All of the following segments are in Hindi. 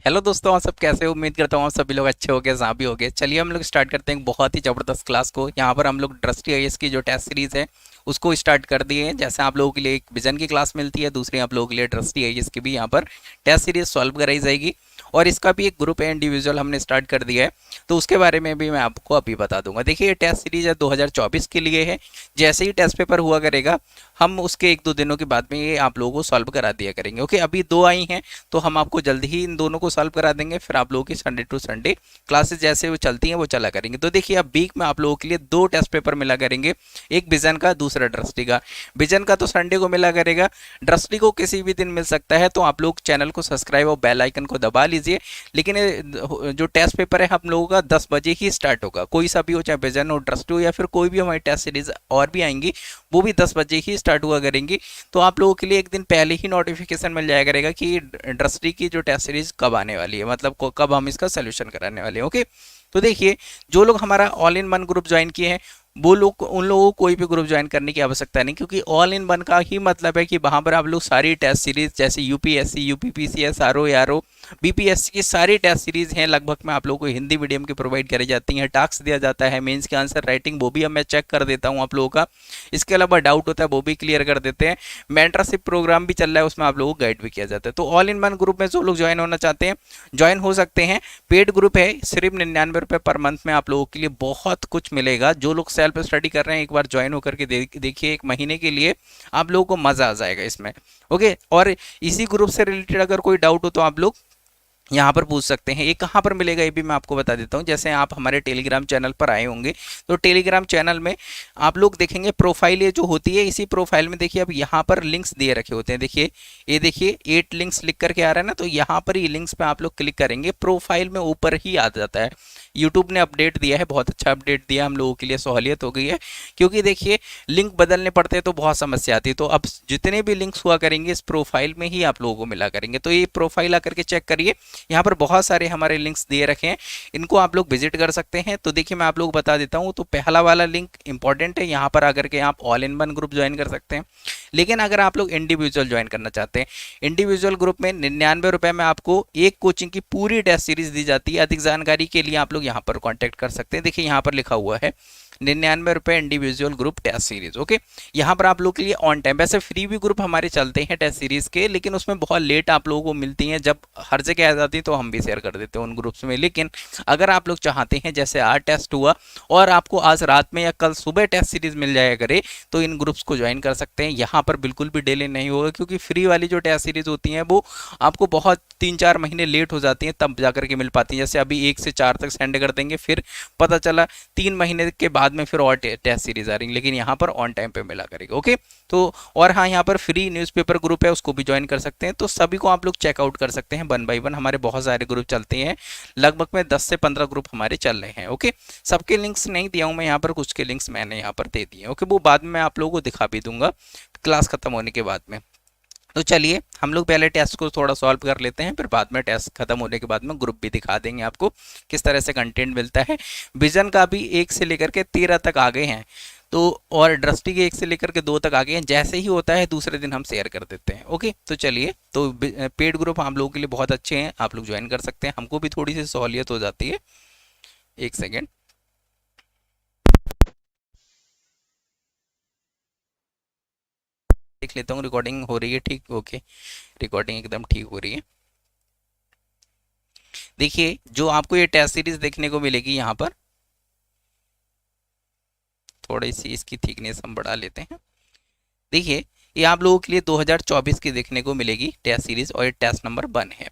हेलो दोस्तों, आप सब कैसे हो? उम्मीद करता हूँ आप सभी लोग अच्छे हो गए, जहाँ भी हो गए। चलिए हम लोग स्टार्ट करते हैं एक बहुत ही ज़बरदस्त क्लास को। यहाँ पर हम लोग दृष्टि आईएएस की जो टेस्ट सीरीज़ है उसको स्टार्ट कर दिए हैं। जैसे आप लोगों के लिए एक विजन की क्लास मिलती है, दूसरी आप लोगों के लिए दृष्टि आईएएस की भी यहाँ पर टेस्ट सीरीज सॉल्व कराई जाएगी। और इसका भी एक ग्रुप है, इंडिविजुअल हमने स्टार्ट कर दिया है, तो उसके बारे में भी मैं आपको अभी बता दूंगा। देखिए, ये टेस्ट सीरीज है 2024 के लिए है। जैसे ही टेस्ट पेपर हुआ करेगा, हम उसके एक दो दिनों के बाद में ये आप लोगों को सॉल्व करा दिया करेंगे। ओके, अभी दो आई हैं तो हम आपको जल्दी ही इन दोनों को सॉल्व करा देंगे। फिर आप लोगों की संडे टू संडे क्लासेस जैसे वो चलती हैं वो चला करेंगे। तो देखिए, अब वीक में आप लोगों के लिए दो टेस्ट पेपर मिला करेंगे, एक विजन का, दूसरा दृष्टि का। विजन का तो संडे को मिला करेगा, दृष्टि को किसी भी दिन मिल सकता है। तो आप लोग चैनल को सब्सक्राइब और बेल आइकन को दबा लीजिए। लेकिन जो टेस्ट पेपर है हम लोगों का 10 बजे ही स्टार्ट होगा, कोई सा भी हो, चाहे विजन हो, दृष्टि हो, या फिर कोई भी हमारी टेस्ट सीरीज और भी आएंगी, वो भी 10 बजे ही स्टार्ट हुआ करेंगी। तो आप लोगों के लिए एक दिन पहले ही नोटिफिकेशन मिल जाया करेगा कि दृष्टि की जो टेस्ट सीरीज कब आने वाली है, मतलब कब हम इसका सोल्यूशन कराने वाले हैं। ओके, तो देखिए, जो लोग हमारा all in one group join किए हैं वो लोग, उन लोगों को कोई भी ग्रुप ज्वाइन करने की आवश्यकता नहीं, क्योंकि ऑल इन वन का ही मतलब है कि वहां पर आप लोग सारी टेस्ट सीरीज, जैसे UPSC, UPPCS, RO, RO, BPSC की सारी टेस्ट सीरीज हैं लगभग में आप लोगों को हिंदी मीडियम की प्रोवाइड करी जाती हैं। टास्क दिया जाता है, मेंस के आंसर राइटिंग वो भी मैं चेक कर देता हूँ आप लोगों का। इसके अलावा डाउट होता है वो भी क्लियर कर देते हैं। मेंटरशिप प्रोग्राम भी चल रहा है, उसमें आप लोगों को गाइड भी किया जाता है। तो ऑल इन वन ग्रुप में जो लोग ज्वाइन होना चाहते हैं ज्वाइन हो सकते हैं। पेड ग्रुप है, सिर्फ 99 रुपये पर मंथ में आप लोगों के लिए बहुत कुछ मिलेगा। जो लोग सेल्फ स्टडी कर रहे हैं एक बार ज्वाइन होकर के देखिए, एक महीने के लिए आप लोगों को मजा आ जाएगा इसमें। ओके, और इसी ग्रुप से रिलेटेड अगर कोई डाउट हो तो आप लोग यहाँ पर पूछ सकते हैं। ये कहाँ पर मिलेगा ये भी मैं आपको बता देता हूँ। जैसे आप हमारे टेलीग्राम चैनल पर आए होंगे, तो टेलीग्राम चैनल में आप लोग देखेंगे प्रोफाइल ये जो होती है, इसी प्रोफाइल में देखिए अब यहाँ पर लिंक्स दिए रखे होते हैं। देखिए, ये देखिए 8 लिंक्स लिख करके आ रहा है ना, तो यहाँ पर ये लिंक्स पे आप लोग क्लिक करेंगे, प्रोफाइल में ऊपर ही आ जाता है। यूट्यूब ने अपडेट दिया है, बहुत अच्छा अपडेट दिया, हम लोगों के लिए सहूलियत हो गई है। क्योंकि देखिए, लिंक बदलने पड़ते हैं तो बहुत समस्या आती है। तो अब जितने भी लिंक्स हुआ करेंगे इस प्रोफाइल में ही आप लोगों को मिला करेंगे। तो ये प्रोफाइल आकर के चेक करिए, यहाँ पर बहुत सारे हमारे लिंक्स दिए रखे हैं, इनको आप लोग विजिट कर सकते हैं। तो देखिए, मैं आप लोग बता देता हूँ। तो पहला वाला लिंक इंपॉर्टेंट है, यहाँ पर आकर के आप all in one group join कर सकते हैं। लेकिन अगर आप लोग इंडिविजुअल ज्वाइन करना चाहते हैं, इंडिविजुअल ग्रुप में 99 रुपये में आपको एक कोचिंग की पूरी टेस्ट सीरीज दी जाती है। अधिक जानकारी के लिए आप लोग यहाँ पर कॉन्टैक्ट कर सकते हैं। देखिए, यहाँ पर लिखा हुआ है 99 रुपये individual group test series. Okay, यहाँ पर आप लोग के लिए ऑन टाइम, वैसे फ्री भी ग्रुप हमारे चलते हैं टेस्ट सीरीज के, लेकिन उसमें बहुत लेट आप लोगों को मिलती हैं। जब हर जगह आ जाती है तो हम भी शेयर कर देते हैं उन ग्रुप्स में। लेकिन अगर आप लोग चाहते हैं, जैसे आज टेस्ट हुआ और आपको आज रात में या कल सुबह टेस्ट सीरीज मिल जाया करे, तो इन ग्रुप्स को ज्वाइन कर सकते हैं। यहाँ पर बिल्कुल भी डिले नहीं होगा, क्योंकि फ्री वाली जो टेस्ट सीरीज होती हैं वो आपको बहुत 3-4 महीने लेट हो जाती हैं, तब जाकर के मिल पाती हैं। जैसे अभी 1 से 4 तक सेंड कर देंगे, फिर पता चला 3 महीने के बाद में फिर और टेस्ट सीरीज आ रही है, लेकिन यहाँ पर ऑन टाइम पे मिला करेगा। ओके, तो और हाँ, यहाँ पर फ्री न्यूज़पेपर ग्रुप है, उसको भी ज्वाइन कर सकते हैं। तो सभी को आप लोग चेकआउट कर सकते हैं वन बाय वन। हमारे बहुत सारे ग्रुप चलते हैं, लगभग में 10 से 15 ग्रुप हमारे चल रहे हैं। ओके, सबके लिंक्स नहीं दिया हूँ मैं यहाँ पर, कुछ के लिंक्स मैंने यहाँ पर दे दिए। ओके, वो बाद में मैं आप लोगों को दिखा भी दूंगा क्लास खत्म होने के बाद में। तो चलिए, हम लोग पहले टेस्ट को थोड़ा सॉल्व कर लेते हैं, फिर बाद में टेस्ट खत्म होने के बाद में ग्रुप भी दिखा देंगे आपको किस तरह से कंटेंट मिलता है। विजन का भी 1 से लेकर के 13 तक आ गए हैं, तो और दृष्टि के 1 से लेकर के 2 तक आ गए हैं। जैसे ही होता है दूसरे दिन हम शेयर कर देते हैं। ओके, तो चलिए, तो पेड ग्रुप हम लोगों के लिए बहुत अच्छे हैं, आप लोग ज्वाइन कर सकते हैं, हमको भी थोड़ी सी सहूलियत हो जाती है। एक सेकेंड, देख लेता हूँ रिकॉर्डिंग हो रही है ठीक। ओके, रिकॉर्डिंग एकदम ठीक हो रही है। देखिए, जो आपको ये टेस्ट सीरीज देखने को मिलेगी यहाँ पर, थोड़ी सी इसकी थिकनेस हम बढ़ा लेते हैं। देखिए, ये आप लोगों के लिए 2024 की देखने को मिलेगी टेस्ट सीरीज, और ये टेस्ट नंबर 1 है।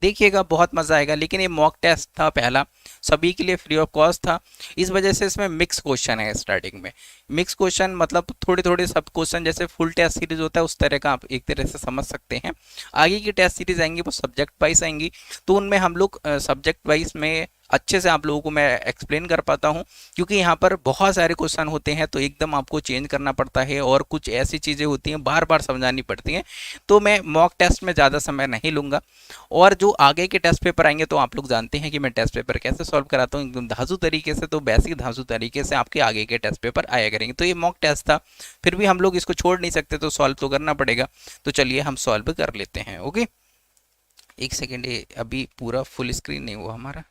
देखिएगा, बहुत मज़ा आएगा। लेकिन ये मॉक टेस्ट था पहला, सभी के लिए फ्री ऑफ कॉस्ट था, इस वजह से इसमें मिक्स क्वेश्चन है। स्टार्टिंग में मिक्स क्वेश्चन मतलब थोड़े थोड़े सब क्वेश्चन, जैसे फुल टेस्ट सीरीज होता है उस तरह का आप एक तरह से समझ सकते हैं। आगे की टेस्ट सीरीज आएंगी वो सब्जेक्ट वाइज आएंगी, तो उनमें हम लोग सब्जेक्ट वाइज में अच्छे से आप लोगों को मैं एक्सप्लेन कर पाता हूं, क्योंकि यहाँ पर बहुत सारे क्वेश्चन होते हैं तो एकदम आपको चेंज करना पड़ता है, और कुछ ऐसी चीज़ें होती हैं बार बार समझानी पड़ती हैं। तो मैं मॉक टेस्ट में ज़्यादा समय नहीं लूँगा, और जो आगे के टेस्ट पेपर आएंगे तो आप लोग जानते हैं कि मैं टेस्ट पेपर कैसे सॉल्व कराता हूँ, एकदम धांसू तरीके से। तो बेसिक धांसू तरीके से आपके आगे के टेस्ट पेपर आया करेंगे। तो ये मॉक टेस्ट था, फिर भी हम लोग इसको छोड़ नहीं सकते, तो सॉल्व तो करना पड़ेगा। तो चलिए, हम सॉल्व कर लेते हैं। ओके, एक सेकेंड, ये अभी पूरा फुल स्क्रीन नहीं हुआ हमारा।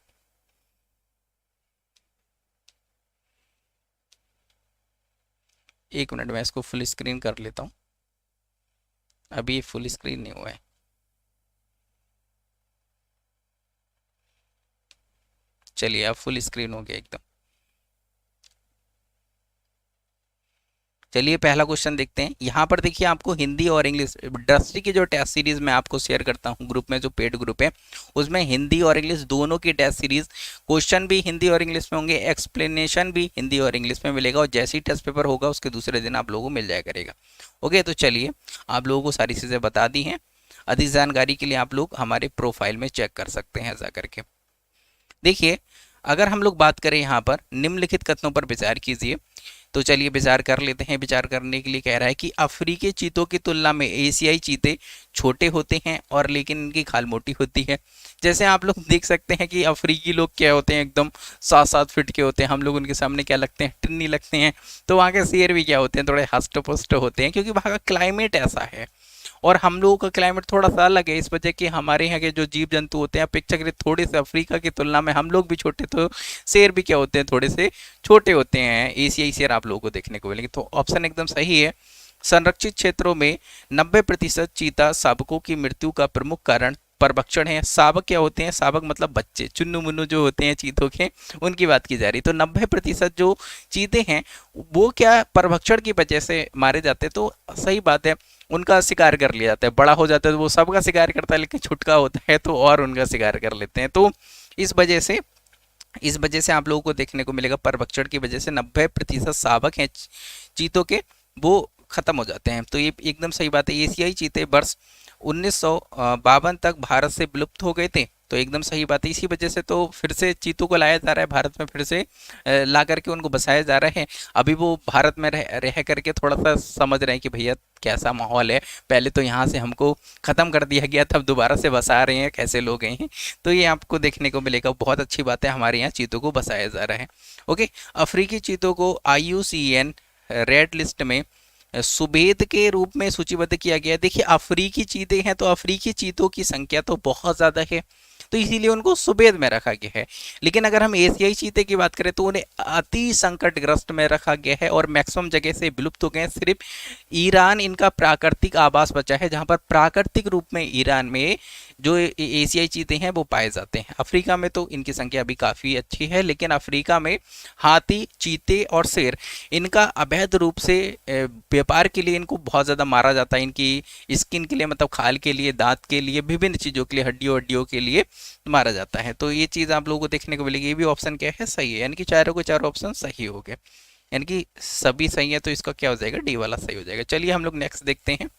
एक मिनट में इसको फुल स्क्रीन कर लेता हूँ, अभी फुल स्क्रीन नहीं हुआ है। चलिए अब फुल स्क्रीन हो गया एकदम। चलिए पहला क्वेश्चन देखते हैं। यहाँ पर देखिए आपको हिंदी और इंग्लिश दृष्टि की जो टेस्ट सीरीज मैं आपको शेयर करता हूँ ग्रुप में, जो पेड ग्रुप है उसमें हिंदी और इंग्लिश दोनों की टेस्ट सीरीज, क्वेश्चन भी हिंदी और इंग्लिश में होंगे, एक्सप्लेनेशन भी हिंदी और इंग्लिश में मिलेगा, और जैसे ही टेस्ट पेपर होगा उसके दूसरे दिन आप लोगों को मिल जाया करेगा। ओके, तो चलिए आप लोगों को सारी चीज़ें बता दी हैं। अधिक जानकारी के लिए आप लोग हमारे प्रोफाइल में चेक कर सकते हैं जा करके। देखिए अगर हम लोग बात करें यहाँ पर निम्नलिखित कथनों पर विचार कीजिए, तो चलिए विचार कर लेते हैं। विचार करने के लिए कह रहा है कि अफ्रीकी चीतों की तुलना में एशियाई चीते छोटे होते हैं और लेकिन इनकी खाल मोटी होती है। जैसे आप लोग देख सकते हैं कि अफ्रीकी लोग क्या होते हैं, एकदम 7-7 फीट के होते हैं, हम लोग उनके सामने क्या लगते हैं, टिन्नी लगते हैं। तो वहाँ के शेर भी क्या होते हैं, थोड़े हष्ट पुष्ट होते हैं, क्योंकि वहाँ का क्लाइमेट ऐसा है और हम लोगों का क्लाइमेट थोड़ा सा अलग है। इस वजह कि हमारे यहाँ के जो जीव जंतु होते हैं अपेक्षाकृत थोड़े से अफ्रीका की तुलना में हम लोग भी छोटे, तो शेर भी क्या होते हैं, थोड़े से छोटे होते हैं। एशियाई शेर आप लोगों को देखने को मिलेंगे, तो ऑप्शन एकदम सही है। संरक्षित क्षेत्रों में 90% चीता शावकों की मृत्यु का प्रमुख कारण परभक्षण है। शावक क्या होते हैं, शावक मतलब बच्चे, चुन्नू मुन्नू जो होते हैं चीतों के, उनकी बात की जा रही। तो 90% जो चीते हैं वो क्या परभक्षण की वजह से मारे जाते हैं। तो सही बात है, उनका शिकार कर लिया जाता है, बड़ा हो जाता है तो वो सबका शिकार करता है, लेकिन छुटका होता है तो और उनका शिकार कर लेते हैं। तो इस वजह से आप लोगों को देखने को मिलेगा परभक्षण की वजह से 90% शावक हैं चीतों के, वो खत्म हो जाते हैं। तो ये एकदम सही बात है। एशियाई चीते वर्ष 1952 तक भारत से विलुप्त हो गए थे, तो एकदम सही बात है। इसी वजह से तो फिर से चीतों को लाया जा रहा है भारत में, फिर से ला करके उनको बसाया जा रहा है। अभी वो भारत में रह करके थोड़ा सा समझ रहे हैं कि भैया कैसा माहौल है, पहले तो यहाँ से हमको ख़त्म कर दिया गया था, अब दोबारा से बसा रहे हैं, कैसे लोग हैं। तो ये आपको देखने को मिलेगा, बहुत अच्छी बात है, हमारे यहाँ चीतों को बसाया जा रहा है। ओके, अफ्रीकी चीतों को IUCN रेड लिस्ट में सुबेद के रूप में सूचीबद्ध किया गया है। देखिए अफ्रीकी चीते हैं तो अफ्रीकी चीतों की संख्या तो बहुत ज़्यादा है, तो इसीलिए उनको सुबेद में रखा गया है। लेकिन अगर हम एशियाई चीते की बात करें तो उन्हें अति संकटग्रस्त में रखा गया है और मैक्सिमम जगह से विलुप्त हो गए हैं। सिर्फ ईरान इनका प्राकृतिक आवास बचा है, जहां पर प्राकृतिक रूप में ईरान में जो एशियाई चीते हैं वो पाए जाते हैं। अफ्रीका में तो इनकी संख्या अभी काफ़ी अच्छी है, लेकिन अफ्रीका में हाथी, चीते और शेर इनका अवैध रूप से व्यापार के लिए इनको बहुत ज़्यादा मारा जाता है। इनकी स्किन के लिए, मतलब खाल के लिए, दांत के लिए, विभिन्न चीज़ों के लिए, हड्डियों के लिए मारा जाता है। तो ये चीज़ आप लोगों को देखने को मिलेगी। ये भी ऑप्शन क्या है, सही है, यानी कि चारों के चारों ऑप्शन सही हो गए, यानी कि सभी सही है, तो इसका क्या हो जाएगा, डी वाला सही हो जाएगा। चलिए हम लोग नेक्स्ट देखते हैं।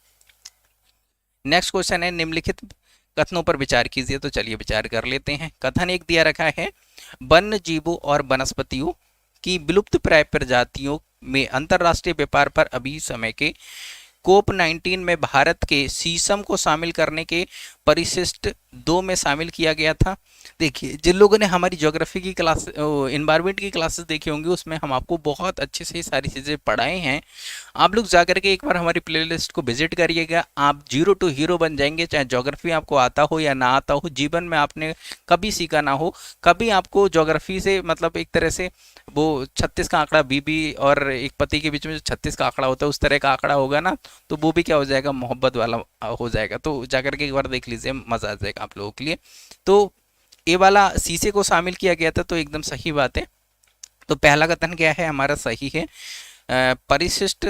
नेक्स्ट क्वेश्चन है निम्नलिखित कथनों पर विचार कीजिए, तो चलिए विचार कर लेते हैं। कथन एक दिया रखा है, वन्य जीवों और वनस्पतियों की विलुप्त प्राय प्रजातियों में अंतरराष्ट्रीय व्यापार पर अभी समय के कोप-19 में भारत के शीशम को शामिल करने के परिशिष्ट 2 में शामिल किया गया था। देखिए जिन लोगों ने हमारी ज्योग्राफी की क्लास, इन्वायरमेंट की क्लासेस देखी होंगी, उसमें हम आपको बहुत अच्छे से सारी चीज़ें पढ़ाए हैं। आप लोग जा करके एक बार हमारी प्लेलिस्ट को विजिट करिएगा, आप 0 to हीरो बन जाएंगे। चाहे ज्योग्राफी आपको आता हो या ना आता हो, जीवन में आपने कभी सीखा ना हो, कभी आपको ज्योग्राफी से मतलब एक तरह से वो 36 का आंकड़ा, बीबी और एक पति के बीच में जो 36 का आंकड़ा होता है उस तरह का आंकड़ा होगा ना, तो वो भी क्या हो जाएगा, मोहब्बत वाला हो जाएगा। तो जाकर के एक बार देख लीजिए, मज़ा आ जाएगा आप लोगों के लिए। तो ये वाला शीशे को शामिल किया गया था, तो एकदम सही बात है। तो पहला कथन क्या है हमारा, सही है। परिशिष्ट,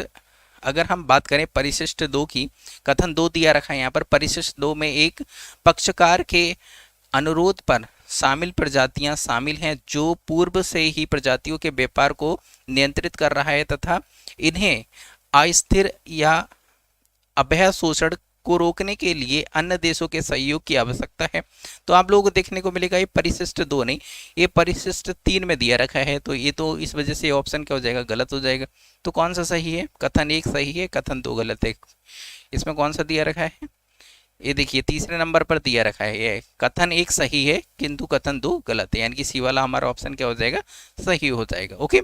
अगर हम बात करें परिशिष्ट 2 की, कथन 2 दिया रखा है यहाँ पर। परिशिष्ट 2 में एक पक्षकार के अनुरोध पर शामिल प्रजातियां शामिल हैं जो पूर्व से ही प्रजातियों के व्यापार को नियंत्रित कर रहा है तथा इन्हें अस्थिर या अभय शोषण को रोकने के लिए अन्य देशों के सहयोग की आवश्यकता है। तो आप लोगों को देखने को मिलेगा ये परिशिष्ट 2 नहीं, ये परिशिष्ट 3 में दिया रखा है। तो ये तो इस वजह से ऑप्शन क्या हो जाएगा, गलत हो जाएगा। तो कौन सा सही है, कथन 1 सही है, कथन 2 गलत है। इसमें कौन सा दिया रखा है, ये देखिए तीसरे नंबर पर दिया रखा है, ये कथन 1 सही है किंतु कथन 2 गलत है, यानी कि सी वाला हमारा ऑप्शन क्या हो जाएगा, सही हो जाएगा। ओके,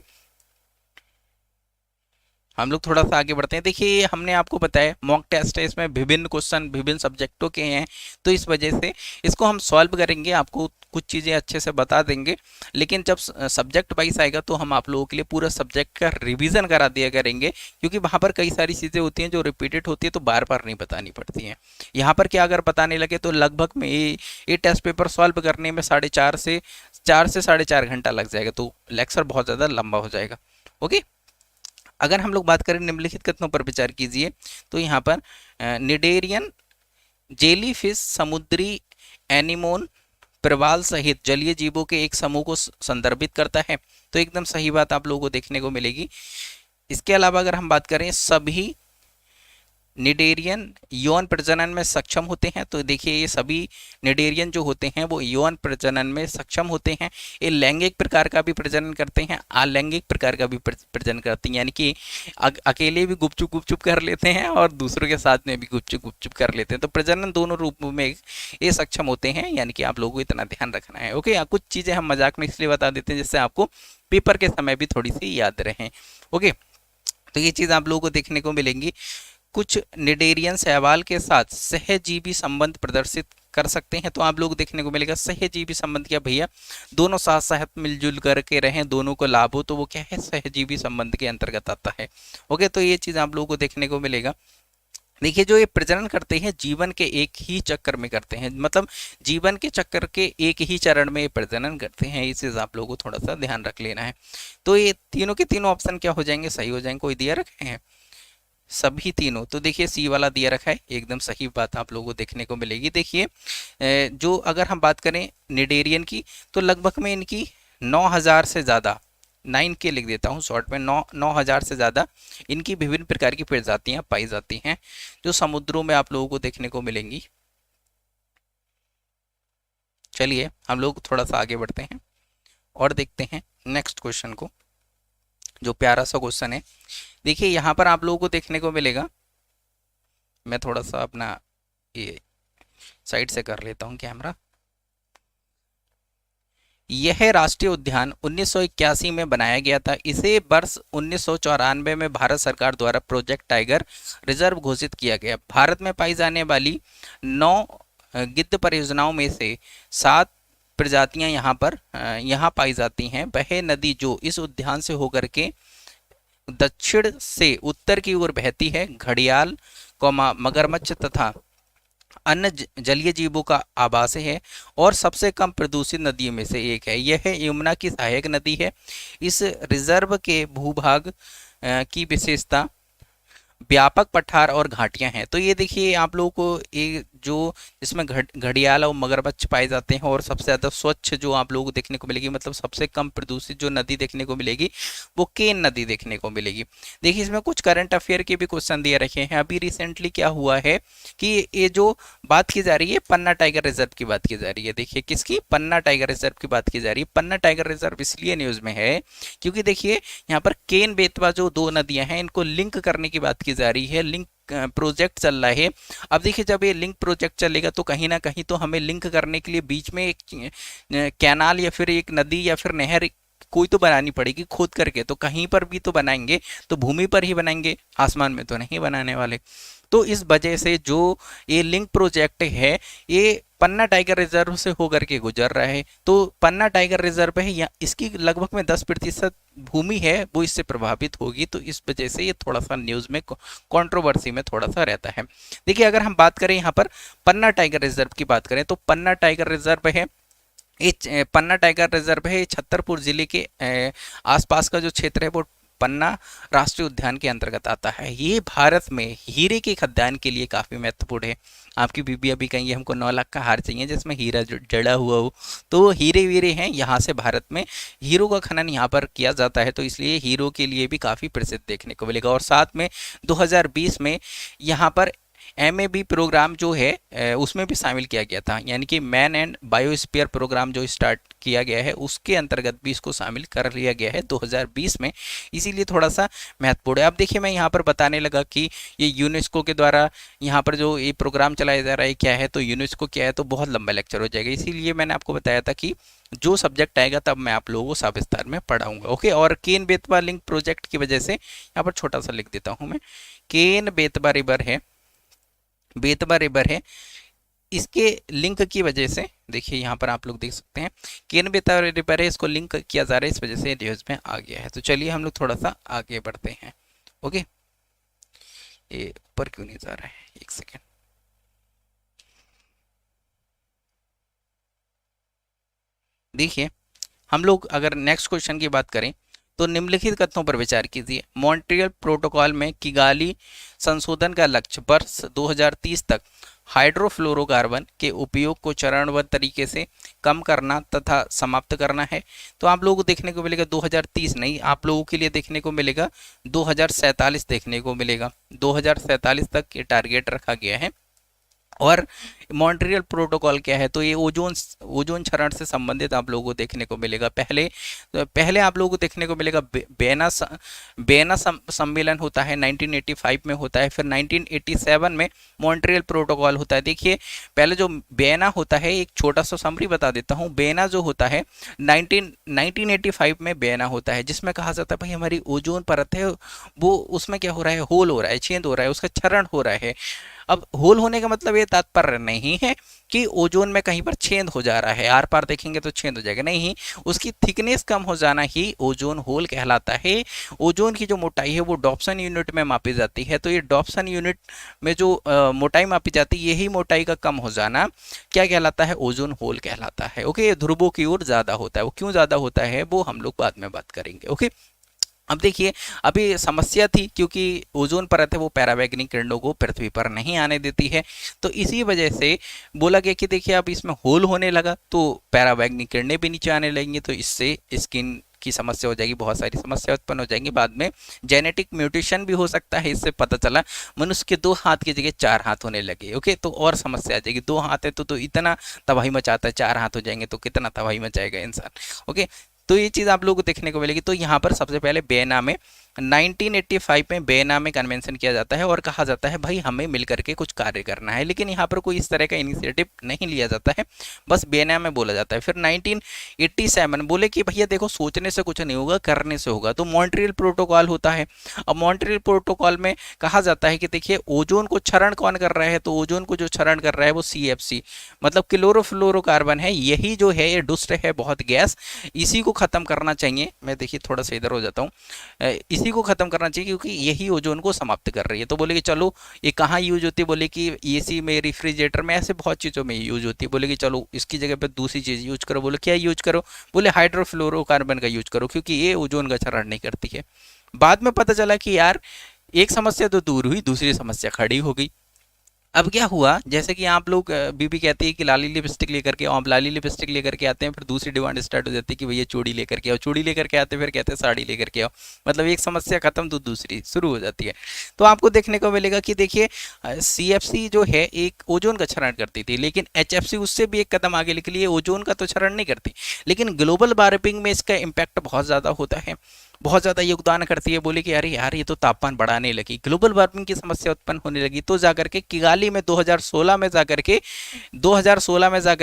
हम लोग थोड़ा सा आगे बढ़ते हैं। देखिए हमने आपको बताया मॉक टेस्ट है, इसमें विभिन्न क्वेश्चन विभिन्न सब्जेक्टों के हैं, तो इस वजह से इसको हम सॉल्व करेंगे, आपको कुछ चीज़ें अच्छे से बता देंगे। लेकिन जब सब्जेक्ट वाइज आएगा तो हम आप लोगों के लिए पूरा सब्जेक्ट का रिवीजन करा दिया करेंगे, क्योंकि वहाँ पर कई सारी चीज़ें होती हैं जो रिपीटेड होती है तो बार बार नहीं बतानी पड़ती हैं। यहाँ पर क्या अगर बताने लगे तो लगभग में ये टेस्ट पेपर सॉल्व करने में 4.5 से 4.5 घंटा लग जाएगा, तो लेक्चर बहुत ज़्यादा लंबा हो जाएगा। ओके, अगर हम लोग बात करें निम्नलिखित कथनों पर विचार कीजिए, तो यहाँ पर निडेरियन जेलीफिश समुद्री एनिमोन प्रवाल सहित जलीय जीवों के एक समूह को संदर्भित करता है, तो एकदम सही बात आप लोगों को देखने को मिलेगी। इसके अलावा अगर हम बात करें सभी निडेरियन यौन प्रजनन में सक्षम होते हैं, तो देखिए ये सभी निडेरियन जो होते हैं वो यौन प्रजनन में सक्षम होते हैं। ये लैंगिक प्रकार का भी प्रजनन करते हैं, अलैंगिक प्रकार का भी प्रजनन करते हैं, यानी कि अकेले भी गुपचुप गुपचुप कर लेते हैं और दूसरों के साथ में भी गुपचुप गुपचुप कर लेते हैं, तो प्रजनन दोनों रूपों में ये सक्षम होते हैं, यानी कि आप लोगों को इतना ध्यान रखना है। ओके, कुछ चीज़ें हम मजाक में इसलिए बता देते हैं जिससे आपको पेपर के समय भी थोड़ी सी याद रहें। ओके, तो ये चीज़ आप लोगों को देखने को मिलेंगी। कुछ निडेरियन शैवाल के साथ सहजीवी संबंध प्रदर्शित कर सकते हैं, तो आप लोग देखने को मिलेगा सहजीवी संबंध क्या भैया, दोनों साथ साथ मिलजुल करके रहें, दोनों को लाभ हो, तो वो क्या है, सहजीवी संबंध के अंतर्गत आता है। ओके, तो ये चीज़ आप लोगों को देखने को मिलेगा। देखिए जो ये प्रजनन करते हैं जीवन के एक ही चक्कर में करते हैं, मतलब जीवन के चक्कर के एक ही चरण में प्रजनन करते हैं, ये चीज़ आप लोगों को थोड़ा सा ध्यान रख लेना है। तो ये तीनों के तीनों ऑप्शन क्या हो जाएंगे, सही हो जाएंगे। कोई दिया रखे हैं सभी तीनों, तो देखिए सी वाला दिया रखा है, एकदम सही बात आप लोगों को देखने को मिलेगी। देखिए जो अगर हम बात करें निडेरियन की, तो लगभग में इनकी 9,000 से ज़्यादा, 9 के लिख देता हूँ शॉर्ट में, 9,000 से ज़्यादा इनकी विभिन्न प्रकार की प्रजातियाँ पाई जाती हैं जो समुद्रों में आप लोगों को देखने को मिलेंगी। चलिए हम लोग थोड़ा सा आगे बढ़ते हैं और देखते हैं नेक्स्ट क्वेश्चन को, जो प्यारा सा क्वेश्चन है। देखिए यहाँ पर आप लोगों को देखने को मिलेगा, मैं थोड़ा सा अपना ये साइड से कर लेता हूँ कैमरा। यह राष्ट्रीय उद्यान 1981 में बनाया गया था। इसे वर्ष 1994 में भारत सरकार द्वारा प्रोजेक्ट टाइगर रिजर्व घोषित किया गया। भारत में पाई जाने वाली 9 गिद्ध परियोजनाओं में से 7 प्रजातियां यहाँ पाई जाती हैं। वह नदी जो इस उद्यान से होकर के दक्षिण से उत्तर की ओर बहती है, घड़ियाल, मगरमच्छ तथा अन्य जलीय जीवों का आवास है और सबसे कम प्रदूषित नदियों में से एक है। यह यमुना की सहायक नदी है। इस रिजर्व के भूभाग की विशेषता व्यापक पठार और घाटियां हैं। तो ये देखिए आप लोगों को ये जो इसमें घड़ियाल और मगरमच्छ पाए जाते हैं, और सबसे ज़्यादा स्वच्छ जो आप लोगों को देखने को मिलेगी, मतलब सबसे कम प्रदूषित जो नदी देखने को मिलेगी वो केन नदी देखने को मिलेगी। देखिए इसमें कुछ करंट अफेयर के भी क्वेश्चन दिए रखे हैं। अभी रिसेंटली क्या हुआ है कि ये जो बात की जा रही है पन्ना टाइगर रिजर्व की बात की जा रही है। देखिए किसकी, पन्ना टाइगर रिजर्व की बात की जा रही है। पन्ना टाइगर रिजर्व इसलिए न्यूज़ में है क्योंकि देखिए यहाँ पर केन बेतवा जो 2 नदियाँ हैं इनको लिंक करने की बात की जा रही है। लिंक प्रोजेक्ट चल रहा है। अब देखिए जब ये लिंक प्रोजेक्ट चलेगा तो कहीं ना कहीं तो हमें लिंक करने के लिए बीच में एक कैनाल या फिर एक नदी या फिर नहर कोई तो बनानी पड़ेगी खोद करके, तो कहीं पर भी तो बनाएंगे, तो भूमि पर ही बनाएंगे, आसमान में तो नहीं बनाने वाले। तो इस वजह से जो ये लिंक प्रोजेक्ट है ये पन्ना टाइगर रिजर्व से होकर के गुजर रहा है। तो पन्ना टाइगर रिजर्व है या इसकी लगभग में 10% भूमि है वो इससे प्रभावित होगी, तो इस वजह से ये थोड़ा सा न्यूज़ में कंट्रोवर्सी में थोड़ा सा रहता है। देखिए अगर हम बात करें यहाँ पर पन्ना टाइगर रिजर्व की बात करें तो पन्ना टाइगर रिजर्व है, ये पन्ना टाइगर रिजर्व है, छतरपुर जिले के आसपास का जो क्षेत्र है वो पन्ना राष्ट्रीय उद्यान के अंतर्गत आता है। ये भारत में हीरे के खदान के लिए काफ़ी महत्वपूर्ण है। आपकी बीबी अभी कहेंगे हमको 9 लाख का हार चाहिए जिसमें हीरा जड़ा हुआ हो, तो हीरे वीरे हैं यहाँ से, भारत में हीरो का खनन यहाँ पर किया जाता है, तो इसलिए हीरो के लिए भी काफ़ी प्रसिद्ध देखने को मिलेगा। और साथ में 2020 में यहाँ पर MAB प्रोग्राम जो है उसमें भी शामिल किया गया था, यानी कि मैन एंड बायोस्फीयर प्रोग्राम जो स्टार्ट किया गया है उसके अंतर्गत भी इसको शामिल कर लिया गया है 2020 में, इसीलिए थोड़ा सा महत्वपूर्ण है। अब देखिए मैं यहाँ पर बताने लगा कि ये यूनेस्को के द्वारा यहाँ पर जो ये प्रोग्राम चलाया जा रहा है क्या है, तो यूनेस्को क्या है, तो बहुत लंबा लेक्चर हो जाएगा, इसीलिए मैंने आपको बताया था कि जो सब्जेक्ट आएगा तब मैं आप लोगों को सविस्तार में पढ़ाऊंगा। ओके, और केन बेतवा लिंक प्रोजेक्ट की वजह से यहाँ पर छोटा सा लिख देता हूँ मैं, केन बेतवा रिवर है, बेतवा रिवर है, इसके लिंक की वजह से देखिए यहाँ पर आप लोग देख सकते हैं केन बेतवा रिवर है, इसको लिंक किया जा रहा है, इस वजह से न्यूज में आ गया है। तो चलिए हम लोग थोड़ा सा आगे बढ़ते हैं। ओके, ये ऊपर क्यों नहीं जा रहा है, एक सेकेंड। देखिए हम लोग अगर नेक्स्ट क्वेश्चन की बात करें तो निम्नलिखित कथनों पर विचार कीजिए। मॉन्ट्रियल प्रोटोकॉल में किगाली संशोधन का लक्ष्य वर्ष 2030 तक हाइड्रोफ्लोरोकार्बन के उपयोग को चरणबद्ध तरीके से कम करना तथा समाप्त करना है। तो आप लोगों को देखने को मिलेगा 2030 नहीं, आप लोगों के लिए देखने को मिलेगा 2047 देखने को मिलेगा, 2047 तक ये टारगेट रखा गया है। और मॉन्ट्रियल प्रोटोकॉल क्या है, तो ये ओजोन क्षरण से संबंधित आप लोगों को देखने को मिलेगा। पहले आप लोगों को देखने को मिलेगा बेना सम्मेलन होता है 1985 में होता है, फिर 1987 में मॉन्ट्रियल प्रोटोकॉल होता है। देखिए पहले जो बेना होता है, एक छोटा सा समरी बता देता हूँ। बेना जो होता है 1985 में बेना होता है, जिसमें कहा जाता है भाई हमारी ओजोन परत है वो, उसमें क्या हो रहा है, होल हो रहा है, छेद हो रहा है, उसका क्षरण हो रहा है। अब होल होने का मतलब ये तात्पर्य नहीं है कि ओजोन में कहीं पर छेद हो जा रहा है, आर पार देखेंगे तो छेद हो जाएगा, नहीं, उसकी थिकनेस कम हो जाना ही ओजोन होल कहलाता है। ओजोन की जो मोटाई है वो डॉप्सन यूनिट में मापी जाती है, तो ये डॉप्सन यूनिट में जो मोटाई मापी जाती है, यही मोटाई का कम हो जाना क्या कहलाता है, ओजोन होल कहलाता है। ओके, ध्रुवों की ओर ज्यादा होता है, वो क्यों ज्यादा होता है वो हम लोग बाद में बात करेंगे। ओके, अब देखिए अभी समस्या थी क्योंकि ओजोन परत है वो पैरावैगनिक किरणों को पृथ्वी पर नहीं आने देती है, तो इसी वजह से बोला गया कि देखिए अब इसमें होल होने लगा तो पैरावैगनिक किरणें भी नीचे आने लगेंगी, तो इससे स्किन की समस्या हो जाएगी, बहुत सारी समस्या उत्पन्न हो जाएंगी। बाद में जेनेटिक म्यूटेशन भी हो सकता है, इससे पता चला मनुष्य के 2 हाथ की जगह 4 हाथ होने लगे। ओके, तो और समस्या आ जाएगी, 2 हाथ है तो इतना तबाही मचाता है, 4 हाथ हो जाएंगे तो कितना तबाही मचाएगा इंसान। ओके, तो ये चीज़ आप लोगों को देखने को मिलेगी। तो यहाँ पर सबसे पहले बेना में 1985 में बेना में कन्वेंशन किया जाता है और कहा जाता है भाई हमें मिलकर के कुछ कार्य करना है, लेकिन यहाँ पर कोई इस तरह का इनिशिएटिव नहीं लिया जाता है, बस बेना में बोला जाता है। फिर 1987 बोले कि भैया देखो सोचने से कुछ नहीं होगा, करने से होगा, तो मॉन्ट्रियल प्रोटोकॉल होता है। अब मॉन्ट्रियल प्रोटोकॉल में कहा जाता है कि देखिए ओजोन को क्षरण कौन कर रहा है, तो ओजोन को जो क्षरण कर रहा है वो CFC मतलब क्लोरोफ्लोरोकार्बन है, यही जो है ये दुष्ट है बहुत गैस, इसी को खत्म करना चाहिए। मैं देखिए थोड़ा सा इधर हो जाता हूँ, इसी को खत्म करना चाहिए क्योंकि यही ओजोन को समाप्त कर रही है। तो बोले कि चलो ये कहाँ यूज होती है, बोले कि AC में, रेफ्रिजरेटर में, ऐसे बहुत चीज़ों में यूज होती है। बोले कि चलो इसकी जगह पे दूसरी चीज़ यूज करो। बोले क्या यूज करो, बोले हाइड्रोफ्लोरोकार्बन का यूज करो क्योंकि ये ओजोन का क्षरण नहीं करती है। बाद में पता चला कि यार एक समस्या तो दूर हुई, दूसरी समस्या खड़ी हो गई। अब क्या हुआ, जैसे कि आप लोग बीबी कहती है कि लाली लिपस्टिक लेकर के, आप लाली लिपस्टिक लेकर के आते हैं, फिर दूसरी डिमांड स्टार्ट हो जाती है कि भैया चूड़ी लेकर के आओ, चूड़ी लेकर के आते हैं, फिर कहते हैं साड़ी लेकर के आओ, मतलब एक समस्या खत्म तो दूसरी शुरू हो जाती है। तो आपको देखने को मिलेगा कि देखिए CFC जो है एक ओजोन का क्षरण करती थी, लेकिन HFC उससे भी एक कदम आगे निकली है, ओजोन का तो क्षरण नहीं करती, लेकिन ग्लोबल वार्मिंग में इसका इम्पैक्ट बहुत ज़्यादा होता है, बहुत ज़्यादा योगदान करती है। बोले कि अरे यार ये तो तापमान बढ़ाने लगी, ग्लोबल वार्मिंग की समस्या उत्पन्न होने लगी, तो जाकर के किगाली में 2016 में जाकर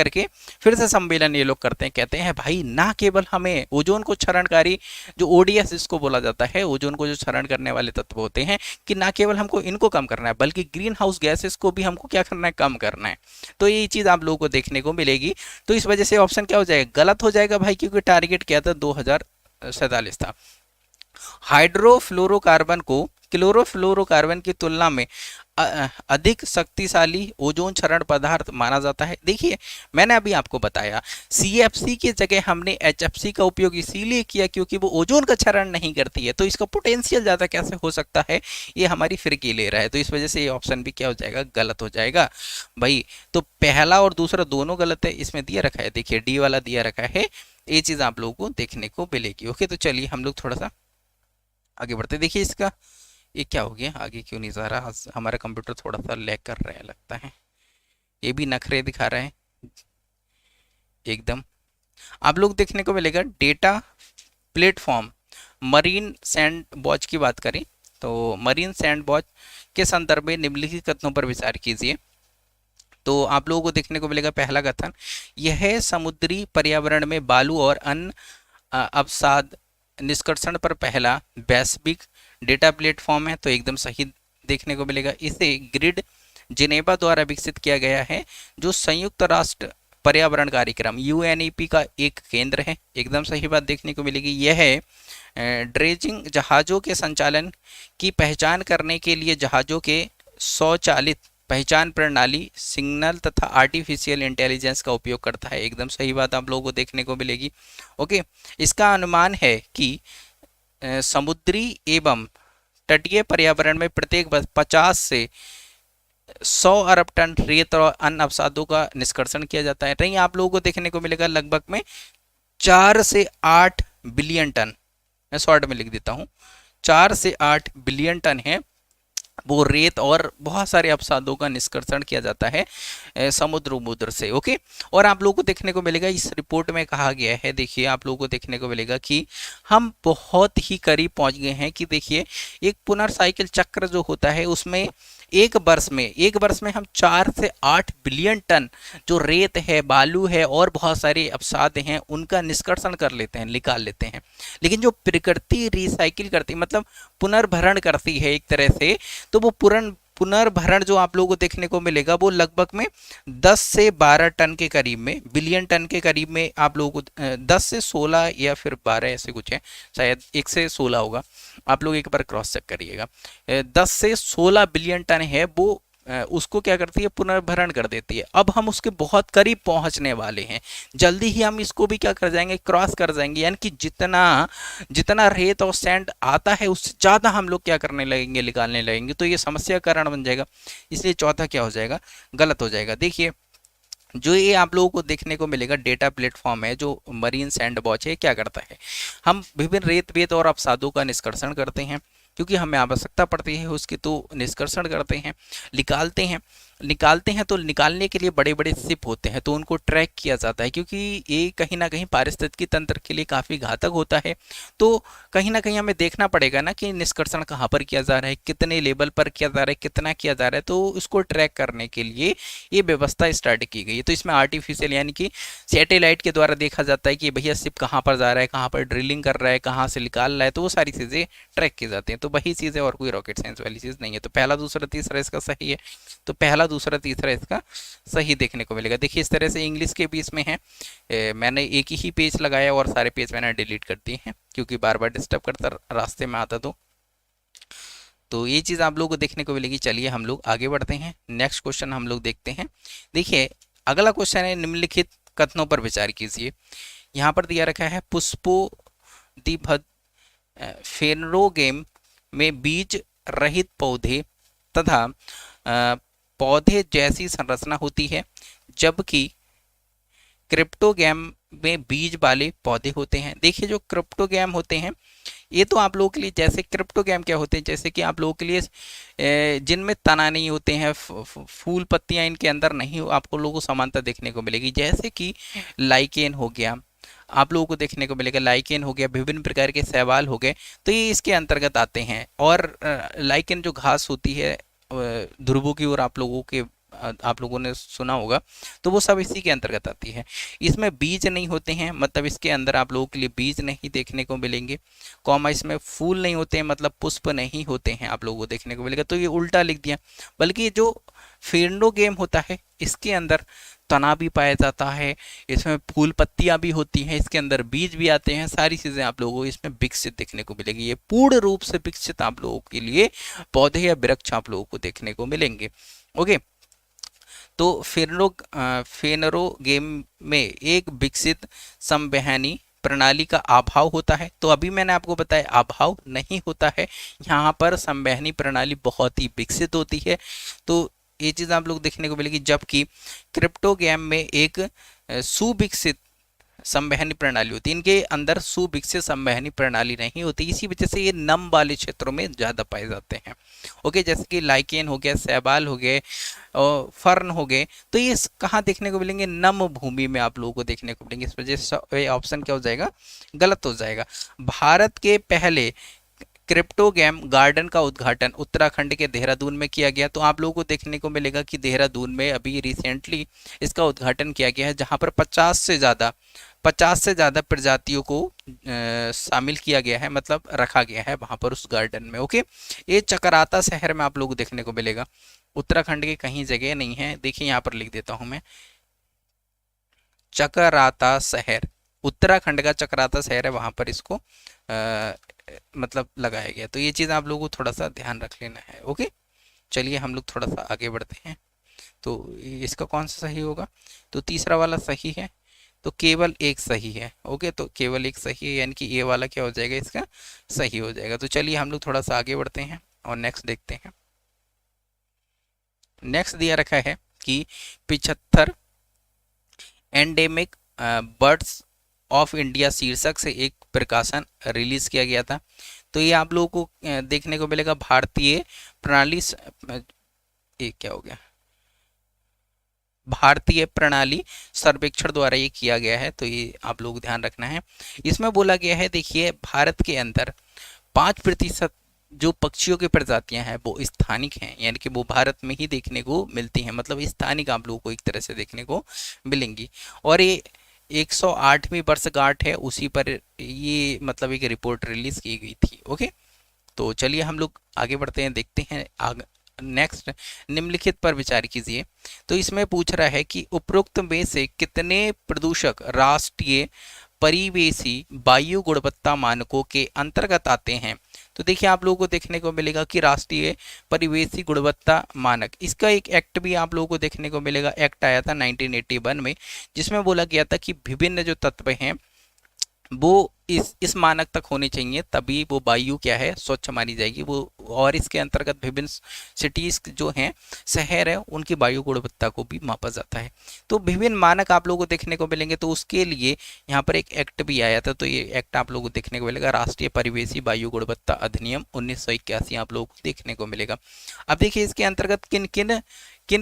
के फिर से सम्मेलन ये लोग करते हैं, कहते हैं भाई ना केवल हमें ओजोन को क्षरणकारी जो ODS इसको बोला जाता है, ओजोन को जो क्षरण करने वाले तत्व होते हैं, कि ना केवल हमको इनको कम करना है बल्कि ग्रीन हाउस गैसेस को भी हमको क्या करना है, कम करना है। तो ये चीज़ आप लोगों को देखने को मिलेगी। तो इस वजह से ऑप्शन क्या हो जाएगा, गलत हो जाएगा भाई, क्योंकि टारगेट क्या था, 2047 था। हाइड्रोफ्लोरोकार्बन को क्लोरोफ्लोरोकार्बन की तुलना में अधिक शक्तिशाली ओजोन क्षरण पदार्थ माना जाता है। देखिए मैंने अभी आपको बताया CFC की जगह हमने HFC का उपयोग इसीलिए किया क्योंकि वो ओजोन का क्षरण नहीं करती है, तो इसका पोटेंशियल ज़्यादा कैसे हो सकता है, ये हमारी फिरकी ले रहा है। तो इस वजह से ये ऑप्शन भी क्या हो जाएगा, गलत हो जाएगा भाई। तो पहला और दूसरा दोनों गलत है, इसमें दिया रखा है, देखिए D वाला दिया रखा है, ये चीज़ आप लोगों को देखने को मिलेगी। ओके, तो चलिए हम लोग थोड़ा सा आगे बढ़ते। देखिए इसका ये क्या हो गया, आगे क्यों नहीं जा रहा? हमारा कंप्यूटर थोड़ा सा लैग कर रहा है लगता है, ये भी नखरे दिखा रहा है एकदम। आप लोग देखने को मिलेगा data platform marine sand watch की बात करें तो मरीन सैंड वॉच के संदर्भ में निम्नलिखित कथनों पर विचार कीजिए। तो आप लोगों को देखने को मिलेगा पहला कथन, यह समुद्री पर्यावरण में बालू और अन्य अवसाद निष्कर्षण पर पहला वैश्विक डेटा प्लेटफॉर्म है। तो एकदम सही देखने को मिलेगा। इसे ग्रिड जिनेवा द्वारा विकसित किया गया है, जो संयुक्त राष्ट्र पर्यावरण कार्यक्रम यूएनईपी का एक केंद्र है। एकदम सही बात देखने को मिलेगी। यह ड्रेजिंग जहाज़ों के संचालन की पहचान करने के लिए जहाज़ों के स्वचालित पहचान प्रणाली सिग्नल तथा आर्टिफिशियल इंटेलिजेंस का उपयोग करता है। एकदम सही बात आप लोगों को देखने को मिलेगी। ओके, इसका अनुमान है कि समुद्री एवं तटीय पर्यावरण में प्रत्येक 50 से 100 अरब टन रेत और अन्य अवसादों का निष्कर्षण किया जाता है। नहीं, आप लोगों को देखने को मिलेगा लगभग में 4 से 8 बिलियन टन, मैं शॉर्ट में लिख देता हूँ, 4 से 8 बिलियन टन है वो रेत और बहुत सारे अवसादों का निष्कर्षण किया जाता है समुद्र से। ओके, और आप लोगों को देखने को मिलेगा इस रिपोर्ट में कहा गया है, देखिए आप लोगों को देखने को मिलेगा कि हम बहुत ही करीब पहुंच गए हैं कि देखिए एक पुनर्साइकिल चक्र जो होता है उसमें एक वर्ष में हम 4 से 8 बिलियन टन जो रेत है, बालू है और बहुत सारे अवसाद हैं उनका निष्कर्षण कर लेते हैं, निकाल लेते हैं। लेकिन जो प्रकृति रिसाइकिल करती मतलब पुनर्भरण करती है एक तरह से, तो वो पुनर्भरण जो आप लोगों को देखने को मिलेगा वो लगभग में 10 से 12 टन के करीब में, बिलियन टन के करीब में आप लोगों को 10 से 16 या फिर 12 ऐसे कुछ है, शायद 1 से 16 होगा, आप लोग एक बार क्रॉस चेक करिएगा। 10 से 16 बिलियन टन है वो, उसको क्या करती है, पुनर्भरण कर देती है। अब हम उसके बहुत करीब पहुंचने वाले हैं, जल्दी ही हम इसको भी क्या कर जाएंगे, क्रॉस कर जाएंगे। यानी कि जितना जितना रेत और सैंड आता है उससे ज़्यादा हम लोग क्या करने लगेंगे, निकालने लगेंगे। तो ये समस्या का कारण बन जाएगा, इसलिए चौथा क्या हो जाएगा, गलत हो जाएगा। देखिए जो ये आप लोगों को देखने को मिलेगा डेटा प्लेटफॉर्म है जो मरीन सैंड वॉच है, क्या करता है, हम विभिन्न रेत वेत और अवसादों का निष्कर्षण करते हैं क्योंकि हमें आवश्यकता पड़ती है उसकी, तो निष्कर्षण करते हैं, निकालते हैं। तो निकालने के लिए बड़े बड़े शिप होते हैं तो उनको ट्रैक किया जाता है क्योंकि ये कहीं ना कहीं पारिस्थितिकी तंत्र के लिए काफ़ी घातक होता है। तो कहीं ना कहीं हमें देखना पड़ेगा ना कि निष्कर्षण कहाँ पर किया जा रहा है, कितने लेवल पर किया जा रहा है, कितना किया जा रहा है, तो इसको ट्रैक करने के लिए ये व्यवस्था स्टार्ट की गई है। तो इसमें आर्टिफिशियल यानी कि सैटेलाइट के द्वारा देखा जाता है कि भैया शिप कहाँ पर जा रहा है, कहाँ पर ड्रिलिंग कर रहा है, कहाँ से निकाल रहा है, तो वो सारी चीज़ें ट्रैक की जाती हैं। तो वही चीज़ है और कोई रॉकेट साइंस वाली चीज़ नहीं है। तो पहला दूसरा तीसरा इसका सही है, तो पहला दूसरा तीसरा इसका सही देखने को मिलेगा। देखिए इस तरह से इंग्लिश के बीच में है, मैंने एक ही पेज लगाया और सारे पेज मैंने डिलीट कर दिए हैं क्योंकि बार बार डिस्टर्ब करता रास्ते में आता। तो ये चीज़ आप लोगों को देखने को मिलेगी। चलिए हम लोग आगे बढ़ते हैं, नेक्स्ट क्वेश्चन हम लोग देखते हैं। देखिए अगला क्वेश्चन है, निम्नलिखित कथनों पर विचार कीजिए। यहाँ पर दिया रखा है पुष्पोदिभद फेनरोगेम में बीज रहित पौधे तथा पौधे जैसी संरचना होती है, जबकि क्रिप्टोगैम में बीज वाले पौधे होते हैं। देखिए जो क्रिप्टोगैम होते हैं ये तो आप लोगों के लिए, जैसे क्रिप्टोगैम क्या होते हैं, जैसे कि आप लोगों के लिए जिनमें तना नहीं होते हैं, फूल पत्तियां इनके अंदर नहीं, आपको लोगों को समानता देखने को मिलेगी। जैसे कि लाइकेन हो गया, आप लोगों को देखने को मिलेगा, लाइकेन हो गया, विभिन्न प्रकार के शैवाल हो गए, तो ये इसके अंतर्गत आते हैं। और लाइकेन जो घास होती है ध्रुवों की ओर, आप लोगों ने सुना होगा, तो वो सब इसी के अंतर्गत आती है। इसमें बीज नहीं होते हैं, मतलब इसके अंदर आप लोगों के लिए बीज नहीं देखने को मिलेंगे। कॉमा इसमें फूल नहीं होते हैं, मतलब पुष्प नहीं होते हैं, आप लोगों को देखने को मिलेगा। तो ये उल्टा लिख दिया, बल्कि जो फेर्नोगेम होता है इसके अंदर तना भी पाया जाता है, इसमें फूल पत्तियां भी होती हैं, इसके अंदर बीज भी आते हैं, सारी चीज़ें आप लोगों को इसमें विकसित देखने को मिलेगी। ये पूर्ण रूप से विकसित आप लोगों के लिए पौधे या वृक्ष आप लोगों को देखने को मिलेंगे। ओके, तो फेनरोगेम में एक विकसित संवहनी प्रणाली का अभाव होता है। तो अभी मैंने आपको बताया अभाव नहीं होता है, यहाँ पर संवहनी प्रणाली बहुत ही विकसित होती है। तो ये चीज़ आप लोग देखने को मिलेगी। जबकि क्रिप्टोगैम में एक सुविकसित संवहनी प्रणाली होती है, इनके अंदर सुविकसित संवहनी प्रणाली नहीं होती, इसी वजह से ये नम वाले क्षेत्रों में ज़्यादा पाए जाते हैं। ओके, जैसे कि लाइकेन हो गया, शैवाल हो गए और फर्न हो गए, तो ये कहाँ देखने को मिलेंगे? नम भूमि में आप लोगों को देखने को मिलेंगे। इस वजह से ऑप्शन क्या हो जाएगा? गलत हो जाएगा। भारत के पहले क्रिप्टोगैम गार्डन का उद्घाटन उत्तराखंड के देहरादून में किया गया। तो आप लोगों को देखने को मिलेगा कि देहरादून में अभी रिसेंटली इसका उद्घाटन किया गया है, जहां पर 50 से ज़्यादा प्रजातियों को शामिल किया गया है, मतलब रखा गया है वहां पर उस गार्डन में। ओके, ये चकराता शहर में आप लोगों को देखने को मिलेगा, उत्तराखंड के कहीं जगह नहीं है। देखिए यहाँ पर लिख देता हूं मैं, चकराता शहर, उत्तराखंड का चकराता शहर है, वहां पर इसको मतलब लगाया गया। तो ये चीज़ आप लोगों को थोड़ा सा ध्यान रख लेना है। ओके, चलिए हम लोग थोड़ा सा आगे बढ़ते हैं। तो इसका कौन सा सही होगा? तो तीसरा वाला सही है, तो केवल एक सही है। ओके, तो केवल एक सही है, यानी कि ए वाला क्या हो जाएगा? इसका सही हो जाएगा। तो चलिए हम लोग थोड़ा सा आगे बढ़ते हैं और नेक्स्ट देखते हैं। नेक्स्ट दिया रखा है कि 75 एंडेमिक बर्ड्स ऑफ इंडिया शीर्षक से एक प्रकाशन रिलीज किया गया था। तो ये आप लोगों को देखने को मिलेगा भारतीय प्रणाली ये क्या हो गया? भारतीय प्रणाली सर्वेक्षण द्वारा ये किया गया है, तो ये आप लोग ध्यान रखना है। इसमें बोला गया है, देखिए भारत के अंदर 5% जो पक्षियों की प्रजातियां हैं वो स्थानिक हैं, यानी कि वो भारत में ही देखने को मिलती हैं, मतलब स्थानिक आप लोगों को एक तरह से देखने को मिलेंगी। और ये 108वीं वर्षगांठ है, उसी पर ये मतलब एक रिपोर्ट रिलीज की गई थी। ओके, तो चलिए हम लोग आगे बढ़ते हैं, देखते हैं नेक्स्ट। निम्नलिखित पर विचार कीजिए। तो इसमें पूछ रहा है कि उपरोक्त में से कितने प्रदूषक राष्ट्रीय परिवेशी वायु गुणवत्ता मानकों के अंतर्गत आते हैं? तो देखिए आप लोगों को देखने को मिलेगा कि राष्ट्रीय परिवेशी गुणवत्ता मानक, इसका एक एक्ट भी आप लोगों को देखने को मिलेगा। एक्ट आया था 1981 में, जिसमें बोला गया था कि विभिन्न जो तत्व हैं वो इस मानक तक होने चाहिए, तभी वो वायु क्या है? स्वच्छ मानी जाएगी वो। और इसके अंतर्गत विभिन्न सिटीज जो हैं, शहर है, उनकी वायु गुणवत्ता को भी मापा जाता है। तो विभिन्न मानक आप लोगों को देखने को मिलेंगे, तो उसके लिए यहाँ पर एक एक्ट भी आया था। तो ये एक्ट आप लोगों को देखने को मिलेगा, राष्ट्रीय परिवेशी वायु गुणवत्ता अधिनियम 1981 आप लोगों को देखने को मिलेगा। अब देखिए इसके अंतर्गत किन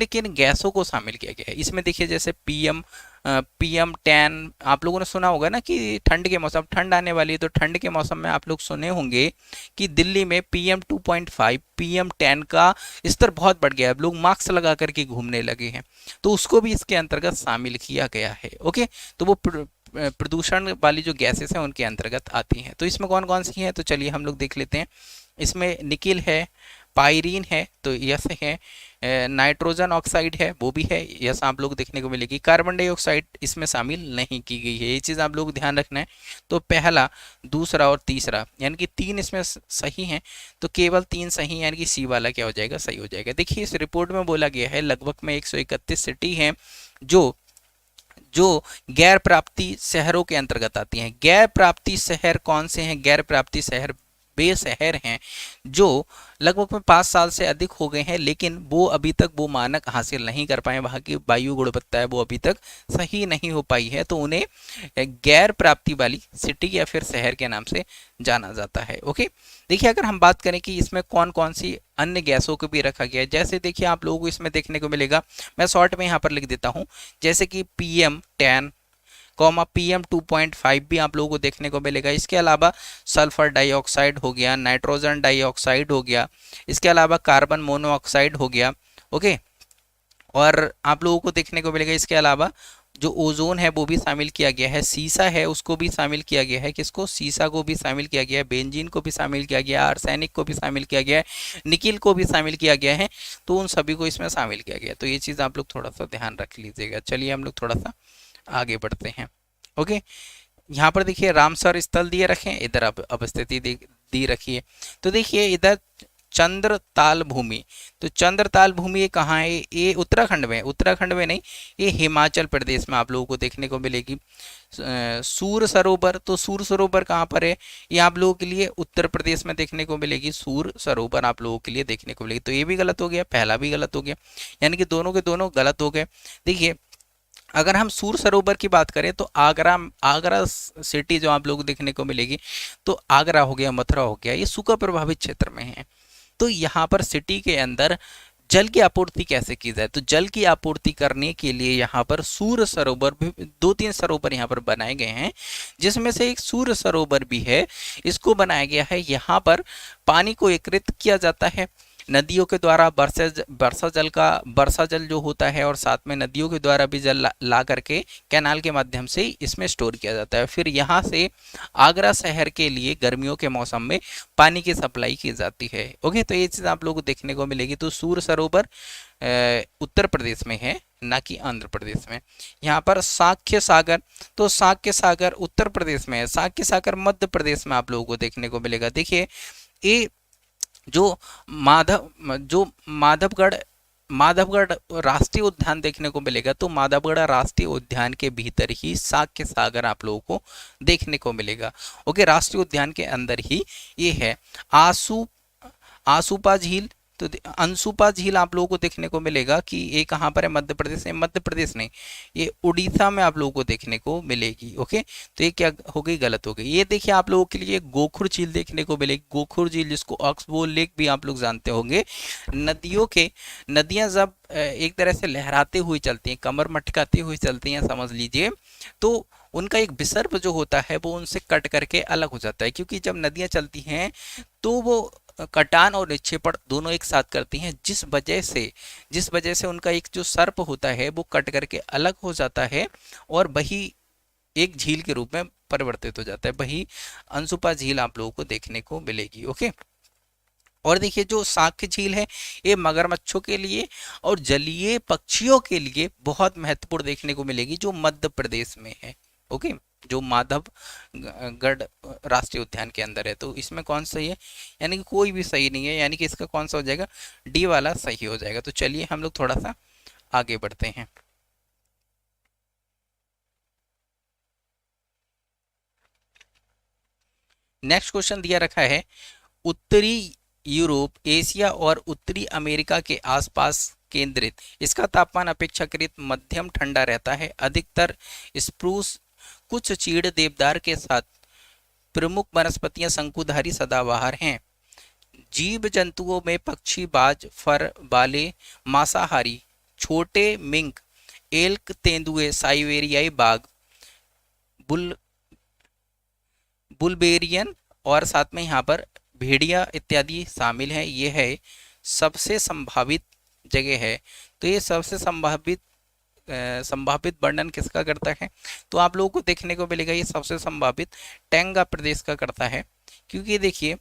किन गैसों को शामिल किया गया है। इसमें देखिए जैसे PM10 आप लोगों ने सुना होगा ना कि ठंड के मौसम, ठंड आने वाली है, तो ठंड के मौसम में आप लोग सुने होंगे कि दिल्ली में PM2.5 PM10 का स्तर बहुत बढ़ गया है, अब लोग मास्क लगा करके घूमने लगे हैं, तो उसको भी इसके अंतर्गत शामिल किया गया है। ओके, तो वो प्रदूषण वाली जो गैसेस हैं उनके अंतर्गत आती हैं। तो इसमें कौन कौन सी हैं? तो चलिए हम लोग देख लेते हैं। इसमें निकिल है, पायरीन है, तो यस है, नाइट्रोजन ऑक्साइड है, वो भी है, यस आप लोग देखने को मिलेगी। कार्बन डाइऑक्साइड इसमें शामिल नहीं की गई है, ये चीज़ आप लोग ध्यान रखना है। तो पहला, दूसरा और तीसरा, यानी कि 3 इसमें सही हैं, तो केवल 3 सही, यानी कि सी वाला क्या हो जाएगा? सही हो जाएगा। देखिए इस रिपोर्ट में बोला गया है लगभग में 131 सिटी हैं जो गैर प्राप्ति शहरों के अंतर्गत आती हैं। गैर प्राप्ति शहर कौन से हैं? गैर प्राप्ति शहर वे शहर हैं जो लगभग में 5 साल से अधिक हो गए हैं, लेकिन वो अभी तक वो मानक हासिल नहीं कर पाए, वहाँ की वायु गुणवत्ता है वो अभी तक सही नहीं हो पाई है, तो उन्हें गैर प्राप्ति वाली सिटी या फिर शहर के नाम से जाना जाता है। ओके, देखिए अगर हम बात करें कि इसमें कौन कौन सी अन्य गैसों को भी रखा गया है, जैसे देखिए आप लोगों को इसमें देखने को मिलेगा, मैं शॉर्ट में यहाँ पर लिख देता हूँ, जैसे कि PM10, PM2.5 भी आप लोगों को देखने को मिलेगा। इसके अलावा सल्फर डाइऑक्साइड हो गया, नाइट्रोजन डाइऑक्साइड हो गया, इसके अलावा कार्बन मोनोऑक्साइड हो गया। ओके, और आप लोगों को देखने को मिलेगा इसके अलावा जो ओजोन है वो भी शामिल किया गया है, सीसा है उसको भी शामिल किया गया है, किसको? सीसा को भी शामिल किया गया है, बेंजीन को भी शामिल किया गया है, आर्सेनिक को भी शामिल किया गया है, निकिल को भी शामिल किया गया है, तो उन सभी को इसमें शामिल किया गया है। तो ये चीज़ आप लोग थोड़ा सा ध्यान रख लीजिएगा। चलिए हम लोग थोड़ा सा आगे बढ़ते हैं। ओके, यहाँ पर देखिए रामसर स्थल दिए रखे हैं, इधर अब स्थिति दी रखी है। तो देखिए इधर चंद्रताल भूमि, तो चंद्रताल भूमि ये कहाँ है? ये उत्तराखंड में नहीं, ये हिमाचल प्रदेश में आप लोगों को देखने को मिलेगी। सूर सरोवर, तो सूर सरोवर कहाँ पर है? ये आप लोगों के लिए उत्तर प्रदेश में देखने को मिलेगी, सूर सरोवर आप लोगों के लिए देखने को मिलेगी। तो ये भी गलत हो गया, पहला भी गलत हो गया, यानी कि दोनों के दोनों गलत हो गए। देखिए अगर हम सूर सरोवर की बात करें तो आगरा, आगरा सिटी जो आप लोग को देखने को मिलेगी, तो आगरा हो गया, मथुरा हो गया, ये सूखा प्रभावित क्षेत्र में है। तो यहाँ पर सिटी के अंदर जल की आपूर्ति कैसे की जाए, तो जल की आपूर्ति करने के लिए यहाँ पर सूर सरोवर भी, दो तीन सरोवर यहाँ पर बनाए गए हैं, जिसमें से एक सूर सरोवर भी है। इसको बनाया गया है, यहाँ पर पानी को एकत्रित किया जाता है नदियों के द्वारा, वर्षा जल जो होता है, और साथ में नदियों के द्वारा भी जल ला करके कैनाल के माध्यम से इसमें स्टोर किया जाता है। फिर यहाँ से आगरा शहर के लिए गर्मियों के मौसम में पानी की सप्लाई की जाती है। ओके, तो ये चीज़ आप लोगों को देखने को मिलेगी। तो सूर सरोवर उत्तर प्रदेश में है, ना कि आंध्र प्रदेश में। यहाँ पर साक्य सागर, तो साक्य सागर उत्तर प्रदेश में है, साक्य सागर मध्य प्रदेश में आप लोगों को देखने को मिलेगा। देखिए ये जो माधवगढ़ माधवगढ़ राष्ट्रीय उद्यान देखने को मिलेगा, तो माधवगढ़ राष्ट्रीय उद्यान के भीतर ही साक्य सागर आप लोगों को देखने को मिलेगा। ओके, राष्ट्रीय उद्यान के अंदर ही ये है। आसू आसूपा झील, तो अंसुपा झील आप लोगों को देखने को मिलेगा कि ये कहाँ पर है, मध्य प्रदेश में, मध्य प्रदेश नहीं, ये उड़ीसा में आप लोगों को देखने को मिलेगी। ओके, तो ये क्या हो गई, गलत हो गई। ये देखिए आप लोगों के लिए गोखुर झील देखने को मिलेगी, गोखुर झील जिसको ऑक्सबोल लेक भी आप लोग जानते होंगे। नदियां जब एक तरह से लहराते हुए चलती हैं, कमर मटकाती हुई चलती हैं समझ लीजिए, तो उनका एक विसर्ग जो होता है वो उनसे कट करके अलग हो जाता है, क्योंकि जब नदियां चलती हैं तो वो कटान और निक्षेपण दोनों एक साथ करती हैं, जिस वजह से उनका एक जो सर्प होता है वो कट करके अलग हो जाता है, और वही एक झील के रूप में परिवर्तित हो जाता है। वही अंशुपा झील आप लोगों को देखने को मिलेगी। ओके, और देखिए जो साक्य झील है, ये मगरमच्छों के लिए और जलीय पक्षियों के लिए बहुत महत्वपूर्ण देखने को मिलेगी, जो मध्य प्रदेश में है। ओके, जो माधवगढ़ राष्ट्रीय उद्यान के अंदर है। तो इसमें कौन सही है, यानी कि कोई भी सही नहीं है, यानी कि इसका कौन सा हो जाएगा, डी वाला सही हो जाएगा। तो चलिए हम लोग थोड़ा सा आगे बढ़ते हैं। नेक्स्ट क्वेश्चन दिया रखा है, उत्तरी यूरोप, एशिया और उत्तरी अमेरिका के आसपास केंद्रित, इसका तापमान अपेक्षाकृत मध्यम ठंडा रहता है। अधिकतर स्प्रूस, कुछ चीड़, देवदार के साथ प्रमुख वनस्पतियां शंकुधारी सदाबहार हैं। जीव जंतुओं में पक्षी, बाज, फर वाले मांसाहारी, छोटे मिंक, एल्क, तेंदुए, साइबेरियाई बाघ, बुल बुलबेरियन, और साथ में यहाँ पर भेड़िया इत्यादि शामिल हैं। ये है सबसे संभावित जगह है। तो ये सबसे संभावित वर्णन किसका करता है, तो आप लोगों को देखने को मिलेगा ये सबसे संभावित टैंगा प्रदेश का करता है। क्योंकि देखिए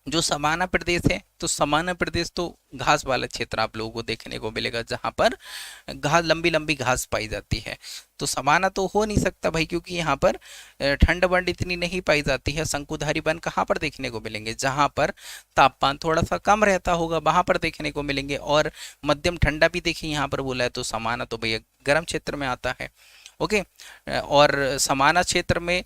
जो समाना प्रदेश है, तो समाना प्रदेश तो घास वाला क्षेत्र आप लोगों को देखने को मिलेगा, जहां पर घास, लंबी लंबी घास पाई जाती है। तो समाना तो हो नहीं सकता भाई, क्योंकि यहाँ पर ठंड वंड इतनी नहीं पाई जाती है। शंकुधारी वन कहाँ पर देखने को मिलेंगे, जहां पर तापमान थोड़ा सा कम रहता होगा, वहां पर देखने को मिलेंगे। और मध्यम ठंडा भी देखिए यहाँ पर बोला है, तो समाना तो भैया गर्म क्षेत्र में आता है। ओके, और समाना क्षेत्र में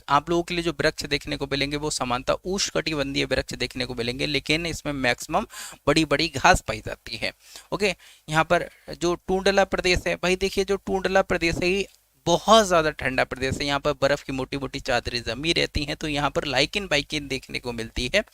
आप लोगों के लिए जो वृक्ष देखने को मिलेंगे वो सामान्यतः उष्णकटिबंधीय वृक्ष देखने को मिलेंगे, लेकिन इसमें मैक्सिमम बड़ी बड़ी घास पाई जाती है। ओके, यहाँ पर जो टूंडला प्रदेश है भाई, देखिए जो टूंडला प्रदेश है ये बहुत ज़्यादा ठंडा प्रदेश है। यहाँ पर बर्फ की मोटी मोटी चादरें जमी रहती हैं, तो यहाँ पर लाइकिन बाइकिन देखने को मिलती है।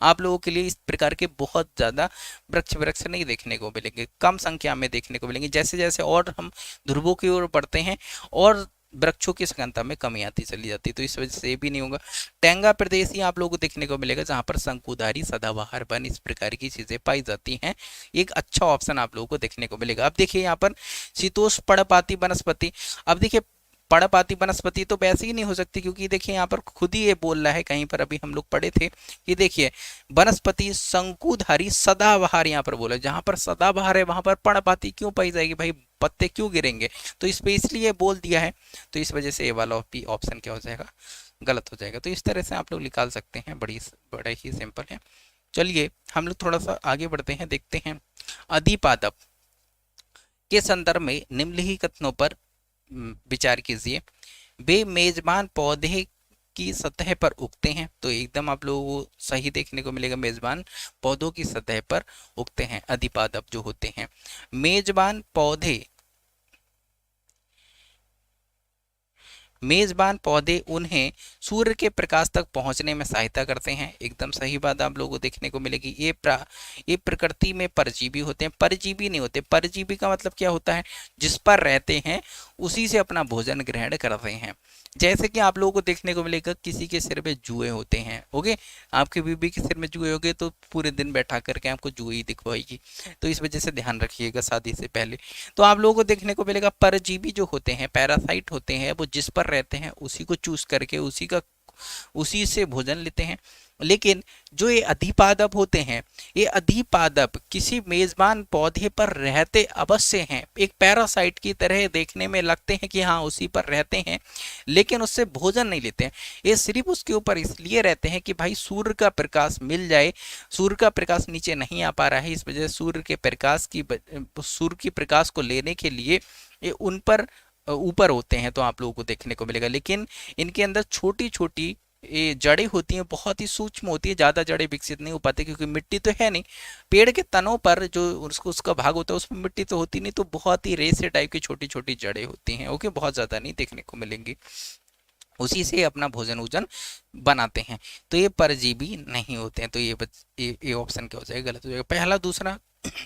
आप लोगों के लिए इस प्रकार के बहुत ज़्यादा वृक्ष नहीं देखने को मिलेंगे, कम संख्या में देखने को मिलेंगे। जैसे जैसे और हम ध्रुवों की ओर बढ़ते हैं और वृक्षों की संख्या में कमी आती चली जाती है, तो इस वजह से ये भी नहीं होगा। टेंगा प्रदेश ही आप लोगों को देखने को मिलेगा, जहां पर शंकुधारी सदाबहार वन, इस प्रकार की चीजें पाई जाती हैं। एक अच्छा ऑप्शन आप लोगों को देखने को मिलेगा। अब देखिए यहाँ पर शीतोष्ण पर्णपाती वनस्पति, अब देखिए पर्णपाती वनस्पति तो वैसे ही नहीं हो सकती, क्योंकि देखिए यहाँ पर खुद ही ये बोल रहा है, कहीं पर अभी हम लोग पढ़े थे कि देखिए वनस्पति शंकुधारी सदाबहार, यहाँ पर बोला जहां पर सदाबहार है वहां पर पर्णपाती क्यों पाई जाएगी भाई, पत्ते क्यों गिरेंगे, तो इस पे इसलिए बोल दिया है। तो इस वजह से ये वाला ऑप्शन क्या हो जाएगा, गलत हो जाएगा। तो इस तरह से आप लोग निकाल सकते हैं, बड़ा ही सिंपल है। चलिए हम लोग थोड़ा सा आगे बढ़ते हैं, देखते हैं अधिपादप के संदर्भ में निम्नलिखित कथनों पर विचार कीजिए। वे मेजबान पौधे की सतह पर उगते हैं, तो एकदम आप लोगों को सही देखने को मिलेगा, मेजबान पौधों की सतह पर उगते हैं अधिपादप जो होते हैं। मेजबान पौधे मेजबान पौधे उन्हें सूर्य के प्रकाश तक पहुंचने में सहायता करते हैं। एकदम सही बात आप लोगों को देखने को मिलेगी। ये प्रकृति में परजीवी होते हैं, परजीवी नहीं होते। परजीवी का मतलब क्या होता है, जिस पर रहते हैं उसी से अपना भोजन ग्रहण करते हैं। जैसे कि आप लोगों को देखने को मिलेगा किसी के सिर में जुए होते हैं, ओके, आपके बीबी के सिर में जुए होंगे तो पूरे दिन बैठा करके आपको जुए ही दिखवाएगी, तो इस वजह से ध्यान रखिएगा शादी से पहले। तो आप लोगों को देखने को मिलेगा परजीवी जो होते हैं, पैरासाइट होते हैं, वो जिस पर रहते हैं उसी को चूज करके उसी से भोजन लेते हैं। लेकिन जो ये अधिपादप होते हैं, ये अधिपादप किसी मेजबान पौधे पर रहते अवश्य हैं, एक पैरासाइट की तरह देखने में लगते हैं कि हाँ उसी पर रहते हैं, लेकिन उससे भोजन नहीं लेते हैं। ये सिर्फ उसके ऊपर इसलिए रहते हैं कि भाई सूर्य का प्रकाश मिल जाए, सूर्य का प्रकाश नीचे नहीं आ पा रहा है, इस वजह से सूर्य की प्रकाश को लेने के लिए ये उन पर ऊपर होते हैं, तो आप लोगों को देखने को मिलेगा। लेकिन इनके अंदर छोटी छोटी ये जड़ें होती हैं, बहुत ही सूक्ष्म होती है, ज़्यादा जड़ें विकसित नहीं हो पाती क्योंकि मिट्टी तो है नहीं। पेड़ के तनों पर जो उसका भाग होता है उसमें मिट्टी तो होती नहीं, तो बहुत ही रेसे टाइप की छोटी छोटी जड़ें होती हैं, ओके, बहुत ज़्यादा नहीं देखने को मिलेंगी। उसी से अपना भोजन वोजन बनाते हैं, तो ये परजीवी नहीं होते हैं। तो ये ऑप्शन क्या हो जाएगा, गलत हो जाएगा। पहला दूसरा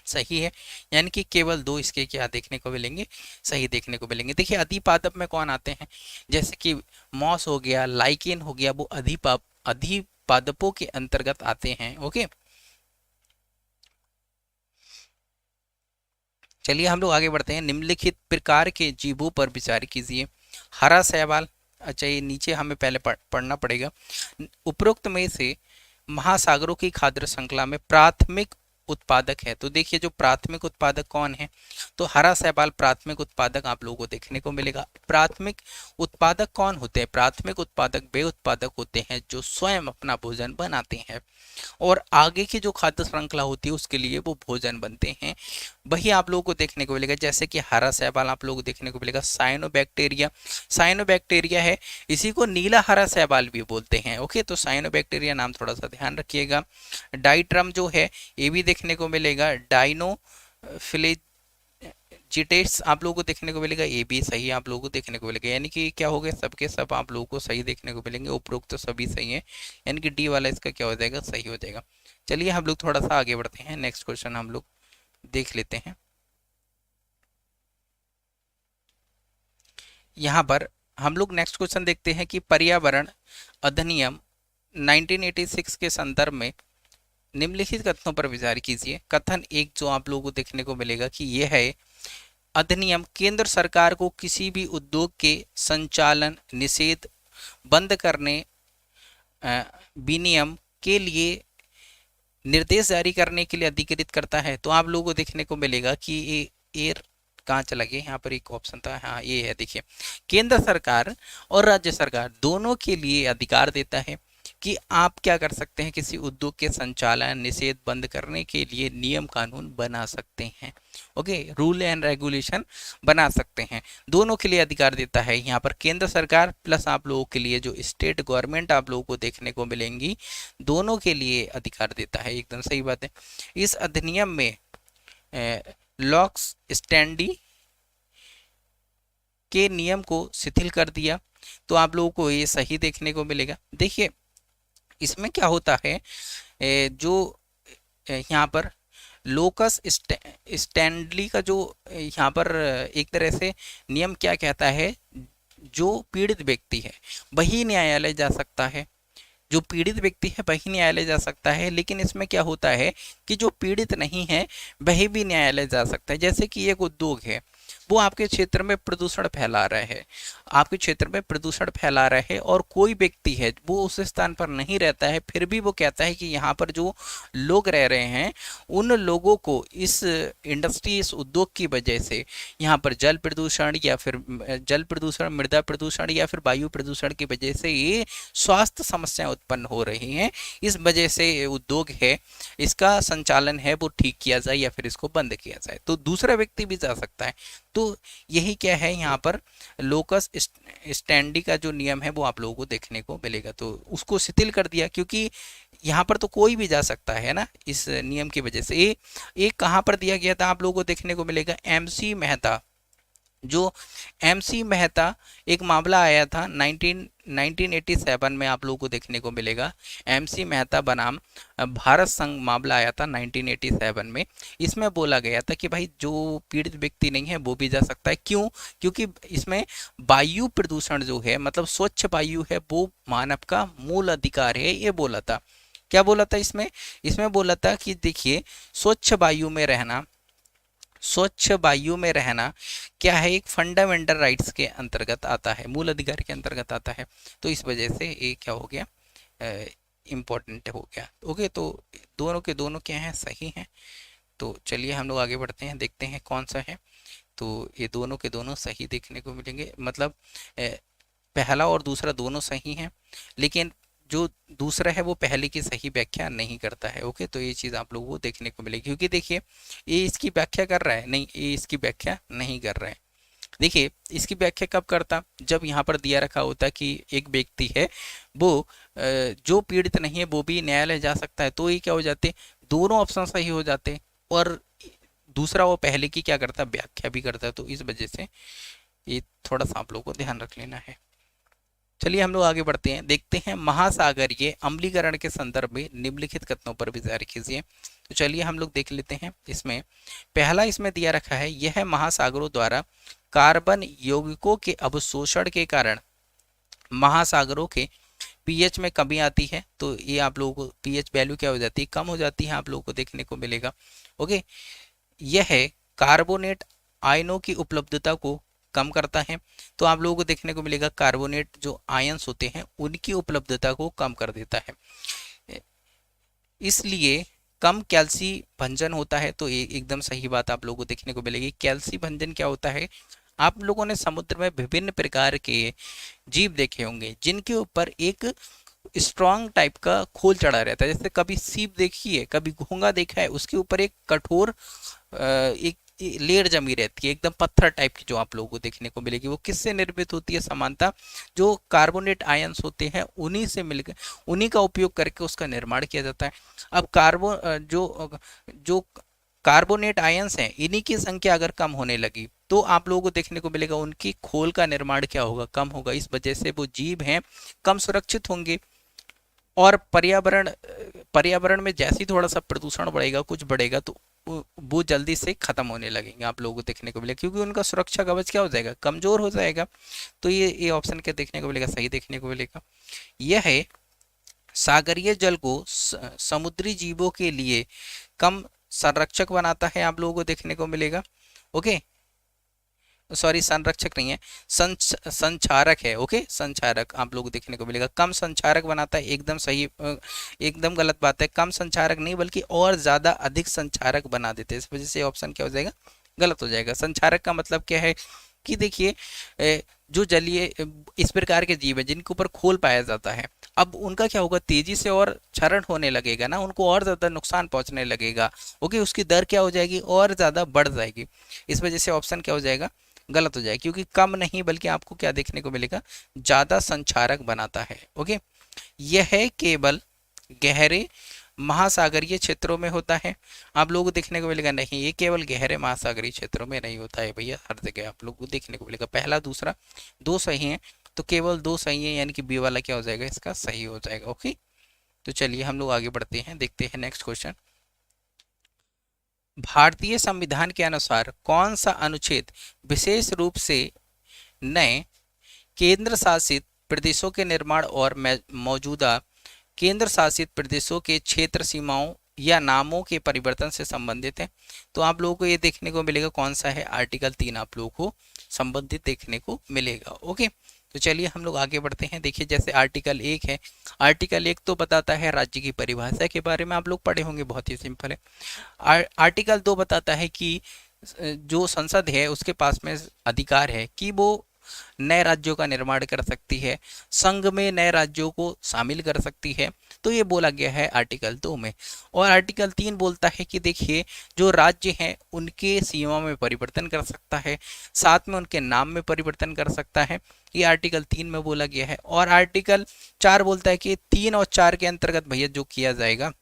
सही है, यानी कि केवल दो इसके क्या देखने को मिलेंगे, सही देखने को मिलेंगे। देखिए अधिपादप में कौन आते हैं, जैसे कि मॉस हो गया, लाइकेन हो गया, वो अधिपादपों के अंतर्गत आते हैं, ओके। चलिए हम लोग आगे बढ़ते हैं। निम्नलिखित प्रकार के जीवों पर विचार कीजिए। हरा शैवाल, अच्छा ये नीचे हमें पहले पढ़ना पड़ेगा। उपरोक्त में से महासागरों की खाद्य श्रृंखला में प्राथमिक उत्पादक है, तो देखिए जो प्राथमिक उत्पादक कौन है, तो हरा शैवाल प्राथमिक उत्पादक आप लोगों को देखने को मिलेगा। प्राथमिक उत्पादक कौन होते हैं, प्राथमिक उत्पादक वे उत्पादक होते हैं जो स्वयं अपना भोजन बनाते हैं और आगे की जो खाद्य श्रृंखला होती है उसके लिए वो भोजन बनते हैं, वही आप लोगों को देखने को मिलेगा। जैसे कि हरा शैवाल आप लोगों को देखने को मिलेगा। साइनोबैक्टीरिया, साइनोबैक्टीरिया है, इसी को नीला हरा शैवाल भी बोलते हैं, ओके, तो साइनोबैक्टीरिया नाम थोड़ा सा ध्यान रखिएगा। डाइट्रम जो है ये भी देखने को मिलेगा। डाइनोफिलेजिटेट्स आप लोगों को देखने को मिलेगा, ये भी सही आप लोगों को देखने को मिलेगा। यानी कि क्या हो गया, सबके सब आप लोगों को सही देखने को मिलेंगे, उपरोक्त तो सभी सही है, यानी कि डी वाला इसका क्या हो जाएगा, सही हो जाएगा। चलिए हम लोग थोड़ा सा आगे बढ़ते हैं, नेक्स्ट क्वेश्चन हम लोग देख लेते हैं। यहाँ पर हम लोग नेक्स्ट क्वेश्चन देखते हैं कि पर्यावरण अधिनियम 1986 के संदर्भ में निम्नलिखित कथनों पर विचार कीजिए। कथन एक जो आप लोगों को देखने को मिलेगा कि यह है, अधिनियम केंद्र सरकार को किसी भी उद्योग के संचालन, निषेध, बंद करने, विनियम के लिए निर्देश जारी करने के लिए अधिकृत करता है। तो आप लोगों को देखने को मिलेगा कि ये कहाँ चला गया, यहाँ पर एक ऑप्शन था, हाँ ये है, देखिए केंद्र सरकार और राज्य सरकार दोनों के लिए अधिकार देता है कि आप क्या कर सकते हैं, किसी उद्योग के संचालन, निषेध, बंद करने के लिए नियम कानून बना सकते हैं, ओके, रूल एंड रेगुलेशन बना सकते हैं, दोनों के लिए अधिकार देता है। यहाँ पर केंद्र सरकार प्लस आप लोगों के लिए जो स्टेट गवर्नमेंट आप लोगों को देखने को मिलेंगी, दोनों के लिए अधिकार देता है, एकदम सही बात है। इस अधिनियम में लॉक्स स्टैंडी के नियम को शिथिल कर दिया, तो आप लोगों को ये सही देखने को मिलेगा। देखिए इसमें क्या होता है, जो यहाँ पर लोकस स्टैंडली का जो यहाँ पर एक तरह से नियम क्या कहता है, जो पीड़ित व्यक्ति है वही न्यायालय जा सकता है, जो पीड़ित व्यक्ति है वही न्यायालय जा सकता है। लेकिन इसमें क्या होता है कि जो पीड़ित नहीं है वही भी न्यायालय जा सकता है। जैसे कि एक उद्योग है, वो आपके क्षेत्र में प्रदूषण फैला रहा है, आपके क्षेत्र में प्रदूषण फैला रहा है, और कोई व्यक्ति है वो उस स्थान पर नहीं रहता है, फिर भी वो कहता है कि यहाँ पर जो लोग रह रहे हैं उन लोगों को इस इंडस्ट्री, इस उद्योग की वजह से यहाँ पर जल प्रदूषण या फिर मृदा प्रदूषण या फिर वायु प्रदूषण की वजह से ये स्वास्थ्य समस्याएं उत्पन्न हो रही हैं, इस वजह से उद्योग है इसका संचालन है वो ठीक किया जाए या फिर इसको बंद किया जाए, तो दूसरा व्यक्ति भी जा सकता है। तो यही क्या है, यहाँ पर लोकस स्टैंडी का जो नियम है वो आप लोगों को देखने को मिलेगा, तो उसको शिथिल कर दिया, क्योंकि यहाँ पर तो कोई भी जा सकता है ना इस नियम की वजह से। ये कहाँ पर दिया गया था, आप लोगों को देखने को मिलेगा, MC मेहता, जो एमसी मेहता एक मामला आया था 1987 में, आप लोगों को देखने को मिलेगा। एमसी मेहता बनाम भारत संघ मामला आया था 1987 में। इसमें बोला गया था कि भाई जो पीड़ित व्यक्ति नहीं है वो भी जा सकता है। क्यों? क्योंकि इसमें वायु प्रदूषण जो है, मतलब स्वच्छ वायु है, वो मानव का मूल अधिकार है, ये बोला था। क्या बोला था इसमें? इसमें बोला था कि देखिए, स्वच्छ वायु में रहना, स्वच्छ वायु में रहना क्या है, एक फंडामेंटल राइट्स के अंतर्गत आता है, मूल अधिकार के अंतर्गत आता है। तो इस वजह से ये क्या हो गया, इम्पोर्टेंट हो गया। ओके, तो दोनों के दोनों क्या हैं, सही हैं। तो चलिए हम लोग आगे बढ़ते हैं, देखते हैं कौन सा है। तो ये दोनों के दोनों सही देखने को मिलेंगे, मतलब पहला और दूसरा दोनों सही हैं, लेकिन जो दूसरा है वो पहले की सही व्याख्या नहीं करता है। ओके, तो ये चीज़ आप लोगों को देखने को मिलेगी, क्योंकि देखिए ये इसकी व्याख्या कर रहा है, नहीं ये इसकी व्याख्या नहीं कर रहा है। देखिए इसकी व्याख्या कब करता, जब यहाँ पर दिया रखा होता कि एक व्यक्ति है वो जो पीड़ित नहीं है वो भी न्यायालय जा सकता है, तो ये क्या हो जाते, दोनों ऑप्शन सही हो जाते, और दूसरा वो पहले की क्या करता, व्याख्या भी करता। तो इस वजह से ये थोड़ा सा आप लोगों को ध्यान रख लेना है। चलिए हम लोग आगे बढ़ते हैं, देखते हैं महासागरीय अम्लीकरण के संदर्भ में निम्नलिखित कथनों पर विचार कीजिए। तो चलिए हम लोग देख लेते हैं। इसमें पहला इसमें दिया रखा है, यह महासागरों द्वारा कार्बन यौगिकों के अवशोषण के कारण महासागरों के पीएच में कमी आती है। तो ये आप लोगों को पीएच वैल्यू क्या हो जाती है, कम हो जाती है, आप लोगों को देखने को मिलेगा। ओके, यह कार्बोनेट आयनों की उपलब्धता को कम करता है। तो आप लोगों को देखने को मिलेगा कार्बोनेट जो आयंस होते हैं उनकी उपलब्धता को कम कर देता है, इसलिए कम कैल्सी भंजन होता है। तो ये एकदम सही बात आप लोगों को देखने को मिलेगी। कैल्सी भंजन क्या होता है, आप लोगों ने समुद्र में विभिन्न प्रकार के जीव देखे होंगे जिनके ऊपर एक स्ट्रॉन्ग टाइप का खोल चढ़ा रहता है। जैसे कभी सीप देखी है, कभी घोंगा देखा है, उसके ऊपर एक कठोर एक लेयर जमी रहती है, एकदम पत्थर टाइप की, जो आप लोगों को देखने को मिलेगी। वो किससे निर्मित होती है, समानता जो कार्बोनेट आयंस होते हैं उन्हीं से मिलकर, उन्हीं का उपयोग करके उसका निर्माण किया जाता है। अब जो जो कार्बोनेट आयंस हैं, इन्हीं की संख्या अगर कम होने लगी तो आप लोगों को देखने को मिलेगा उनकी खोल का निर्माण क्या होगा, कम होगा। इस वजह से वो जीव हैं कम सुरक्षित होंगे, और पर्यावरण पर्यावरण में जैसे ही थोड़ा सा प्रदूषण बढ़ेगा, कुछ बढ़ेगा, तो वो जल्दी से खत्म होने लगेंगे, आप लोगों को देखने को मिलेगा, क्योंकि उनका सुरक्षा कवच क्या हो जाएगा, कमजोर हो जाएगा। तो ये ऑप्शन क्या देखने को मिलेगा, सही देखने को मिलेगा। यह है सागरीय जल को समुद्री जीवों के लिए कम संरक्षक बनाता है, आप लोगों को देखने को मिलेगा। ओके, सॉरी संरक्षक नहीं है, संचारक है। ओके, संचारक आप लोगों को देखने को मिलेगा, कम संचारक बनाता है, एकदम सही, एकदम गलत बात है, कम संचारक नहीं बल्कि और ज़्यादा अधिक संचारक बना देते हैं। इस वजह से ऑप्शन क्या हो जाएगा, गलत हो जाएगा। संचारक का मतलब क्या है कि देखिए जो जलीय इस प्रकार के जीव है जिनके ऊपर खोल पाया जाता है, अब उनका क्या होगा, तेजी से और क्षरण होने लगेगा ना, उनको और ज़्यादा नुकसान पहुंचने लगेगा। ओके, उसकी दर क्या हो जाएगी, और ज़्यादा बढ़ जाएगी। इस वजह से ऑप्शन क्या हो जाएगा, गलत हो जाएगा, क्योंकि कम नहीं बल्कि आपको क्या देखने को मिलेगा, ज़्यादा संचारक बनाता है। ओके, यह केवल गहरे महासागरीय क्षेत्रों में होता है, आप लोगों को देखने को मिलेगा, नहीं ये केवल गहरे महासागरीय क्षेत्रों में नहीं होता है भैया, हर जगह आप लोगों को देखने को मिलेगा। पहला दूसरा दो सही हैं, तो केवल दो सही है, यानी कि बी वाला क्या हो जाएगा, इसका सही हो जाएगा। ओके, तो चलिए हम लोग आगे बढ़ते हैं, देखते हैं नेक्स्ट क्वेश्चन। भारतीय संविधान के अनुसार कौन सा अनुच्छेद विशेष रूप से नए केंद्र शासित प्रदेशों के निर्माण और मौजूदा केंद्र शासित प्रदेशों के क्षेत्र सीमाओं या नामों के परिवर्तन से संबंधित है? तो आप लोगों को ये देखने को मिलेगा कौन सा है, आर्टिकल 3 आप लोगों को संबंधित देखने को मिलेगा। ओके, तो चलिए हम लोग आगे बढ़ते हैं। देखिए जैसे आर्टिकल 1 है, आर्टिकल 1 तो बताता है राज्य की परिभाषा के बारे में, आप लोग पढ़े होंगे, बहुत ही सिंपल है। आर्टिकल 2 बताता है कि जो संसद है उसके पास में अधिकार है कि वो नए राज्यों का निर्माण कर सकती है, संघ में नए राज्यों को शामिल कर सकती है। तो ये बोला गया है आर्टिकल 2 में। और आर्टिकल 3 बोलता है कि देखिए जो राज्य हैं उनके सीमा में परिवर्तन कर सकता है, साथ में उनके नाम में परिवर्तन कर सकता है, ये आर्टिकल 3 में बोला गया है। और आर्टिकल 4 बोलता है कि 3 और 4 के अंतर्गत भैया जो किया जाएगा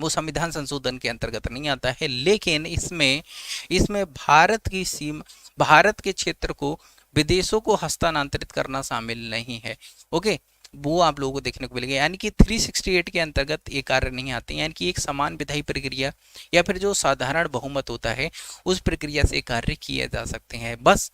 वो संविधान संशोधन के अंतर्गत नहीं आता है, लेकिन इसमें भारत की सीमा, भारत के क्षेत्र को विदेशों को हस्तांतरित करना शामिल नहीं है। ओके, वो आप लोगों को देखने को मिलेगा। यानी कि 368 के अंतर्गत ये कार्य नहीं आते, यानी कि एक समान विधायी प्रक्रिया या फिर जो साधारण बहुमत होता है उस प्रक्रिया से कार्य किए जा सकते हैं। बस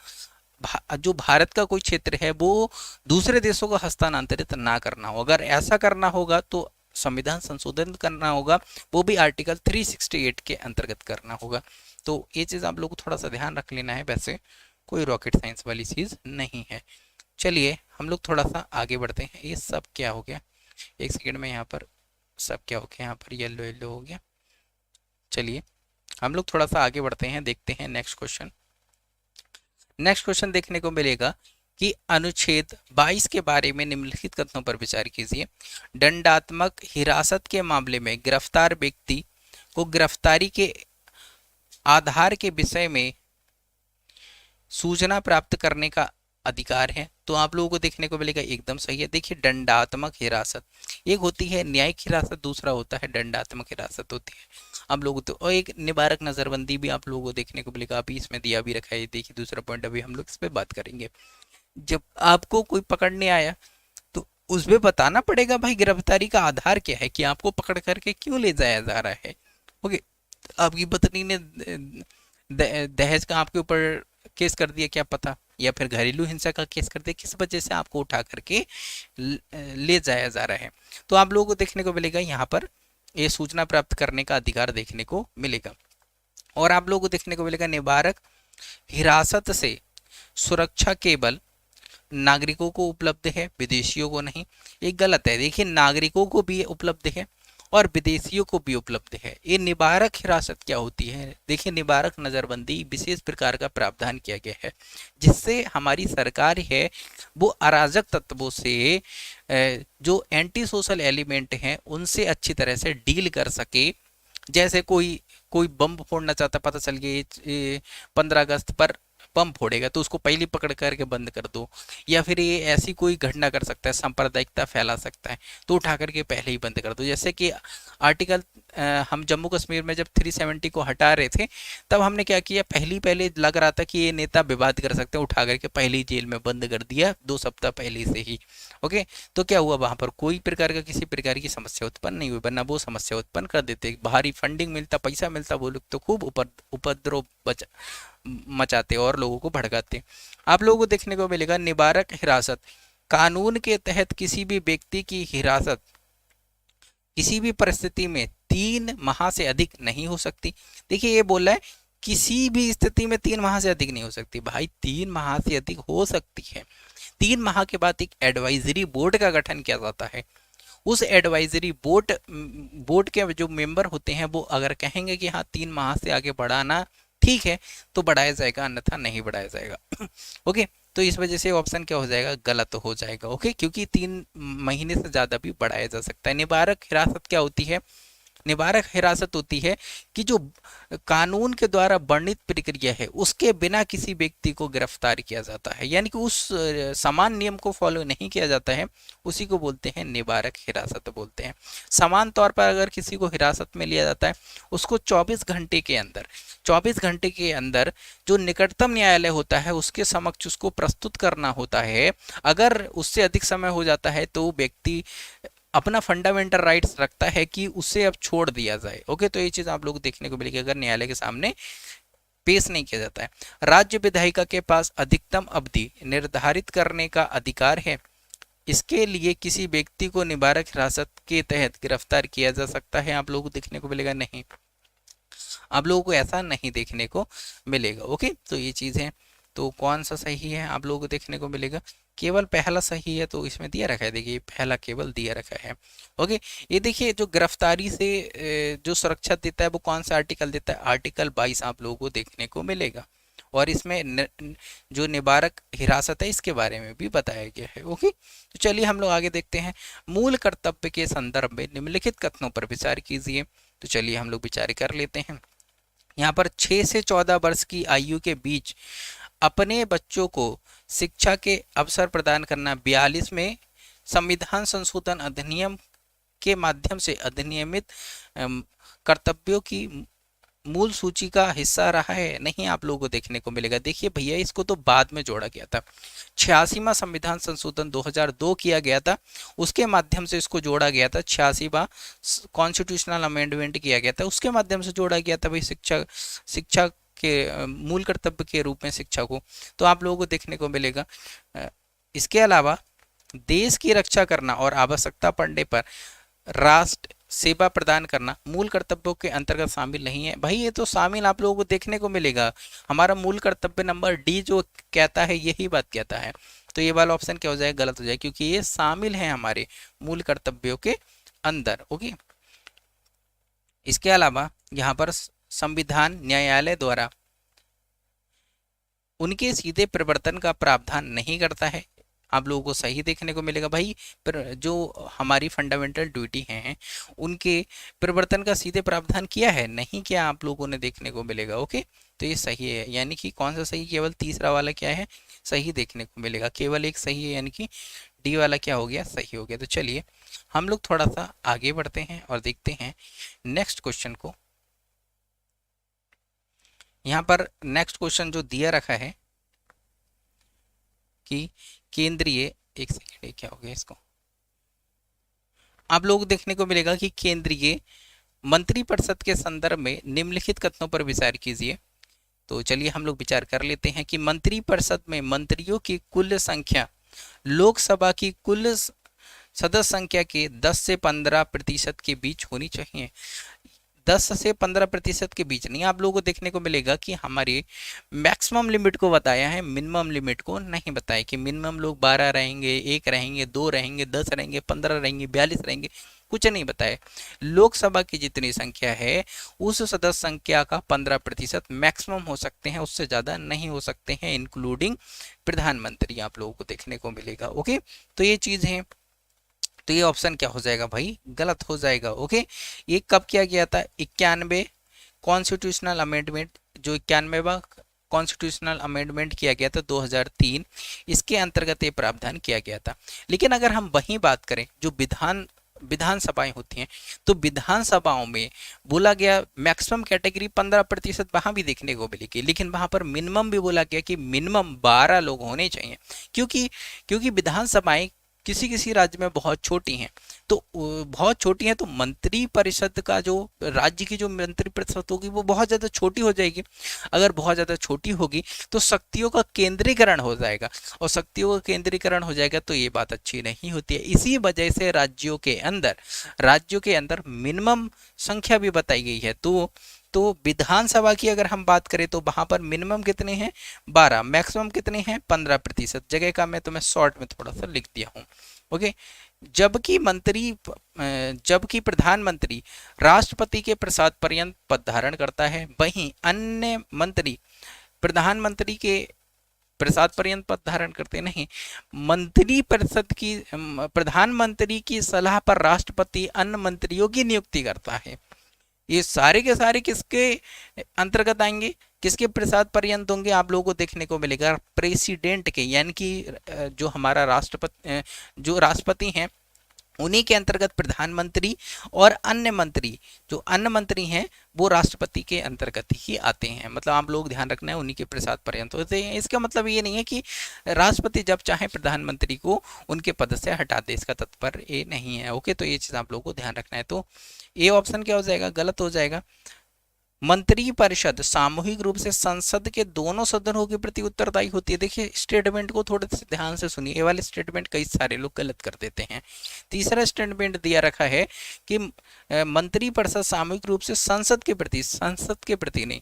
जो भारत का कोई क्षेत्र है वो दूसरे देशों को हस्तांतरित ना करना हो, अगर ऐसा करना होगा तो संविधान संशोधन करना होगा, वो भी आर्टिकल 368 के अंतर्गत करना होगा। तो ये चीज़ आप लोग को थोड़ा सा ध्यान रख लेना है, वैसे कोई रॉकेट साइंस वाली चीज़ नहीं है। चलिए हम लोग थोड़ा सा आगे बढ़ते हैं। ये सब क्या हो गया, एक सेकेंड में, यहाँ पर सब क्या हो गया, यहाँ पर येलो येलो हो गया। चलिए हम लोग थोड़ा सा आगे बढ़ते हैं, देखते हैं नेक्स्ट क्वेश्चन। नेक्स्ट क्वेश्चन देखने को मिलेगा कि अनुच्छेद 22 के बारे में निम्नलिखित कथनों पर विचार कीजिए। दंडात्मक हिरासत के मामले में गिरफ्तार व्यक्ति को गिरफ्तारी के आधार के विषय में सूचना प्राप्त करने का अधिकार है। तो आप लोगों को देखने को मिलेगा एकदम सही है। देखिए दंडात्मक हिरासत एक होती है न्यायिक हिरासत, दूसरा होता है दंडात्मक हिरासत होती है आप लोगों तो, और एक निवारक नजरबंदी भी आप लोगों को देखने को मिलेगा। अभी इसमें दिया भी रखा है, देखिए दूसरा पॉइंट, अभी हम लोग इस पर बात करेंगे। जब आपको कोई पकड़ने आया तो उसमें बताना पड़ेगा भाई गिरफ्तारी का आधार क्या है, कि आपको पकड़ करके क्यों ले जाया जा रहा है। ओके, आपकी पत्नी ने दहेज का आपके ऊपर केस कर दिया क्या पता, या फिर घरेलू हिंसा का केस कर दिया, किस वजह से आपको उठा करके ले जाया जा रहा है। तो आप लोगों को देखने को मिलेगा यहाँ पर ये सूचना प्राप्त करने का अधिकार देखने को मिलेगा। और आप लोगों को देखने को मिलेगा निवारक हिरासत से सुरक्षा केवल नागरिकों को उपलब्ध है, विदेशियों को नहीं। ये गलत है, देखिए नागरिकों को भी उपलब्ध है और विदेशियों को भी उपलब्ध है। ये निवारक हिरासत क्या होती है, देखिए निवारक नज़रबंदी विशेष प्रकार का प्रावधान किया गया है जिससे हमारी सरकार है वो अराजक तत्वों से जो एंटी सोशल एलिमेंट हैं उनसे अच्छी तरह से डील कर सके। जैसे कोई कोई बम फोड़ना चाहता, पता चल गया 15 अगस्त पर बम फोड़ेगा तो उसको पहले पकड़ करके बंद कर दो, या फिर ये ऐसी कोई घटना कर सकता है, सांप्रदायिकता फैला सकता है तो उठा करके पहले ही बंद कर दो। जैसे कि आर्टिकल हम जम्मू कश्मीर में जब 370 को हटा रहे थे तब हमने क्या किया, पहले लग रहा था कि ये नेता विवाद कर सकते हैं, उठा करके पहले ही जेल में बंद कर दिया 2 सप्ताह पहले से ही। ओके, तो क्या हुआ, वहां पर कोई प्रकार का किसी प्रकार की समस्या उत्पन्न नहीं हुई, वरना वो समस्या उत्पन्न कर देते, भारी फंडिंग मिलता, पैसा मिलता, वो लोग तो खूब उपद्रव मचाते और लोगों को भड़काते। आप लोगों को देखने को मिलेगा निवारक हिरासत, कानून के तहत किसी भी व्यक्ति की हिरासत किसी भी परिस्थिति में 3 माह से अधिक नहीं हो सकती। देखिए ये बोला है किसी भी स्थिति में 3 माह से अधिक नहीं हो सकती, भाई 3 माह से अधिक हो सकती है। 3 माह के बाद एक एडवाइजरी बोर्ड का गठन किया जाता है। उस एडवाइजरी बोर्ड के जो मेंबर होते हैं वो अगर कहेंगे कि हाँ 3 माह से आगे बढ़ाना ठीक है तो बढ़ाया जाएगा, अन्यथा नहीं बढ़ाया जाएगा। ओके, तो इस वजह से ऑप्शन क्या हो जाएगा, गलत हो जाएगा। ओके, क्योंकि 3 महीने से ज़्यादा भी बढ़ाया जा सकता है। निवारक हिरासत क्या होती है, निवारक हिरासत होती है कि जो कानून के द्वारा वर्णित प्रक्रिया है उसके बिना किसी व्यक्ति को गिरफ्तार किया जाता है, यानी कि उस समान नियम को फॉलो नहीं किया जाता है, उसी को बोलते हैं निवारक हिरासत बोलते हैं। समान तौर पर अगर किसी को हिरासत में लिया जाता है उसको 24 घंटे के अंदर जो निकटतम न्यायालय होता है उसके समक्ष उसको प्रस्तुत करना होता है। अगर उससे अधिक समय हो जाता है तो व्यक्ति अपना फंडामेंटल राइट्स रखता है कि उसे अब छोड़ दिया जाए। ओके, तो ये चीज़ आप लोग देखने को मिलेगी अगर न्यायालय के सामने पेश नहीं किया जाता है। राज्य विधायिका के पास अधिकतम अवधि निर्धारित करने का अधिकार है। इसके लिए किसी व्यक्ति को निवारक हिरासत के तहत गिरफ्तार किया जा सकता है, आप लोगों को देखने को मिलेगा नहीं, आप लोगों को ऐसा नहीं देखने को मिलेगा। ओके, तो ये चीज़ है। तो कौन सा सही है आप लोगों को देखने को मिलेगा, केवल पहला सही है, तो इसमें दिया रखा है, देखिए पहला केवल दिया रखा है। ओके, ये देखिए जो गिरफ्तारी से जो सुरक्षा देता है वो कौन सा आर्टिकल देता है, आर्टिकल 22 आप लोगों को देखने को मिलेगा। और इसमें जो निवारक हिरासत है इसके बारे में भी बताया गया है। ओके, तो चलिए हम लोग आगे देखते हैं। मूल कर्तव्य के संदर्भ में निम्नलिखित कथनों पर विचार कीजिए। तो चलिए हम लोग विचार कर लेते हैं। यहाँ पर 6 से 14 वर्ष की आयु के बीच अपने बच्चों को शिक्षा के अवसर प्रदान करना 42 में संविधान संशोधन अधिनियम के माध्यम से अधिनियमित कर्तव्यों की मूल सूची का हिस्सा रहा है? नहीं, आप लोगों को देखने को मिलेगा। देखिए भैया, इसको तो बाद में जोड़ा गया था, 86वां संविधान संशोधन 2002 किया गया था, उसके माध्यम से इसको जोड़ा गया था। 86वां कॉन्स्टिट्यूशनल अमेंडमेंट किया गया था, उसके माध्यम से जोड़ा गया था भाई शिक्षा शिक्षा के मूल कर्तव्य के रूप में शिक्षा को। तो आप लोगों को देखने को मिलेगा। इसके अलावा देश की रक्षा करना और आवश्यकता पड़ने पर राष्ट्र सेवा प्रदान करना मूल कर्तव्यों के अंतर्गत शामिल नहीं है। भाई ये तो शामिल आप लोगों को देखने को मिलेगा। हमारा मूल कर्तव्य नंबर डी जो कहता है यही बात कहता है। तो ये वाला ऑप्शन क्या हो जाएगा? गलत हो जाएगा, क्योंकि ये शामिल है हमारे मूल कर्तव्यों के अंदर। ओके, इसके अलावा यहाँ पर संविधान न्यायालय द्वारा उनके सीधे प्रवर्तन का प्रावधान नहीं करता है। आप लोगों को सही देखने को मिलेगा भाई। पर जो हमारी फंडामेंटल ड्यूटी हैं उनके प्रवर्तन का सीधे प्रावधान किया है? नहीं किया, आप लोगों ने देखने को मिलेगा। ओके, तो ये सही है, यानी कि कौन सा सही? केवल तीसरा वाला क्या है? सही देखने को मिलेगा। केवल एक सही है, यानी कि डी वाला क्या हो गया? सही हो गया। तो चलिए हम लोग थोड़ा सा आगे बढ़ते हैं और देखते हैं नेक्स्ट क्वेश्चन को। यहाँ पर नेक्स्ट क्वेश्चन जो दिया रखा है कि केंद्रीय, एक सेकेंड, ये क्या हो गया इसको, आप लोग देखने को मिलेगा कि केंद्रीय मंत्रिपरिषद के संदर्भ में निम्नलिखित कथनों पर विचार कीजिए। तो चलिए हम लोग विचार कर लेते हैं कि मंत्रिपरिषद में मंत्रियों की कुल संख्या लोकसभा की कुल सदस्य संख्या के 10 से 15% के बीच होनी चाहिए। 10 से 15% के बीच नहीं। आप लोगों को देखने को मिलेगा कि हमारे मैक्सिमम लिमिट को बताया है, मिनिमम लिमिट को नहीं बताया कि मिनिमम लोग 12 रहेंगे, 1 रहेंगे, 2 रहेंगे, 10 रहेंगे, 15 रहेंगे, 42 रहेंगे, कुछ नहीं बताया। लोकसभा की जितनी संख्या है उस सदस्य संख्या का 15% मैक्सिमम हो सकते हैं, उससे ज़्यादा नहीं हो सकते हैं, इंक्लूडिंग प्रधानमंत्री। आप लोगों को देखने को मिलेगा। ओके, तो ये चीज़ है। तो ये ऑप्शन क्या हो जाएगा भाई? गलत हो जाएगा। ओके, ये कब किया गया था? 91 कॉन्स्टिट्यूशनल अमेंडमेंट, जो 91वां कॉन्स्टिट्यूशनल अमेंडमेंट किया गया था 2003, इसके अंतर्गत ये प्रावधान किया गया था। लेकिन अगर हम वहीं बात करें जो विधानसभाएं होती हैं, तो विधानसभाओं में बोला गया मैक्सिमम कैटेगरी 15%, वहां भी देखने को मिलेगी, लेकिन वहां पर मिनिमम भी बोला गया कि मिनिमम 12 लोग होने चाहिए, क्योंकि विधानसभाएं किसी किसी राज्य में बहुत छोटी हैं। तो बहुत छोटी हैं, तो मंत्री परिषद का जो राज्य की जो मंत्री परिषद होगी वो बहुत ज़्यादा छोटी हो जाएगी। अगर बहुत ज़्यादा छोटी होगी तो शक्तियों का केंद्रीकरण हो जाएगा, और शक्तियों का केंद्रीकरण हो जाएगा तो ये बात अच्छी नहीं होती है। इसी वजह से राज्यों के अंदर मिनिमम संख्या भी बताई गई है। तो विधानसभा की अगर हम बात करें तो वहां पर मिनिमम कितने हैं? 12, मैक्सिमम कितने हैं? 15%। जगह का मैं तुम्हें शॉर्ट में थोड़ा सा लिख दिया हूँ। ओके, जबकि प्रधानमंत्री राष्ट्रपति के प्रसाद पर्यंत पद धारण करता है, वहीं अन्य मंत्री प्रधानमंत्री के प्रसाद पर्यंत पद धारण करते नहीं। मंत्री परिषद की प्रधानमंत्री की सलाह पर राष्ट्रपति अन्य मंत्रियों की नियुक्ति करता है। ये सारे के सारे किसके अंतर्गत आएंगे? किसके प्रसाद पर्यंत होंगे? आप लोगों को देखने को मिलेगा प्रेसिडेंट के, यानी कि जो हमारा राष्ट्रपति हैं उन्हीं के अंतर्गत प्रधानमंत्री, और अन्य मंत्री हैं वो राष्ट्रपति के अंतर्गत ही आते हैं। मतलब आप लोग ध्यान रखना है, उन्हीं के प्रसाद पर्यंत होते हैं। इसका मतलब ये नहीं है कि राष्ट्रपति जब चाहे प्रधानमंत्री को उनके पद से हटा दे, इसका तात्पर्य ये नहीं है। ओके, तो ये चीज़ आप लोगों को ध्यान रखना है। तो ये ऑप्शन क्या हो जाएगा? गलत हो जाएगा। मंत्रिपरिषद सामूहिक रूप से संसद के दोनों सदनों के प्रति उत्तरदायी होती है। देखिए स्टेटमेंट को थोड़े से ध्यान से सुनिए, ये वाले स्टेटमेंट कई सारे लोग गलत कर देते हैं। तीसरा स्टेटमेंट दिया रखा है कि मंत्रिपरिषद सामूहिक रूप से संसद के प्रति नहीं,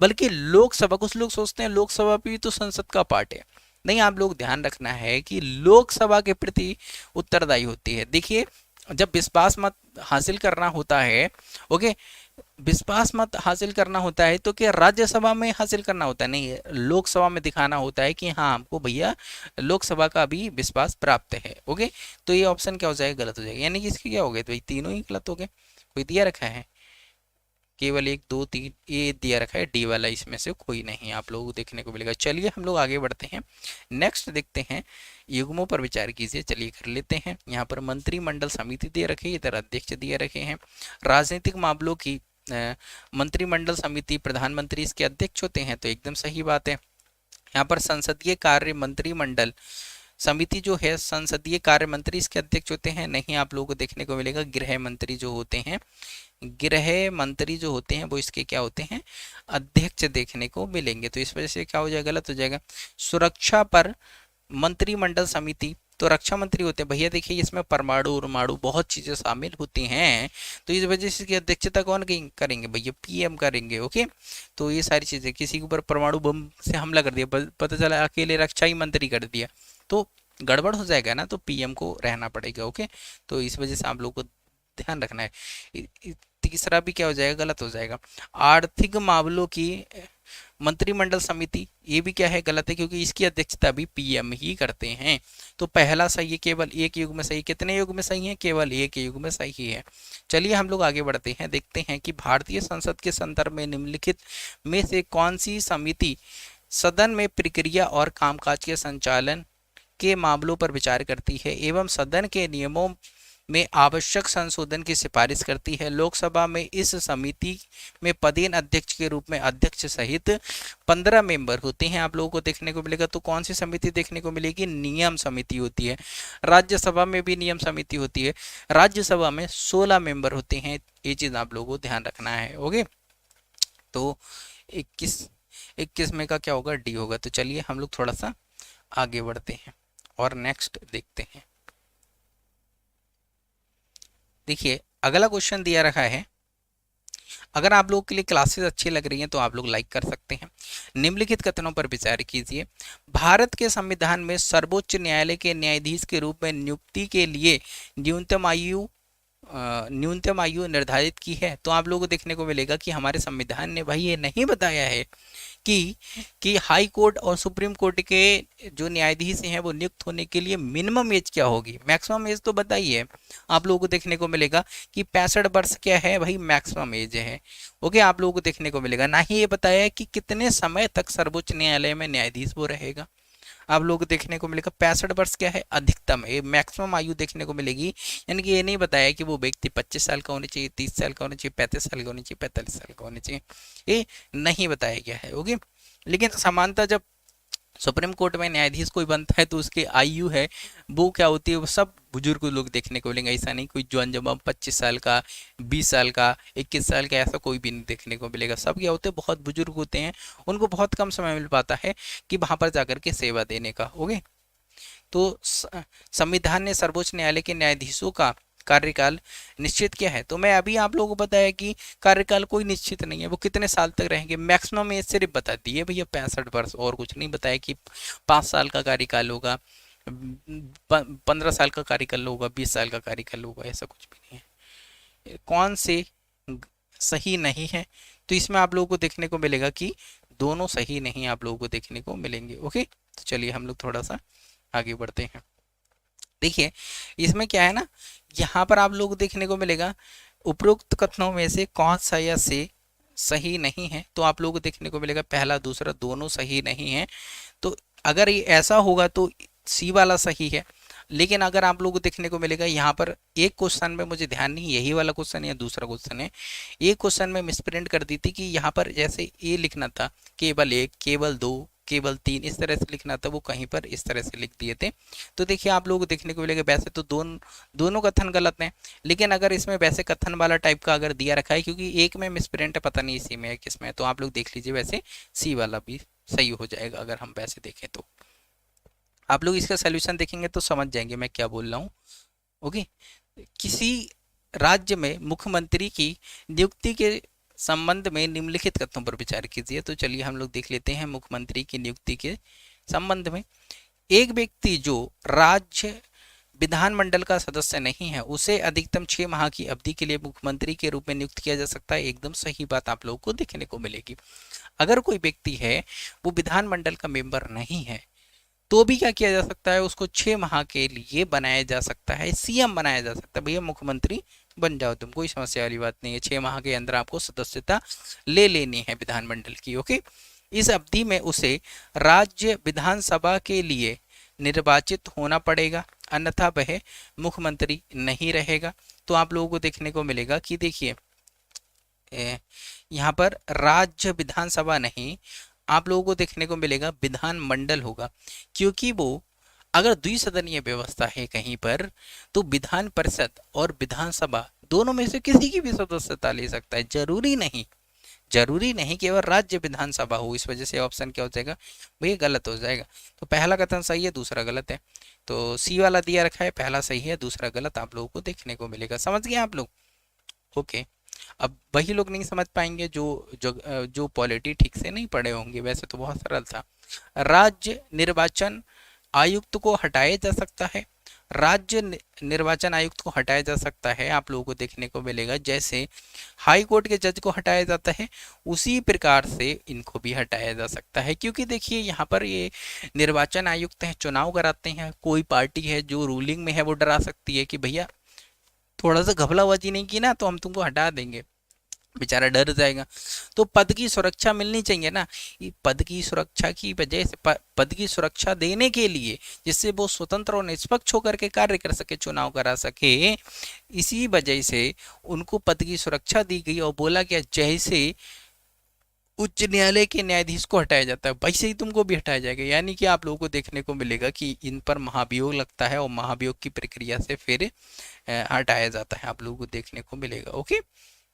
बल्कि लोकसभा, कुछ लोग सोचते हैं लोकसभा भी तो संसद का पार्ट है। नहीं, आप लोग ध्यान रखना है कि लोकसभा के प्रति उत्तरदायी होती है। देखिए जब विश्वास मत हासिल करना होता है, ओके, विश्वास मत हासिल करना होता है तो क्या राज्यसभा में हासिल करना होता है? नहीं, लोकसभा में दिखाना होता है कि हाँ हमको भैया लोकसभा का भी विश्वास प्राप्त है। ओके, तो ये ऑप्शन क्या हो जाएगा? गलत हो जाएगा। यानी कि इसके क्या हो गए? तो भाई तीनों ही गलत हो गए। कोई दिया रखा है? केवल 1 2 3 ये दिया रखा है, डी वाला इसमें से कोई नहीं आप लोगों को देखने को मिलेगा। चलिए हम लोग आगे बढ़ते हैं, नेक्स्ट देखते हैं, युग्मों पर विचार कीजिए। चलिए कर लेते हैं। यहाँ पर मंत्रिमंडल समिति दे रखी है, इधर अध्यक्ष दिए रखे हैं। राजनीतिक मामलों की मंत्रिमंडल समिति प्रधानमंत्री इसके अध्यक्ष होते हैं, तो एकदम सही बात है। यहाँ पर संसदीय कार्य मंत्रिमंडल समिति जो है संसदीय कार्य मंत्री इसके अध्यक्ष होते हैं, नहीं, आप लोगों को देखने को मिलेगा गृह मंत्री जो होते हैं, गृह मंत्री जो होते हैं वो इसके क्या होते हैं, अध्यक्ष देखने को मिलेंगे। तो इस वजह से क्या हो जाएगा, गलत हो जाएगा। सुरक्षा पर मंत्रिमंडल समिति, तो रक्षा मंत्री होते हैं भैया, देखिए इसमें परमाणु उर्माणु बहुत चीजें शामिल होती हैं, तो इस वजह से इसकी अध्यक्षता कौन करेंगे भैया, पीएम करेंगे। ओके, तो ये सारी चीजें, किसी के ऊपर परमाणु बम से हमला कर दिया, पता चला अकेले रक्षा ही मंत्री कर दिया, तो गड़बड़ हो जाएगा ना, तो पीएम को रहना पड़ेगा। ओके, तो इस वजह से आप लोग को ध्यान रखना है। तीसरा भी क्या हो जाएगा, गलत हो जाएगा। आर्थिक मामलों की मंत्रिमंडल समिति, ये भी क्या है, गलत है, क्योंकि इसकी अध्यक्षता भी पीएम ही करते हैं। तो पहला सही है, केवल एक युग में सही। कितने युग में सही है, केवल एक युग में सही है। चलिए हम लोग आगे बढ़ते हैं, देखते हैं कि भारतीय संसद के संदर्भ में निम्नलिखित में से कौन सी समिति सदन में प्रक्रिया और कामकाज के संचालन के मामलों पर विचार करती है एवं सदन के नियमों में आवश्यक संशोधन की सिफारिश करती है। लोकसभा में इस समिति में पदेन अध्यक्ष के रूप में अध्यक्ष सहित 15 मेंबर होते हैं, आप लोगों को देखने को मिलेगा। तो कौन सी समिति देखने को मिलेगी, नियम समिति होती है। राज्यसभा में भी नियम समिति होती है, राज्यसभा में 16 मेंबर होते हैं, ये चीज आप लोगों को ध्यान रखना है। ओके, तो 21 में का क्या होगा, डी होगा। तो चलिए हम लोग थोड़ा सा आगे बढ़ते हैं और नेक्स्ट देखते हैं। देखिए अगला क्वेश्चन दिया रखा है, अगर आप लोगों के लिए क्लासेस अच्छी लग रही हैं तो आप लोग लाइक कर सकते हैं। निम्नलिखित कथनों पर विचार कीजिए। भारत के संविधान में सर्वोच्च न्यायालय के न्यायाधीश के रूप में नियुक्ति के लिए न्यूनतम आयु निर्धारित की है। तो आप लोगों को देखने को मिलेगा कि हमारे संविधान ने भाई ये नहीं बताया है कि हाई कोर्ट और सुप्रीम कोर्ट के जो न्यायाधीश हैं वो नियुक्त होने के लिए मिनिमम एज क्या होगी, मैक्सिमम एज तो बताइए। आप लोगों को देखने को मिलेगा कि 65 वर्ष क्या है भाई, मैक्सिमम एज है। ओके, आप लोगों को देखने को मिलेगा, ना ही ये बताया है कि कितने समय तक सर्वोच्च न्यायालय में न्यायाधीश वो रहेगा। आप लोग देखने को मिलेगा 65 वर्ष क्या है, अधिकतम है, मैक्सिमम आयु देखने को मिलेगी। यानी कि ये नहीं बताया कि वो व्यक्ति 25 साल का होना चाहिए, 30 साल का होना चाहिए, 35 साल का होना चाहिए, 45 साल का होना चाहिए, ये नहीं बताया गया है। ओके, लेकिन समानता जब सुप्रीम कोर्ट में न्यायाधीश कोई बनता है तो उसकी आयु है वो क्या होती है, वो सब बुजुर्ग लोग देखने को मिलेंगे। ऐसा नहीं कोई जवान जवान 25 साल का, 20 साल का, 21 साल का, ऐसा कोई भी नहीं देखने को मिलेगा। सब क्या होते हैं, बहुत बुजुर्ग होते हैं, उनको बहुत कम समय मिल पाता है कि वहां पर जाकर के सेवा देने का। ओके, तो संविधान ने सर्वोच्च न्यायालय के न्यायाधीशों का कार्यकाल निश्चित किया है। तो मैं अभी आप लोगों को बताया कि कार्यकाल कोई निश्चित नहीं है, वो कितने साल तक रहेंगे, मैक्सिमम एज सिर्फ बता दी है भैया 65 वर्ष, और कुछ नहीं बताया कि 5 साल का कार्यकाल होगा, 15 साल का कार्यकाल होगा, 20 साल का कार्यकाल होगा, ऐसा कुछ भी नहीं है। कौन से सही नहीं है, तो इसमें आप लोगों को देखने को मिलेगा कि दोनों सही नहीं आप लोगों को देखने को मिलेंगे। ओके, तो चलिए हम लोग थोड़ा सा आगे बढ़ते हैं। देखिए इसमें क्या है ना, यहाँ पर आप लोग देखने को मिलेगा उपरोक्त कथनों में से कौन सा या से सही नहीं है। तो आप लोगों को देखने को मिलेगा पहला दूसरा दोनों सही नहीं है। तो अगर ये ऐसा होगा तो सी वाला सही है। लेकिन अगर आप लोगों को देखने को मिलेगा यहाँ पर एक क्वेश्चन में मुझे ध्यान नहीं यही वाला क्वेश्चन या दूसरा क्वेश्चन है, एक क्वेश्चन में मिसप्रिंट कर दी थी कि यहाँ पर जैसे ये लिखना था केवल 1, केवल 2, केवल 3, इस तरह से लिखना था, वो कहीं पर इस तरह से लिख दिए थे। तो देखिए आप लोगों को देखने को मिलेगा वैसे तो दोनों कथन गलत हैं, लेकिन अगर इसमें वैसे कथन वाला टाइप का अगर दिया रखा है, क्योंकि एक में मिसप्रिंट है, पता नहीं इसी में है किस में, तो आप लोग देख लीजिए, वैसे सी वाला भी सही हो जाएगा अगर हम वैसे देखें तो। आप लोग इसका सोल्यूशन देखेंगे तो समझ जाएंगे मैं क्या बोल रहा हूँ। ओके, किसी राज्य में मुख्यमंत्री की नियुक्ति के संबंध में निम्नलिखित कथनों पर विचार कीजिए। तो चलिए हम लोग देख लेते हैं मुख्यमंत्री की नियुक्ति के संबंध में। एक व्यक्ति जो राज्य विधानमंडल का सदस्य नहीं है उसे अधिकतम 6 माह की अवधि के लिए मुख्यमंत्री के रूप में नियुक्त किया जा सकता है। एकदम सही बात आप लोगों को देखने को मिलेगी। अगर कोई व्यक्ति है वो विधानमंडल का मेंबर नहीं है तो भी क्या किया जा सकता है, उसको 6 माह के लिए बनाया जा सकता है, सीएम बनाया जा सकता है। भैया मुख्यमंत्री बन जाओ तुम, कोई समस्या वाली बात नहीं है। 6 माह के अंदर आपको सदस्यता ले लेनी है विधानमंडल की। ओके, इस अवधि में उसे राज्य विधानसभा के लिए निर्वाचित होना पड़ेगा, अन्यथा वह मुख्यमंत्री नहीं रहेगा। तो आप लोगों को देखने को मिलेगा कि देखिए यहाँ पर राज्य विधानसभा नहीं, आप लोगों को देखने को मिलेगा विधान मंडल होगा, क्योंकि वो अगर द्विसदनीय व्यवस्था है कहीं पर तो विधान परिषद और विधानसभा दोनों में से किसी की भी सदस्यता ले सकता है, जरूरी नहीं केवल राज्य विधानसभा हो। इस वजह से ऑप्शन क्या हो जाएगा भैया, गलत हो जाएगा। तो पहला कथन सही है, दूसरा गलत है। तो सी वाला दिया रखा है, पहला सही है, दूसरा गलत आप लोगों को देखने को मिलेगा। समझ गए आप लोग? ओके। अब वही लोग नहीं समझ पाएंगे जो पॉलिटी ठीक से नहीं पढ़े होंगे, वैसे तो बहुत सरल था। राज्य निर्वाचन आयुक्त को हटाया जा सकता है, निर्वाचन आयुक्त को हटाया जा सकता है, आप लोगों को देखने को मिलेगा जैसे हाई कोर्ट के जज को हटाया जाता है, उसी प्रकार से इनको भी हटाया जा सकता है। क्योंकि देखिए यहाँ पर ये निर्वाचन आयुक्त हैं, चुनाव कराते हैं, कोई पार्टी है जो रूलिंग में है वो डरा सकती है कि भैया थोड़ा सा घपलाबाजी नहीं की ना तो हम तुमको हटा देंगे, बेचारा डर जाएगा। तो पद की सुरक्षा मिलनी चाहिए ना, पद की सुरक्षा की वजह से पद की सुरक्षा देने के लिए, जिससे वो स्वतंत्र और निष्पक्ष होकर के कार्य कर सके, चुनाव करा सके, इसी वजह से उनको पद की सुरक्षा दी गई और बोला गया जैसे उच्च न्यायालय के न्यायाधीश को हटाया जाता है वैसे ही तुमको भी हटाया जाएगा। यानी कि आप लोगों को देखने को मिलेगा कि इन पर महाभियोग लगता है और महाभियोग की प्रक्रिया से फिर हटाया जाता है, आप लोगों को देखने को मिलेगा। ओके,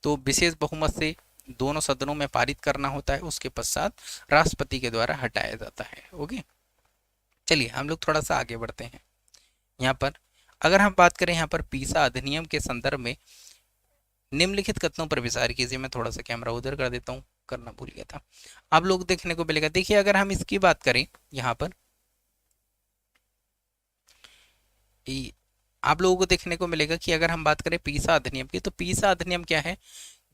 तो विशेष बहुमत से दोनों सदनों में पारित करना होता है, उसके पश्चात राष्ट्रपति के द्वारा हटाया जाता है। ओके, चलिए हम लोग थोड़ा सा आगे बढ़ते हैं। यहाँ पर अगर हम बात करें यहाँ पर पीसा अधिनियम के संदर्भ में निम्नलिखित कथनों पर विचार कीजिए। मैं थोड़ा सा कैमरा उधर कर देता हूँ, करना भूल गया था। आप लोग देखने को मिलेगा, देखिए अगर हम इसकी बात करें यहाँ पर आप लोगों को देखने को मिलेगा कि अगर हम बात करें पीसा अधिनियम की, तो पीसा अधिनियम क्या है,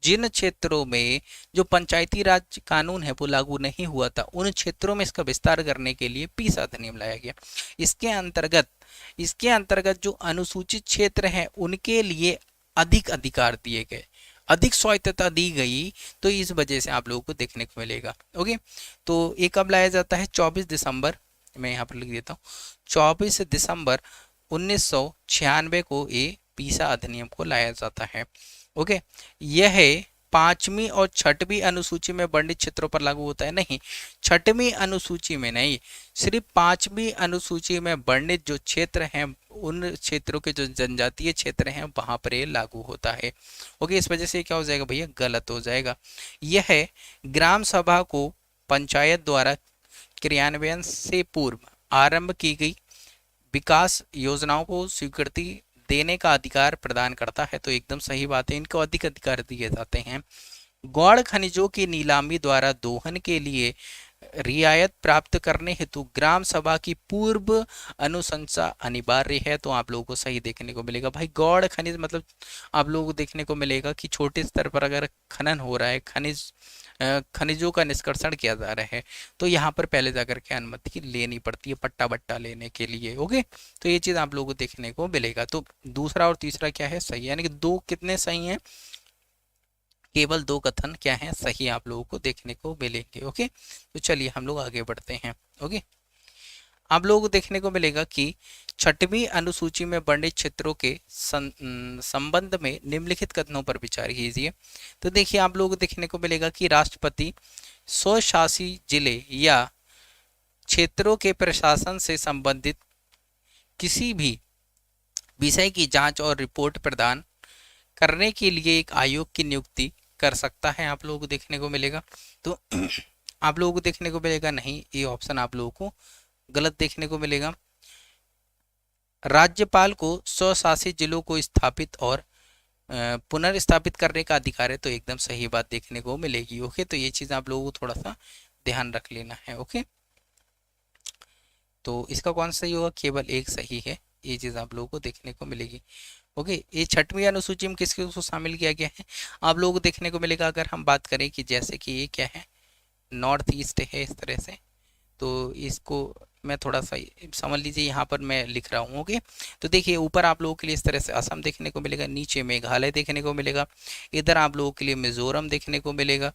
जिन क्षेत्रों में जो पंचायती राज कानून है वो लागू नहीं हुआ था उन क्षेत्रों में इसका विस्तार करने के लिए पीसा अधिनियम लाया गया। इसके अंतर्गत जो अनुसूचित क्षेत्र हैं उनके लिए अधिक अधिकार दिए गए, अधिक स्वायत्तता दी गई, तो इस वजह से आप लोगों को देखने को मिलेगा। ओके, तो ये कब लाया जाता है, 24 दिसंबर, मैं यहाँ पर लिख देता हूँ, 24 दिसंबर 1996 को ये पीसा अधिनियम को लाया जाता है। ओके, यह 5वीं और 6वीं अनुसूची में वर्णित क्षेत्रों पर लागू होता है, नहीं 6वीं अनुसूची में नहीं, सिर्फ 5वीं अनुसूची में वर्णित जो क्षेत्र हैं उन क्षेत्रों के जो जनजातीय क्षेत्र हैं वहां पर ये लागू होता है। ओके, इस वजह से क्या हो जाएगा भैया, गलत हो जाएगा। यह ग्राम सभा को पंचायत द्वारा क्रियान्वयन से पूर्व आरंभ की गई विकास योजनाओं को स्वीकृति देने का अधिकार प्रदान करता है, तो एकदम सही बात है, इनको अधिक अधिकार दिए जाते हैं। गौड़ खनिजों की नीलामी द्वारा दोहन के लिए रियायत प्राप्त करने हेतु ग्राम सभा की पूर्व अनुशंसा अनिवार्य है, तो आप लोगों को सही देखने को मिलेगा। भाई गौड़ खनिज मतलब आप लोगों को देखने को मिलेगा कि छोटे स्तर पर अगर खनन हो रहा है, खनिजों का निष्कर्षण किया जा रहा है, तो यहाँ पर पहले जाकर के अनुमति लेनी पड़ती है पट्टा बट्टा लेने के लिए। ओके, तो ये चीज़ आप लोगों को देखने को मिलेगा। तो दूसरा और तीसरा क्या है, सही है, यानी कि दो कितने सही हैं, केवल 2 कथन क्या है, सही आप लोगों को देखने को मिलेंगे। ओके, तो चलिए हम लोग आगे बढ़ते हैं। ओके, आप लोगों को देखने को मिलेगा कि 6वीं अनुसूची में वर्णित क्षेत्रों के संबंध में निम्नलिखित कथनों पर विचार कीजिए। तो देखिए आप लोगों को देखने को मिलेगा कि राष्ट्रपति स्वशासी जिले या क्षेत्रों के प्रशासन से संबंधित किसी भी विषय की जांच और रिपोर्ट प्रदान करने के लिए एक आयोग की नियुक्ति कर सकता है, आप लोगों को देखने को मिलेगा। तो आप लोगों को देखने को मिलेगा नहीं, ये ऑप्शन आप लोगों को गलत देखने को मिलेगा। राज्यपाल को स्वशासित जिलों को स्थापित और पुनर्स्थापित करने का अधिकार है, तो एकदम सही बात देखने को मिलेगी। ओके, तो ये चीज़ आप लोगों को थोड़ा सा ध्यान रख लेना है। ओके, तो इसका कौन सही होगा, केवल एक सही है, ये चीज़ आप लोगों को देखने को मिलेगी। ओके, ये 6वीं अनुसूची में किसके को शामिल किया गया है, आप लोगों को देखने को मिलेगा। अगर हम बात करें कि जैसे कि ये क्या है, नॉर्थ ईस्ट है इस तरह से, तो इसको मैं थोड़ा सा समझ लीजिए, यहाँ पर मैं लिख रहा हूँ। ओके, तो देखिए ऊपर आप लोगों के लिए इस तरह से असम देखने को मिलेगा, नीचे मेघालय देखने को मिलेगा, इधर आप लोगों के लिए मिजोरम देखने को मिलेगा।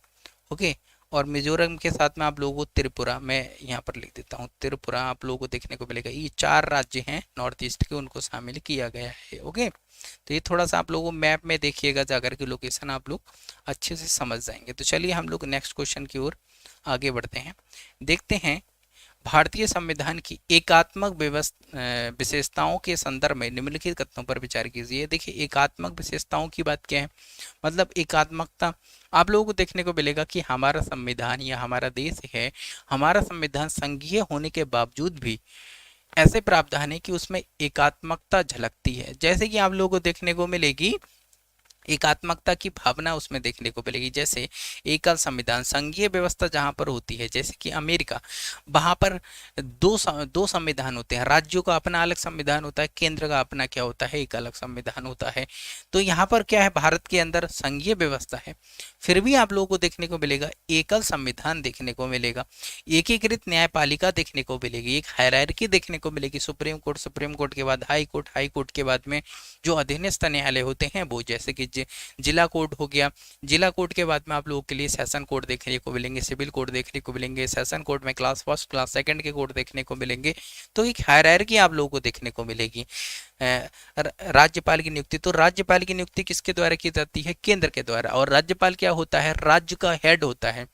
ओके, और मिजोरम के साथ में आप लोगों को त्रिपुरा, मैं यहाँ पर लिख देता हूँ त्रिपुरा, आप लोगों को देखने को मिलेगा। ये 4 राज्य हैं नॉर्थ ईस्ट के, उनको शामिल किया गया है। ओके, तो ये थोड़ा सा आप लोगों को मैप में देखिएगा जाकर के लोकेशन आप लोग अच्छे से समझ जाएंगे। तो चलिए हम लोग नेक्स्ट क्वेश्चन की ओर आगे बढ़ते हैं। देखते हैं भारतीय संविधान की एकात्मक विशेषताओं के संदर्भ में निम्नलिखित कथनों पर विचार कीजिए। देखिए एकात्मक विशेषताओं की बात क्या है, मतलब एकात्मकता आप लोगों को देखने को मिलेगा कि हमारा संविधान या हमारा देश है, हमारा संविधान संघीय होने के बावजूद भी ऐसे प्रावधान है कि उसमें एकात्मकता झलकती है। जैसे कि आप लोगों को देखने को मिलेगी एकात्मकता की भावना उसमें देखने को मिलेगी। जैसे एकल संविधान, संघीय व्यवस्था जहां पर होती है, जैसे कि अमेरिका, वहां पर दो संविधान होते हैं, राज्यों का अपना अलग संविधान होता है, केंद्र का अपना क्या होता है, एक अलग संविधान होता है। तो यहाँ पर क्या है, भारत के अंदर संघीय व्यवस्था है, फिर भी आप लोगों को देखने को मिलेगा एकल संविधान देखने को मिलेगा, एकीकृत न्यायपालिका देखने को मिलेगी, एक हायरार्की देखने को मिलेगी, सुप्रीम कोर्ट, सुप्रीम कोर्ट के बाद हाई कोर्ट, हाई कोर्ट के बाद में जो अधीनस्थ न्यायालय होते हैं वो, जैसे कि जिला कोर्ट हो गया, जिला कोर्ट के बाद में आप लोगों के लिए सेशन कोर्ट देखने को मिलेंगे, सिविल कोर्ट देखने को मिलेंगे, सेशन कोर्ट में क्लास फर्स्ट क्लास सेकंड के कोर्ट देखने को मिलेंगे। तो एक हायरार्की आप लोगों को देखने को मिलेगी। राज्यपाल की नियुक्ति, तो राज्यपाल की नियुक्ति किसके द्वारा की जाती है, केंद्र के द्वारा, और राज्यपाल क्या होता है, राज्य का हेड होता है,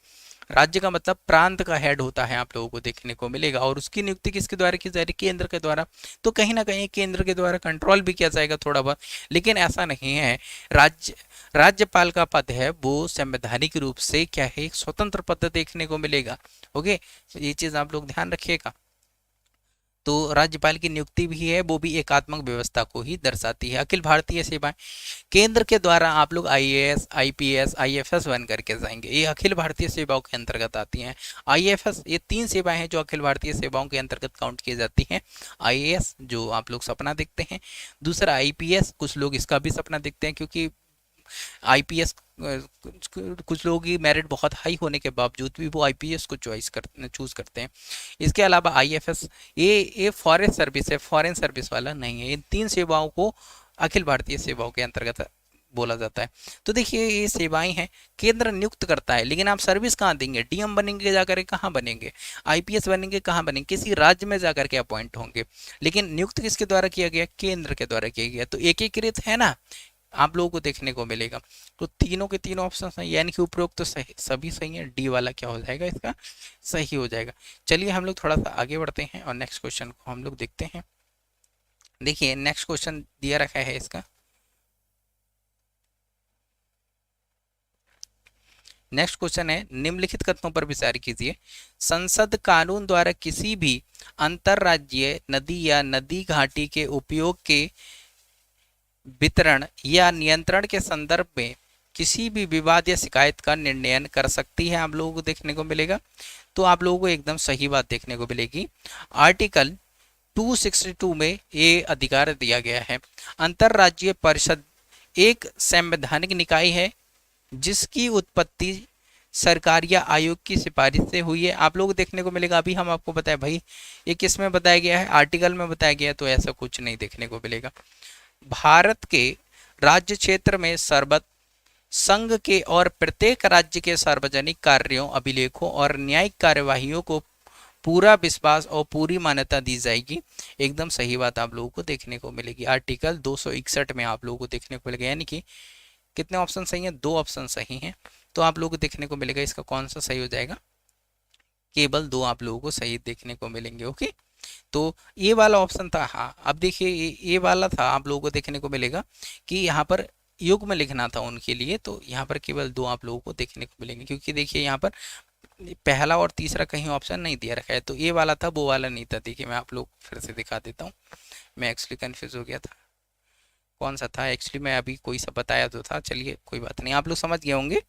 राज्य का मतलब प्रांत का हेड होता है, आप लोगों को देखने को मिलेगा, और उसकी नियुक्ति किसके द्वारा की जा रही है, केंद्र के द्वारा। तो कहीं ना कहीं केंद्र के द्वारा कंट्रोल भी किया जाएगा थोड़ा बहुत, लेकिन ऐसा नहीं है। राज्यपाल का पद है वो संवैधानिक रूप से क्या है, एक स्वतंत्र पद देखने को मिलेगा। ओके, ये चीज आप लोग ध्यान रखिएगा। तो राज्यपाल की नियुक्ति भी है, वो भी एकात्मक व्यवस्था को ही दर्शाती है। अखिल भारतीय सेवाएं, केंद्र के द्वारा आप लोग आईएएस, आईपीएस, आईएफएस बन करके जाएंगे, ये अखिल भारतीय सेवाओं के अंतर्गत आती हैं। आईएफएस, ये 3 सेवाएं हैं जो अखिल भारतीय सेवाओं के अंतर्गत काउंट की जाती हैं। आईएएस जो आप लोग सपना देखते हैं, दूसरा आईपीएस, कुछ लोग इसका भी सपना देखते हैं क्योंकि आईपीएस कुछ लोगों की मेरिट बहुत हाई होने के बावजूद भी वो आईपीएस को चूज करते हैं। इसके अलावा आईएफएस, ये फॉरेन सर्विस है, फॉरेन सर्विस वाला नहीं है। इन 3 सेवाओं को अखिल भारतीय सेवाओं के अंतर्गत बोला जाता है। तो देखिए ये सेवाएं हैं, केंद्र नियुक्त करता है, लेकिन आप सर्विस कहाँ देंगे, डीएम बनेंगे जाकर कहाँ बनेंगे, आईपीएस बनेंगे कहाँ बनेंगे, किसी राज्य में जाकर के अपॉइंट होंगे, लेकिन नियुक्त किसके द्वारा किया गया, केंद्र के द्वारा किया गया। तो एकीकृत है ना, आप लोगों को देखने को मिलेगा। तो तीनों के तीनों ऑप्शन हैं, यानी कि उपरोक्त तो सही, सभी सही है, डी वाला क्या हो जाएगा, इसका सही हो जाएगा। चलिए हम लोग थोड़ा सा आगे बढ़ते हैं और नेक्स्ट क्वेश्चन को हम लोग देखते हैं। देखिए नेक्स्ट क्वेश्चन दिया रखा है इसका, नेक्स्ट क्वेश्चन है, निम्नलिखित कथनों पर विचार कीजिए। संसद कानून द्वारा किसी भी अंतरराज्यीय नदी या नदी घाटी के उपयोग के वितरण या नियंत्रण के संदर्भ में किसी भी विवाद या शिकायत का निर्णय कर सकती है, आप लोगों को देखने को मिलेगा। तो आप लोगों को एकदम सही बात देखने को मिलेगी। आर्टिकल 262 में ये अधिकार दिया गया है। अंतरराज्यीय परिषद एक संवैधानिक निकाय है जिसकी उत्पत्ति सरकार या आयोग की सिफारिश से हुई है। आप लोग देखने को मिलेगा, अभी हम आपको बताए भाई ये किस में बताया गया है, आर्टिकल में बताया गया है, तो ऐसा कुछ नहीं देखने को मिलेगा। भारत के राज्य क्षेत्र में सर्वत संघ के और प्रत्येक राज्य के सार्वजनिक कार्यों, अभिलेखों और न्यायिक कार्यवाहियों को पूरा विश्वास और पूरी मान्यता दी जाएगी। एकदम सही बात आप लोगों को देखने को मिलेगी। आर्टिकल 261 में आप लोगों को देखने को मिलेगा, यानी कि कितने ऑप्शन सही हैं, 2 ऑप्शन सही हैं। तो आप लोगों को देखने को मिलेगा इसका कौन सा सही हो जाएगा, केवल 2 आप लोगों को सही देखने को मिलेंगे। ओके, तो ये वाला ऑप्शन था। हाँ, अब देखिए ये वाला था, आप लोगों को देखने को मिलेगा कि यहाँ पर युग में लिखना था उनके लिए, तो यहाँ पर केवल 2 आप लोगों को देखने को मिलेंगे, क्योंकि देखिए यहाँ पर पहला और तीसरा कहीं ऑप्शन नहीं दिया रखा है। तो ये वाला था, वो वाला नहीं था। देखिए मैं आप लोग फिर से दिखा देता हूँ, मैं एक्चुअली कन्फ्यूज हो गया था कौन सा था। एक्चुअली मैं अभी कोई सा बताया तो था, चलिए कोई बात नहीं, आप लोग समझ गए होंगे।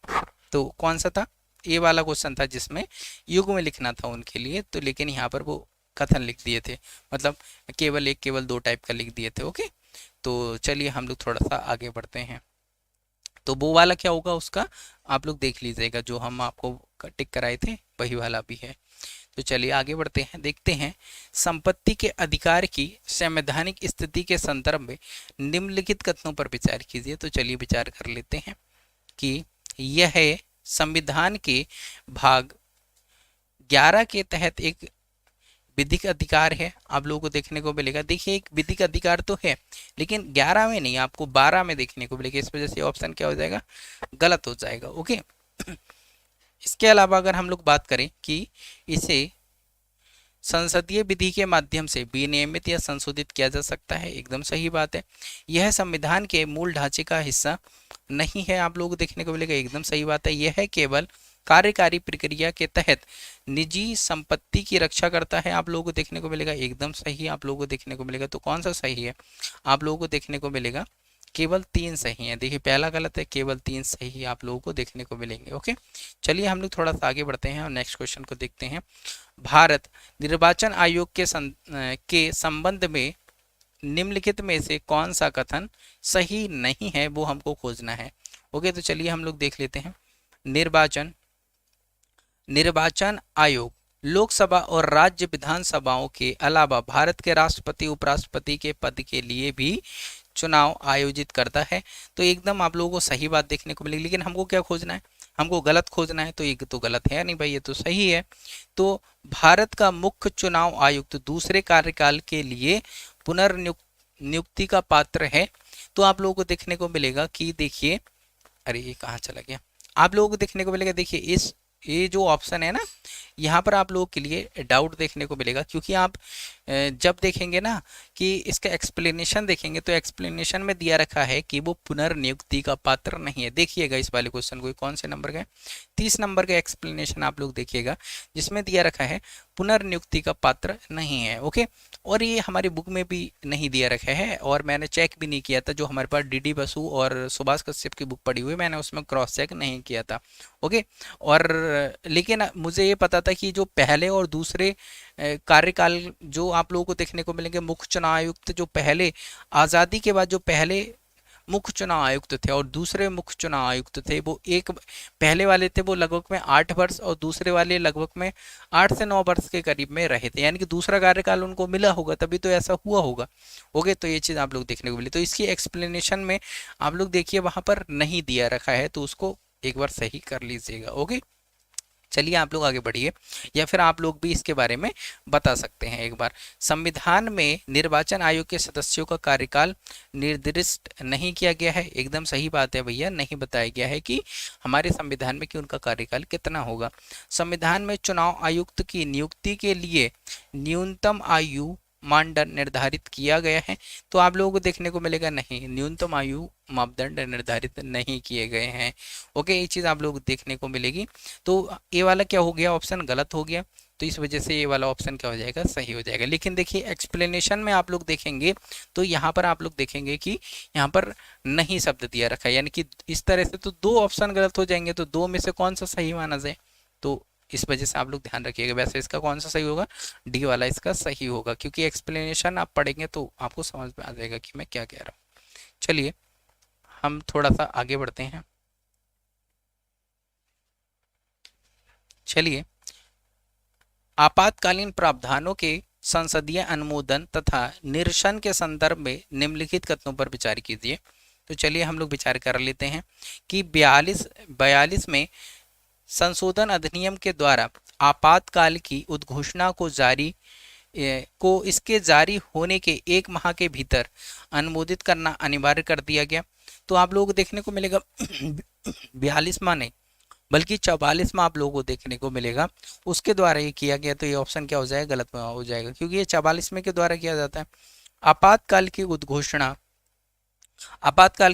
तो कौन सा था, ये वाला क्वेश्चन था जिसमें युग में लिखना था उनके लिए, तो लेकिन यहाँ पर वो कथन लिख दिए थे, मतलब केवल 1 केवल 2 टाइप का लिख दिए थे। ओके, तो चलिए हम लोग थोड़ा सा आगे बढ़ते हैं। तो वो वाला क्या होगा उसका आप लोग देख लीजिएगा, जो हम आपको टिक कराए थे वही वाला भी है। तो चलिए आगे बढ़ते हैं, देखते हैं संपत्ति के अधिकार की संवैधानिक स्थिति के संदर्भ में निम्नलिखित कथनों पर विचार कीजिए। तो चलिए विचार कर लेते हैं कि यह संविधान के भाग 11 के तहत एक विधिक अधिकार है, आप लोगों को देखने को मिलेगा। देखिए एक विधिक अधिकार तो है लेकिन 11 में नहीं, आपको 12 में देखने को मिलेगा। इस वजह से ऑप्शन क्या हो जाएगा, गलत हो जाएगा। ओके, इसके अलावा अगर हम लोग बात करें कि इसे संसदीय विधि के माध्यम से विनियमित या संशोधित किया जा सकता है, एकदम सही बात है। यह संविधान के मूल ढांचे का हिस्सा नहीं है, आप लोगों को देखने को मिलेगा, एकदम सही बात है। यह केवल कार्यकारी प्रक्रिया के तहत निजी संपत्ति की रक्षा करता है, आप लोगों को देखने को मिलेगा, एकदम सही आप लोगों को देखने को मिलेगा। तो कौन सा सही है, आप लोगों को देखने को मिलेगा केवल 3 सही है। देखिए पहला गलत है, केवल 3 सही आप लोगों को देखने को मिलेंगे। ओके, चलिए हम लोग थोड़ा सा आगे बढ़ते हैं और नेक्स्ट क्वेश्चन को देखते हैं। भारत निर्वाचन आयोग के संबंध में निम्नलिखित में से कौन सा कथन सही नहीं है, वो हमको खोजना है। ओके, तो चलिए हम लोग देख लेते हैं। निर्वाचन आयोग लोकसभा और राज्य विधानसभाओं के अलावा भारत के राष्ट्रपति उपराष्ट्रपति के पद के लिए भी चुनाव आयोजित करता है। तो एकदम आप लोगों को सही बात देखने को मिलेगी, लेकिन हमको क्या खोजना है, हमको गलत खोजना है। तो ये तो गलत है नहीं भाई, ये तो सही है। तो भारत का मुख्य चुनाव आयुक्त दूसरे कार्यकाल के लिए पुनर्नियुक्ति का पात्र है। तो आप लोगों को देखने को मिलेगा कि देखिए, अरे ये कहाँ चला गया, आप लोगों को देखने को मिलेगा, देखिए इस ये जो ऑप्शन है ना, यहाँ पर आप लोगों के लिए डाउट देखने को मिलेगा, क्योंकि आप जब देखेंगे ना कि इसका एक्सप्लेनेशन देखेंगे तो एक्सप्लेनेशन में दिया रखा है कि वो पुनर्नियुक्ति का पात्र नहीं है। देखिएगा इस वाले क्वेश्चन को, कौन से नंबर का, 30 नंबर का एक्सप्लेनेशन आप लोग देखिएगा, जिसमें दिया रखा है पुनर्नियुक्ति का पात्र नहीं है। ओके, और ये हमारी बुक में भी नहीं दिया रखा है, और मैंने चेक भी नहीं किया था। जो हमारे पास डीडी बसु और सुभाष कश्यप की बुक पड़ी हुई, मैंने उसमें क्रॉस चेक नहीं किया था। ओके, और लेकिन मुझे ये पता था कि जो पहले और दूसरे कार्यकाल जो आप लोगों को देखने को मिलेंगे, मुख्य चुनाव आयुक्त जो पहले आज़ादी के बाद जो पहले मुख्य चुनाव आयुक्त थे और दूसरे मुख्य चुनाव आयुक्त थे, वो एक पहले वाले थे वो लगभग में 8 वर्ष और दूसरे वाले लगभग में 8 से 9 वर्ष के करीब में रहे थे, यानी कि दूसरा कार्यकाल उनको मिला होगा, तभी तो ऐसा हुआ होगा। ओके, तो ये चीज़ आप लोग देखने को मिली। तो इसकी एक्सप्लेनेशन में आप लोग देखिए वहाँ पर नहीं दिया रखा है, तो उसको एक बार सही कर लीजिएगा। ओके, चलिए आप लोग आगे बढ़िए, या फिर आप लोग भी इसके बारे में बता सकते हैं एक बार। संविधान में निर्वाचन आयोग के सदस्यों का कार्यकाल निर्दिष्ट नहीं किया गया है, एकदम सही बात है भैया, नहीं बताया गया है कि हमारे संविधान में कि उनका कार्यकाल कितना होगा। संविधान में चुनाव आयुक्त की नियुक्ति के लिए न्यूनतम आयु मानदंड निर्धारित किया गया है। तो आप लोगों को देखने को मिलेगा नहीं, न्यूनतम आयु मापदंड निर्धारित नहीं किए गए हैं। ओके, ये चीज़ आप लोग देखने को मिलेगी। तो ये वाला क्या हो गया, ऑप्शन गलत हो गया, तो इस वजह से ये वाला ऑप्शन क्या हो जाएगा, सही हो जाएगा। लेकिन देखिए एक्सप्लेनेशन में आप लोग देखेंगे तो यहाँ पर आप लोग देखेंगे कि यहाँ पर नहीं शब्द दिया रखा है, यानी कि इस तरह से तो 2 ऑप्शन गलत हो जाएंगे, तो 2 में से कौन सा सही माना जाए, तो इस वजह से आप लोग ध्यान रखिएगा। वैसे इसका कौन सा सही होगा, डी वाला इसका सही होगा, क्योंकि एक्सप्लेनेशन आप पढ़ेंगे तो आपको समझ में आ जाएगा कि मैं क्या कह रहा हूँ। चलिए हम थोड़ा सा आगे बढ़ते हैं। चलिए, आपातकालीन प्रावधानों के संसदीय अनुमोदन तथा निरसन के संदर्भ में निम्नलिखित कथनों पर विचार कीजिए। तो चलिए हम लोग विचार कर लेते हैं कि 42 में संशोधन अधिनियम के द्वारा आपातकाल की उद्घोषणा को इसके जारी होने के 1 माह के भीतर अनुमोदित करना अनिवार्य कर दिया गया। तो आप लोगों को देखने को मिलेगा 42 माह नहीं बल्कि 44 माह आप लोगों को देखने को मिलेगा, उसके द्वारा ये किया गया। तो ये ऑप्शन क्या हो जाएगा, गलत हो जाएगा, क्योंकि ये 44 में के द्वारा किया जाता है। आपातकाल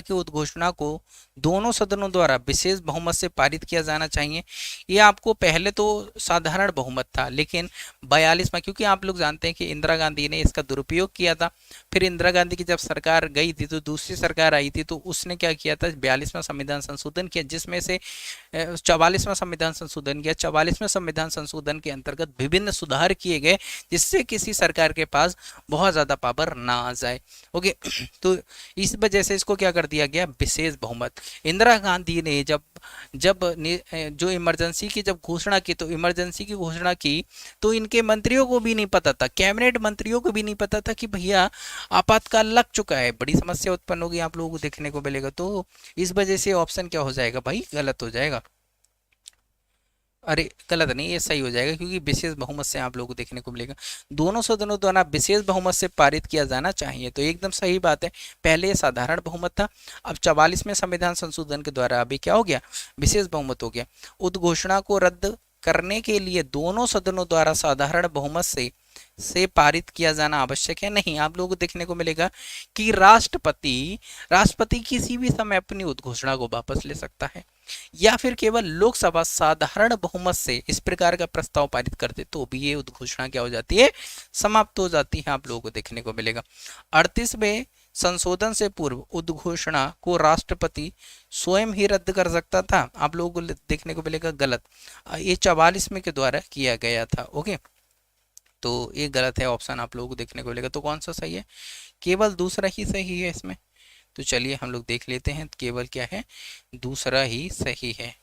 की उद्घोषणा को दोनों सदनों द्वारा विशेष बहुमत से पारित किया जाना चाहिए। ये आपको पहले तो साधारण बहुमत था, लेकिन 42 में, क्योंकि आप लोग जानते हैं कि इंदिरा गांधी ने इसका दुरुपयोग किया था। फिर इंदिरा गांधी की जब सरकार गई थी तो दूसरी सरकार आई थी, तो उसने क्या किया था, 42वां संविधान संशोधन किया, जिसमें से 44वां संविधान संशोधन किया। 44वें संविधान संशोधन के अंतर्गत विभिन्न सुधार किए गए, जिससे किसी सरकार के पास बहुत ज़्यादा पावर ना आ जाए। ओके, तो इस वजह से इसको क्या कर दिया गया, विशेष बहुमत। इंदिरा गांधी ने जब जो इमरजेंसी की जब घोषणा की, तो इमरजेंसी की घोषणा की तो इनके मंत्रियों को भी नहीं पता था, कैबिनेट मंत्रियों को भी नहीं पता था कि भैया आपातकाल लग चुका है। बड़ी समस्या उत्पन्न होगी, आप लोगों को देखने को मिलेगा। तो इस वजह से ऑप्शन क्या हो जाएगा भाई, गलत हो जाएगा। अरे गलत नहीं, ये सही हो जाएगा, क्योंकि विशेष बहुमत से आप लोगों को देखने को मिलेगा। दोनों सदनों द्वारा विशेष बहुमत से पारित किया जाना चाहिए, तो एकदम सही बात है। पहले ये साधारण बहुमत था, अब 44वें संविधान संशोधन के द्वारा अभी क्या हो गया, विशेष बहुमत हो गया। उद्घोषणा को रद्द करने के लिए दोनों सदनों द्वारा साधारण बहुमत से पारित किया जाना आवश्यक है। नहीं, आप लोगों को देखने को मिलेगा कि राष्ट्रपति किसी भी समय अपनी उद्घोषणा को वापस ले सकता है, या फिर केवल लोकसभा साधारण बहुमत से इस प्रकार का प्रस्ताव पारित करते तो भी ये उद्घोषणा क्या हो जाती है, समाप्त हो जाती है, आप लोगों को देखने को मिलेगा। 38वें संशोधन से पूर्व उद्घोषणा को राष्ट्रपति स्वयं ही रद्द कर सकता था, आप लोगों को देखने को मिलेगा गलत, ये 44वें के द्वारा किया गया था। ओके, तो ये गलत है ऑप्शन, आप लोगों को देखने को मिलेगा। तो कौन सा सही है, केवल दूसरा ही सही है इसमें। तो चलिए हम लोग देख लेते हैं, केवल क्या है, दूसरा ही सही है।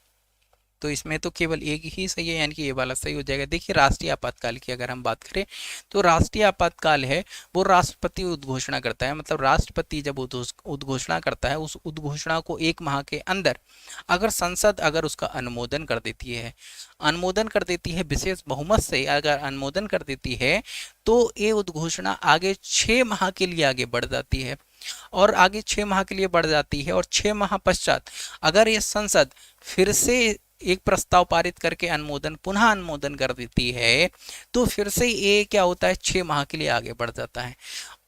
तो इसमें तो केवल एक ही सही है, यानी कि ये वाला सही हो जाएगा। देखिए राष्ट्रीय आपातकाल की अगर हम बात करें तो राष्ट्रीय आपातकाल है वो राष्ट्रपति उद्घोषणा करता है, मतलब राष्ट्रपति जब उद्घोषणा करता है, उस उद्घोषणा को 1 माह के अंदर अगर संसद अगर उसका अनुमोदन कर देती है विशेष बहुमत से अगर अनुमोदन कर देती है, तो ये उद्घोषणा आगे 6 माह के लिए आगे बढ़ जाती है, और आगे 6 माह के लिए बढ़ जाती है, और 6 माह पश्चात अगर ये संसद फिर से एक प्रस्ताव पारित करके पुनः अनुमोदन कर देती है, तो फिर से ये क्या होता है, 6 माह के लिए आगे बढ़ जाता है,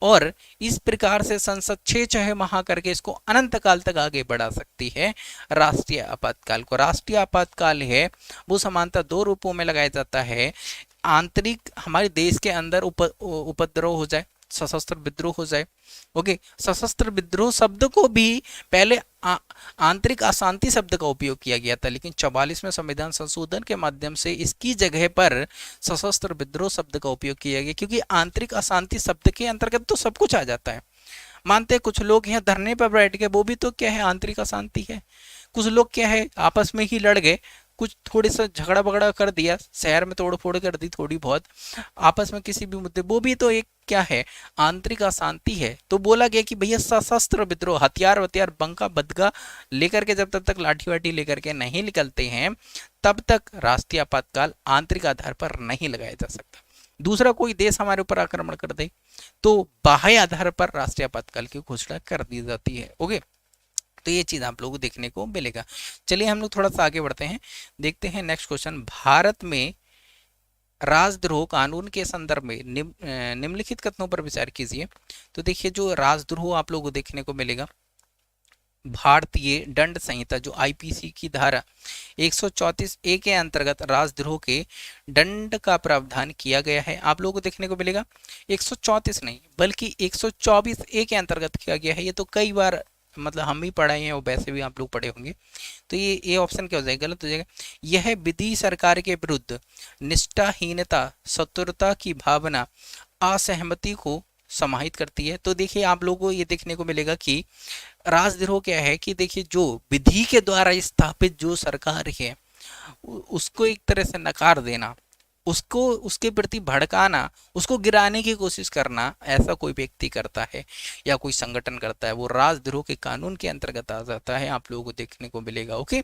और इस प्रकार से संसद 6 माह करके इसको अनंत काल तक आगे बढ़ा सकती है राष्ट्रीय आपातकाल को। राष्ट्रीय आपातकाल है वो सामान्यतः 2 रूपों में लगाया जाता है। आंतरिक हमारे देश के अंदर उपद्रव हो जाए, सशस्त्र विद्रोह हो जाए। ओके, सशस्त्र विद्रोह शब्द को भी पहले आंतरिक अशांति शब्द का उपयोग किया गया था, लेकिन 44वें संविधान संशोधन के माध्यम से इसकी जगह पर सशस्त्र विद्रोह शब्द का उपयोग किया गया, क्योंकि आंतरिक अशांति शब्द के अंतर्गत तो सब कुछ आ जाता है। मानते हैं कुछ लोग यहाँ धरने पर बैठ गए, वो भी तो क्या है, आंतरिक अशांति है। कुछ लोग क्या है, आपस में ही लड़ गए, कुछ थोड़ी सा झगड़ा बगड़ा कर दिया, शहर में तोड़ फोड़ कर दी थोड़ी बहुत आपस में किसी भी मुद्दे, वो भी तो एक क्या है, आंतरिक अशांति है। तो बोला गया कि भैया सशस्त्र विद्रोह, हथियार वथियार बंका बदगा लेकर के जब तक लाठी वाठी लेकर के नहीं निकलते हैं, तब तक राष्ट्रीय आपातकाल आंतरिक आधार पर नहीं लगाया जा सकता। दूसरा कोई देश हमारे ऊपर आक्रमण कर दे तो बाह्य आधार पर राष्ट्रीय आपातकाल की घोषणा कर दी जाती है। ओके, तो ये चीज आप लोगों को देखने को मिलेगा। चलिए हम लोग थोड़ा सा आगे बढ़ते हैं, देखते हैं नेक्स्ट क्वेश्चन। भारत में राजद्रोह कानून के संदर्भ में निम्नलिखित कथनों पर विचार कीजिए। तो देखिए जो राजद्रोह आप लोगों को देखने को मिलेगा, भारतीय दंड संहिता जो आईपीसी की धारा 134A के अंतर्गत राजद्रोह के दंड का प्रावधान किया गया है, आप लोगों को देखने को मिलेगा। 134 नहीं बल्कि 124A के अंतर्गत किया गया है। ये तो कई बार मतलब हम भी पढ़ाए हैं और वैसे भी आप लोग पढ़े होंगे। तो ये ऑप्शन क्या हो जाएगा, गलत हो जाएगा। यह विधि सरकार के विरुद्ध निष्ठाहीनता, शत्रुता की भावना, असहमति को समाहित करती है। तो देखिए आप लोगों को ये देखने को मिलेगा कि राजद्रोह क्या है कि देखिए जो विधि के द्वारा स्थापित जो सरकार है उसको एक तरह से नकार देना, उसको उसके प्रति भड़काना, उसको गिराने की कोशिश करना, ऐसा कोई व्यक्ति करता है या कोई संगठन करता है, वो राजद्रोह के कानून के अंतर्गत आ जाता है, आप लोगों को देखने को मिलेगा। ओके,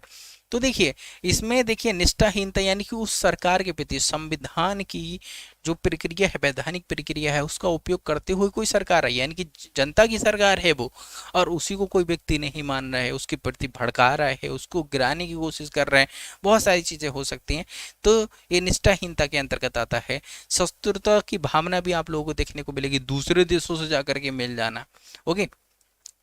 तो देखिए इसमें देखिए निष्ठाहीनता यानी कि उस सरकार के प्रति संविधान की जो प्रक्रिया है, वैधानिक प्रक्रिया है, उसका उपयोग करते हुए कोई सरकार है, यानी कि जनता की सरकार है वो, और उसी को कोई व्यक्ति नहीं मान रहा है, उसके प्रति भड़का रहा है, उसको गिराने की कोशिश कर रहे हैं, बहुत सारी चीजें हो सकती हैं। तो ये निष्ठाहीनता के अंतर्गत आता है। शत्रुता की भावना भी आप लोगों को देखने को मिलेगी, दूसरे देशों से जाकर के मिल जाना। ओके,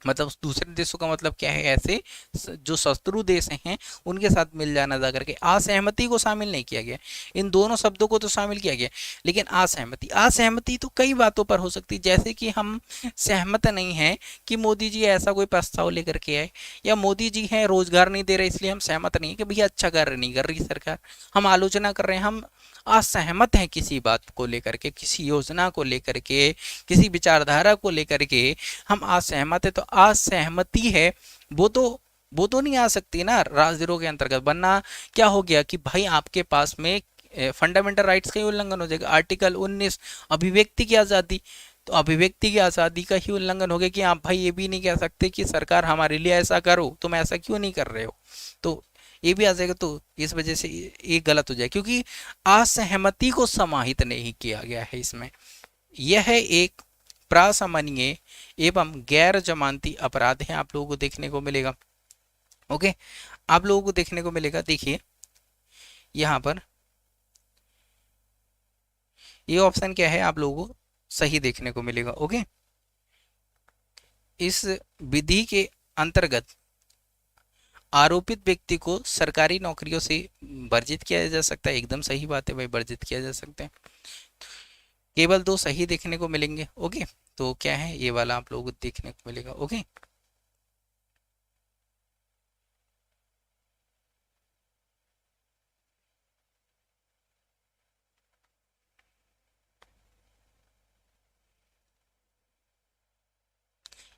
मतलब दूसरे देशों का मतलब क्या है, ऐसे जो शत्रु देश हैं उनके साथ मिल जाना जाकर के। असहमति को शामिल नहीं किया गया, इन दोनों शब्दों को तो शामिल किया गया, लेकिन असहमति तो कई बातों पर हो सकती है, जैसे कि हम सहमत नहीं हैं कि मोदी जी ऐसा कोई प्रस्ताव लेकर के आए, या मोदी जी हैं रोजगार नहीं दे रहे इसलिए हम सहमत नहीं है कि भैया अच्छा कर नहीं कर रही सरकार, हम आलोचना कर रहे हैं, हम असहमत हैं किसी बात को लेकर के, किसी योजना को लेकर के, किसी विचारधारा को लेकर के हम असहमत है, तो असहमति है वो तो नहीं आ सकती ना राजद्रोह के अंतर्गत। वरना क्या हो गया कि भाई आपके पास में फंडामेंटल राइट्स का ही उल्लंघन हो जाएगा। आर्टिकल 19 अभिव्यक्ति की आज़ादी, तो अभिव्यक्ति की आज़ादी का ही उल्लंघन हो गया कि आप भाई ये भी नहीं कह सकते कि सरकार हमारे लिए ऐसा करो, तुम ऐसा क्यों नहीं कर रहे हो। तो ये भी आ जाएगा, तो इस वजह से ये गलत हो जाए, क्योंकि असहमति को समाहित नहीं किया गया है इसमें। यह एक प्रासामान्य एवं गैर जमानती अपराध है, आप लोगों को देखने को मिलेगा। ओके, आप लोगों को देखने को मिलेगा, देखिए यहाँ पर ये ऑप्शन क्या है, आप लोगों को सही देखने को मिलेगा। ओके, इस विधि के अंतर्गत आरोपित व्यक्ति को सरकारी नौकरियों से वर्जित किया जा सकता है। एकदम सही बात है भाई, वर्जित किया जा सकता है। केवल 2 सही देखने को मिलेंगे। ओके, तो क्या है, ये वाला आप लोगों को देखने को मिलेगा। ओके,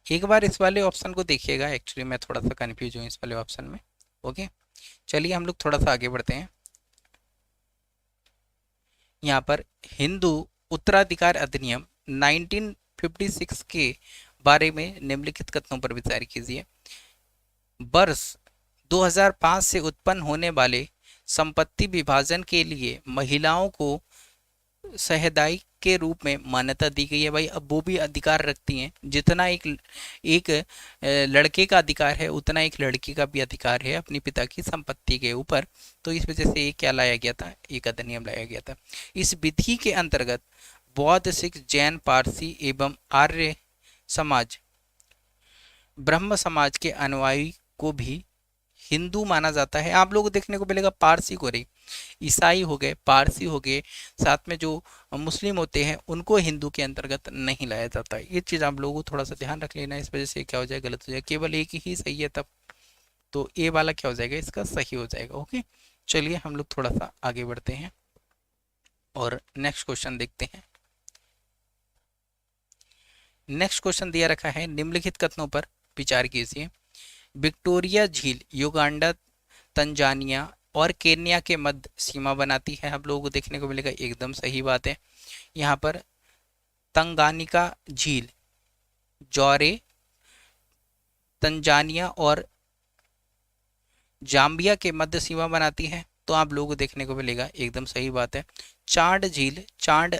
एक बार इस वाले ऑप्शन को देखिएगा, एक्चुअली मैं थोड़ा सा कंफ्यूज हूँ इस वाले ऑप्शन में। ओके, चलिए हम लोग थोड़ा सा आगे बढ़ते हैं। यहाँ पर हिंदू उत्तराधिकार अधिनियम 1956 के बारे में निम्नलिखित कथनों पर विचार कीजिए। वर्ष 2005 से उत्पन्न होने वाले संपत्ति विभाजन के लिए महिलाओं को सहदाई के रूप में मान्यता दी गई है। भाई अब वो भी अधिकार रखती हैं, जितना एक एक लड़के का अधिकार है उतना एक लड़की का भी अधिकार है अपनी पिता की संपत्ति के ऊपर। तो इस वजह से ये क्या लाया गया था, एक अधिनियम लाया गया था। इस विधि के अंतर्गत बौद्ध, सिख, जैन, पारसी एवं आर्य समाज, ब्रह्म समाज के अनुयायी को भी हिंदू माना जाता है। आप लोगों को देखने को मिलेगा पारसी को रही, ईसाई हो गए, पारसी हो गए, साथ में जो मुस्लिम होते हैं उनको हिंदू के अंतर्गत नहीं लाया जाता है। ये चीज़ आप लोगों को थोड़ा सा ध्यान रख लेना, इस वजह से क्या हो जाए, गलत हो जाए। केवल एक ही सही है तब, तो ए वाला क्या हो जाएगा, इसका सही हो जाएगा। ओके, चलिए हम लोग थोड़ा सा आगे बढ़ते हैं और नेक्स्ट क्वेश्चन देखते हैं। नेक्स्ट क्वेश्चन दिया रखा है, निम्नलिखित कथनों पर विचार कीजिए। विक्टोरिया झील युगांडा, तंजानिया और केन्या के मध्य सीमा बनाती है। आप लोगों को देखने को मिलेगा, एकदम सही बात है। यहाँ पर तंगानिका झील जौरे, तंजानिया और जाम्बिया के मध्य सीमा बनाती है। तो आप लोगों को देखने को मिलेगा, एकदम सही बात है। चाड झील चाड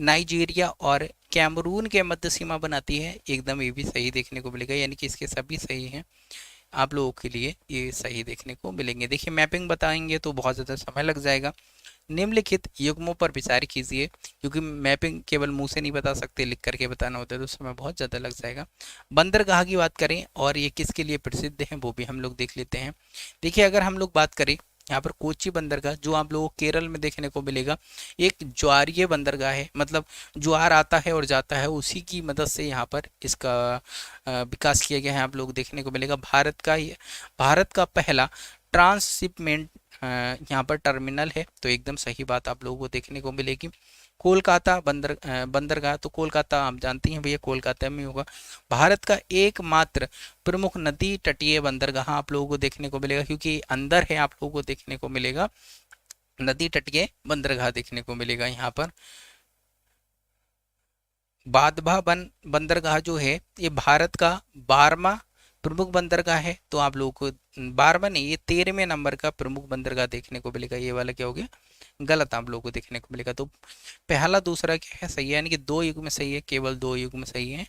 नाइजीरिया और कैमरून के मध्य सीमा बनाती है। एकदम ये भी सही देखने को मिलेगा, यानी कि इसके सभी सही हैं। आप लोगों के लिए ये सही देखने को मिलेंगे। देखिए मैपिंग बताएंगे तो बहुत ज़्यादा समय लग जाएगा। निम्नलिखित युग्मों पर विचार कीजिए, क्योंकि मैपिंग केवल मुंह से नहीं बता सकते, लिख करके बताना होता है तो समय बहुत ज़्यादा लग जाएगा। बंदरगाह की बात करें और ये किसके लिए प्रसिद्ध है वो भी हम लोग देख लेते हैं। देखिए अगर हम लोग बात करें यहाँ पर कोच्चि बंदरगाह, जो आप लोगों को केरल में देखने को मिलेगा, एक ज्वारीय बंदरगाह है, मतलब ज्वार आता है और जाता है, उसी की मदद से यहाँ पर इसका विकास किया गया है। आप लोग देखने को मिलेगा भारत का पहला ट्रांसशिपमेंट यहाँ पर टर्मिनल है। तो एकदम सही बात आप लोगों को देखने को मिलेगी। कोलकाता बंदरगाह, तो कोलकाता आप जानती हैं भैया, कोलकाता में होगा। भारत का एकमात्र प्रमुख नदी तटीय बंदरगाह आप लोगों को देखने को मिलेगा, क्योंकि अंदर है, आप लोगों को देखने को मिलेगा नदी तटीय बंदरगाह देखने को मिलेगा। यहाँ पर बादभा बंदरगाह जो है ये भारत का 12वां प्रमुख बंदरगाह है। तो आप लोगों को 12वां नहीं, ये 13वें नंबर का प्रमुख बंदरगाह देखने को मिलेगा। ये वाला क्या हो गया, गलत आप लोगों को देखने को मिलेगा। तो पहला दूसरा क्या है, सही है, यानी कि 2 युग में सही है, केवल 2 युग में सही है।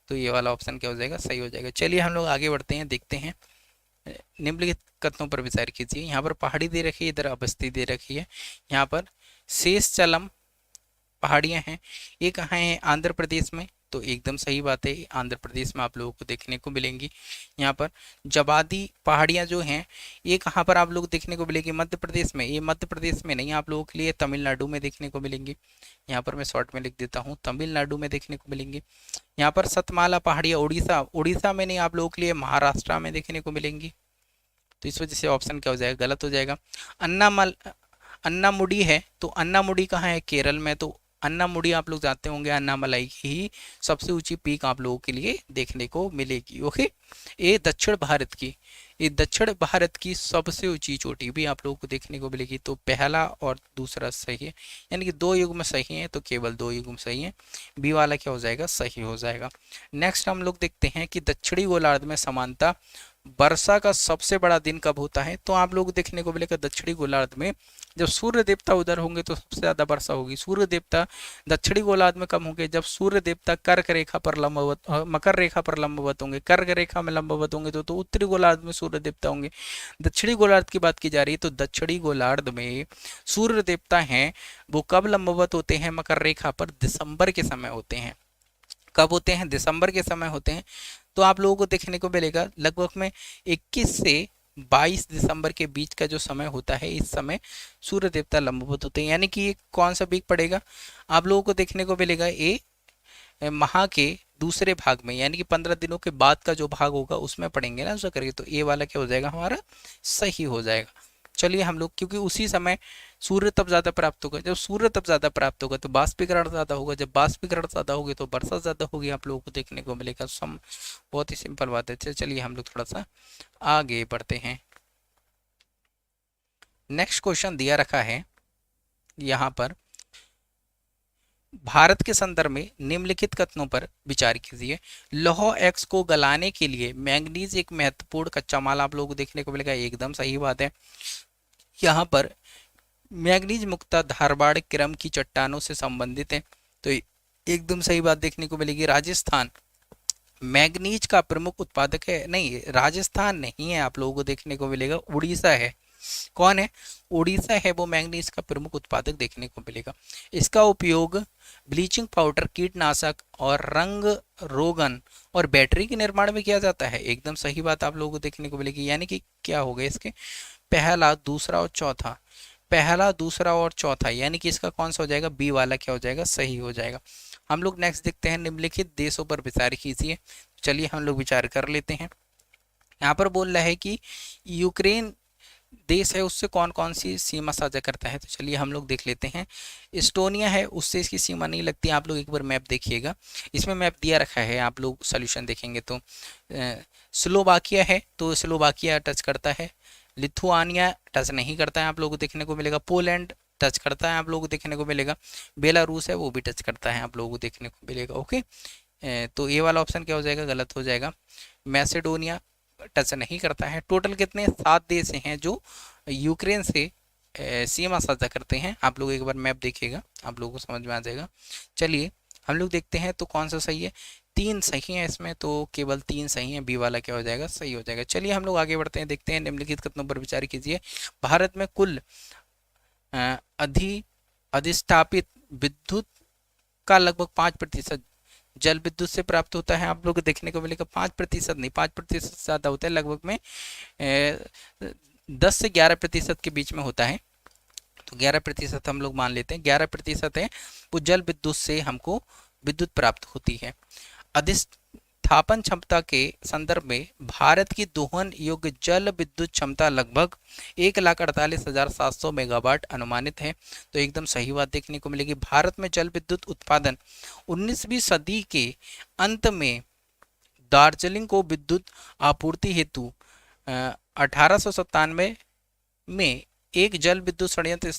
तो ये वाला ऑप्शन क्या हो जाएगा, सही हो जाएगा। चलिए हम लोग आगे बढ़ते हैं, देखते हैं। निम्नलिखित कथनों पर विचार कीजिए। यहाँ पर पहाड़ी दे रखी है, इधर अवस्थी दे रखी है। यहाँ पर शेषचलम पहाड़ियाँ हैं, ये कहाँ हैं, आंध्र प्रदेश में। तो एकदम सही बात है, आंध्र प्रदेश में आप लोगों को देखने को मिलेंगी। यहाँ पर जवादी पहाड़ियाँ जो हैं ये कहाँ पर आप लोग देखने को मिलेगी, मध्य प्रदेश में। ये मध्य प्रदेश में नहीं, आप लोगों के लिए तमिलनाडु में देखने को मिलेंगी। यहाँ पर मैं शॉर्ट में लिख देता हूँ, तमिलनाडु में देखने को मिलेंगी। यहाँ पर सतमाला पहाड़ियाँ उड़ीसा में नहीं, आप लोगों के लिए महाराष्ट्र में देखने को मिलेंगी। तो इस वजह से ऑप्शन क्या हो जाएगा, गलत हो जाएगा। अन्नामुडी है, तो अन्नामुडी कहाँ है, केरल में। तो अन्नामुडी आप लोग जानते होंगे, अन्नामलाई की ही सबसे ऊंची पीक आप लोगों के लिए देखने को मिलेगी। ओके, ये दक्षिण भारत की सबसे ऊंची चोटी भी आप लोगों को देखने को मिलेगी। तो पहला और दूसरा सही है, यानी कि 2 युग में सही है, तो केवल 2 युग में सही है। बी वाला क्या हो जाएगा, सही हो जाएगा। नेक्स्ट हम लोग देखते हैं कि दक्षिणी गोलार्ध में समानता वर्षा का सबसे बड़ा दिन कब होता है? तो आप लोग देखने को मिलेगा दक्षिणी गोलार्ध में जब सूर्य देवता उधर होंगे तो सबसे ज्यादा वर्षा होगी। सूर्य देवता दक्षिणी गोलार्ध में कब होंगे? जब सूर्य देवता कर्क रेखा पर लंबवत मकर रेखा पर लंबवत होंगे। कर्क रेखा में लंबवत होंगे तो उत्तरी गोलार्ध में सूर्य देवता होंगे। दक्षिणी गोलार्ध की बात की जा रही है तो दक्षिणी गोलार्ध में सूर्य देवता हैं वो कब लंबवत होते हैं? मकर रेखा पर दिसंबर के समय होते हैं। कब होते हैं? दिसंबर के समय होते हैं। तो आप लोगों को देखने को मिलेगा लगभग में 21 से 22 दिसंबर के बीच का जो समय होता है, इस समय सूर्य देवता लंबवत होते हैं। यानी कि ये कौन सा वीक पड़ेगा? आप लोगों को देखने को मिलेगा ये माह के दूसरे भाग में, यानी कि 15 दिनों के बाद का जो भाग होगा उसमें पढ़ेंगे ना ऐसा करके, तो ये वाला क्या हो जाएगा हमारा? सही हो जाएगा। चलिए हम लोग, क्योंकि उसी समय सूर्य तब ज्यादा प्राप्त होगा, जब सूर्य तब ज्यादा प्राप्त होगा तो बाष्पीकरण ज्यादा होगा, जब बाष्पीकरण ज्यादा होगी तो वर्षा ज्यादा होगी, आप लोगों को देखने को मिलेगा। बहुत ही सिंपल बात है। चलिए हम लोग थोड़ा सा आगे बढ़ते हैं। नेक्स्ट क्वेश्चन दिया रखा है यहाँ पर, भारत के संदर्भ में निम्नलिखित कथनों पर विचार कीजिए। लौह एक्स को गलाने के लिए मैंगनीज एक महत्वपूर्ण कच्चा माल आप लोगों को देखने को मिलेगा। एकदम सही बात है। यहाँ पर मैंगनीज मुख्यतः धारवाड़ क्रम की चट्टानों से संबंधित है, तो एकदम सही बात देखने को मिलेगी। राजस्थान मैंगनीज का प्रमुख उत्पादक है, नहीं राजस्थान नहीं है, आप लोगों को देखने को मिलेगा उड़ीसा है। कौन है? उड़ीसा है वो मैंगनीज का प्रमुख उत्पादक देखने को मिलेगा। इसका उपयोग ब्लीचिंग पाउडर, कीटनाशक और रंग रोगन और बैटरी के निर्माण में किया जाता है। एकदम सही बात आप लोगों को देखने को मिलेगी। यानी कि क्या हो गया इसके? पहला, दूसरा और चौथा, पहला, दूसरा और चौथा, यानी कि इसका कौन सा हो जाएगा? बी वाला क्या हो जाएगा? सही हो जाएगा। हम लोग नेक्स्ट देखते हैं, निम्नलिखित देशों पर विचार कीजिए। चलिए हम लोग विचार कर लेते हैं। यहाँ पर बोल रहा है कि यूक्रेन देश है उससे कौन कौन सी सीमा साझा करता है, तो चलिए हम लोग देख लेते हैं। इस्टोनिया है, उससे इसकी सीमा नहीं लगती। आप लोग एक बार मैप देखिएगा, इसमें मैप दिया रखा है, आप लोग सोल्यूशन देखेंगे तो स्लोवाकिया है तो स्लोवाकिया टच करता है। लिथुआनिया टच नहीं करता है, आप लोगों को देखने को मिलेगा। पोलैंड टच करता है, आप लोगों को देखने को मिलेगा। बेलारूस है वो भी टच करता है, आप लोगों को देखने को मिलेगा। ओके, तो ये वाला ऑप्शन क्या हो जाएगा? गलत हो जाएगा। मैसेडोनिया टच नहीं करता है। टोटल कितने? 7 देश हैं जो यूक्रेन से सीमा साझा करते हैं। आप लोग एक बार मैप देखिएगा, आप लोगों को समझ में आ जाएगा। चलिए हम लोग देखते हैं तो कौन सा सही है। 3 सही है इसमें, तो केवल 3 सही है, बी वाला क्या हो जाएगा? सही हो जाएगा। चलिए हम लोग आगे बढ़ते हैं, देखते हैं निम्नलिखित कथनों पर विचार कीजिए। भारत में कुल अधिष्ठापित विद्युत का लगभग 5% जल विद्युत से प्राप्त होता है। आप लोग को देखने को मिलेगा 5% नहीं, 5% से ज्यादा होता है, लगभग में 10 से 11% के बीच में होता है। तो 11% हम लोग मान लेते हैं, 11% है वो जल विद्युत से हमको विद्युत प्राप्त होती है। अधिष्ठापन क्षमता के संदर्भ में भारत की दोहन योग्य जल विद्युत क्षमता लगभग 1,48,700 मेगावाट अनुमानित है। तो एकदम सही बात देखने को मिलेगी। भारत में जल विद्युत उत्पादन 19वीं सदी के अंत में दार्जिलिंग को विद्युत आपूर्ति हेतु 1897 में एक जल विद्युत संयंत्र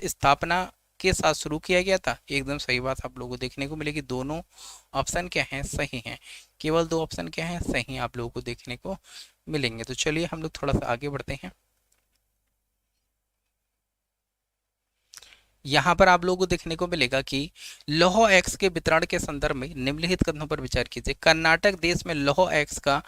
स्थापना के साथ शुरू किया गया था। एकदम सही बात आप लोगों को देखने को मिलेगी। दोनों ऑप्शन क्या हैं? सही हैं। केवल 2 ऑप्शन क्या हैं? सही आप लोगों को देखने को मिलेंगे। तो चलिए हम लोग थोड़ा सा आगे बढ़ते हैं। यहाँ पर आप लोगों को देखने को मिलेगा कि लौह एक्स के वितरण के संदर्भ में निम्नलिखित कथनों पर विचार कीजिए। कर्नाटक देश में लौह एक्स का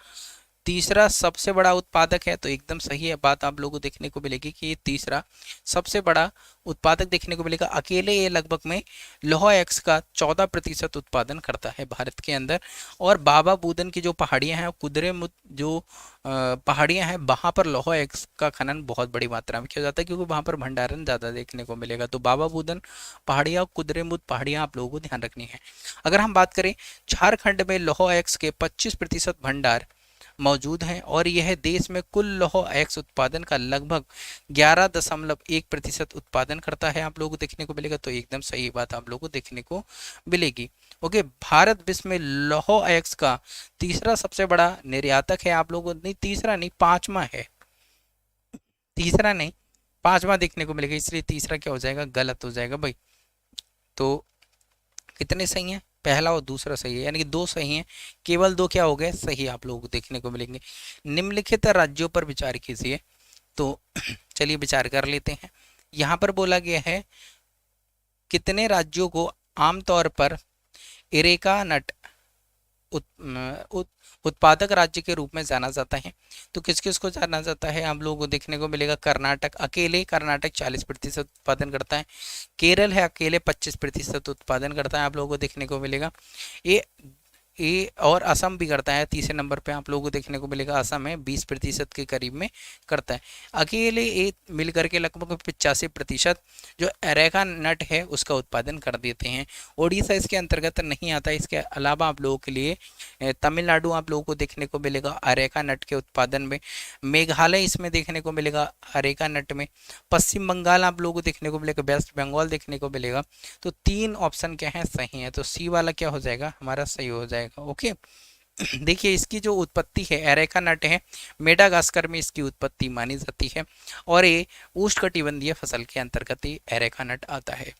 तीसरा सबसे बड़ा उत्पादक है। तो एकदम सही है बात आप लोगों को देखने को मिलेगी कि ये तीसरा सबसे बड़ा उत्पादक देखने को मिलेगा। अकेले ये लगभग में लौह एक्स का 14% उत्पादन करता है भारत के अंदर। और बाबा बूदन की जो पहाड़ियां हैं, कुद्रेमुख जो पहाड़ियां हैं, वहां पर लौह एक्स का खनन बहुत बड़ी मात्रा में किया जाता है, क्योंकि वहां पर भंडारण ज्यादा देखने को मिलेगा। तो बाबा बूदन पहाड़ियां, कुद्रेमुख पहाड़ियां आप लोगों को ध्यान रखनी है। अगर हम बात करें, झारखंड में लौह एक्स के 25% भंडार मौजूद हैं और यह देश में कुल लौह एक्स उत्पादन का लगभग 11.1% उत्पादन करता है, आप लोगों को देखने को मिलेगा। तो एकदम सही बात आप लोगों को देखने को मिलेगी। ओके, भारत विश्व में लौह एक्स का तीसरा सबसे बड़ा निर्यातक है। आप लोगों को नहीं, तीसरा नहीं, 5वां है। तीसरा नहीं, 5वां देखने को मिलेगा, इसलिए तीसरा क्या हो जाएगा? गलत हो जाएगा भाई। तो कितने सही हैं? पहला और दूसरा सही है, यानी कि दो सही हैं, केवल दो क्या हो गए सही आप लोगों को देखने को मिलेंगे। निम्नलिखित राज्यों पर विचार कीजिए। तो चलिए विचार कर लेते हैं। यहाँ पर बोला गया है कितने राज्यों को आमतौर पर एरेका नट उत्पादक राज्य के रूप में जाना जाता है। तो किस किस को जाना जाता है आप लोगों को देखने को मिलेगा। कर्नाटक, अकेले कर्नाटक 40% उत्पादन करता है। केरल है, अकेले 25% उत्पादन करता है, आप लोगों को देखने को मिलेगा। ये और असम भी करता है, तीसरे नंबर पे आप लोगों को देखने को मिलेगा। असम है 20% के करीब में करता है। अकेले ये मिलकर के लगभग 85% जो एरेका नट है उसका उत्पादन कर देते हैं। उड़ीसा इसके अंतर्गत नहीं आता। इसके अलावा आप लोगों के लिए तमिलनाडु आप लोगों को देखने को मिलेगा अरेका नट के उत्पादन में। मेघालय इसमें देखने को मिलेगा अरेका नट में। पश्चिम बंगाल आप लोगों को देखने को मिलेगा, वेस्ट बंगाल देखने को मिलेगा। तो तीन ऑप्शन क्या है सही है, तो सी वाला क्या हो जाएगा हमारा सही हो जाएगा। ओके देखिए इसकी जो उत्पत्ति है एरेका नट है, मेडागास्कर में इसकी उत्पत्ति मानी जाती है और ये उष्णकटिबंधीय फसल के अंतर्गत ही एरेका नट आता है।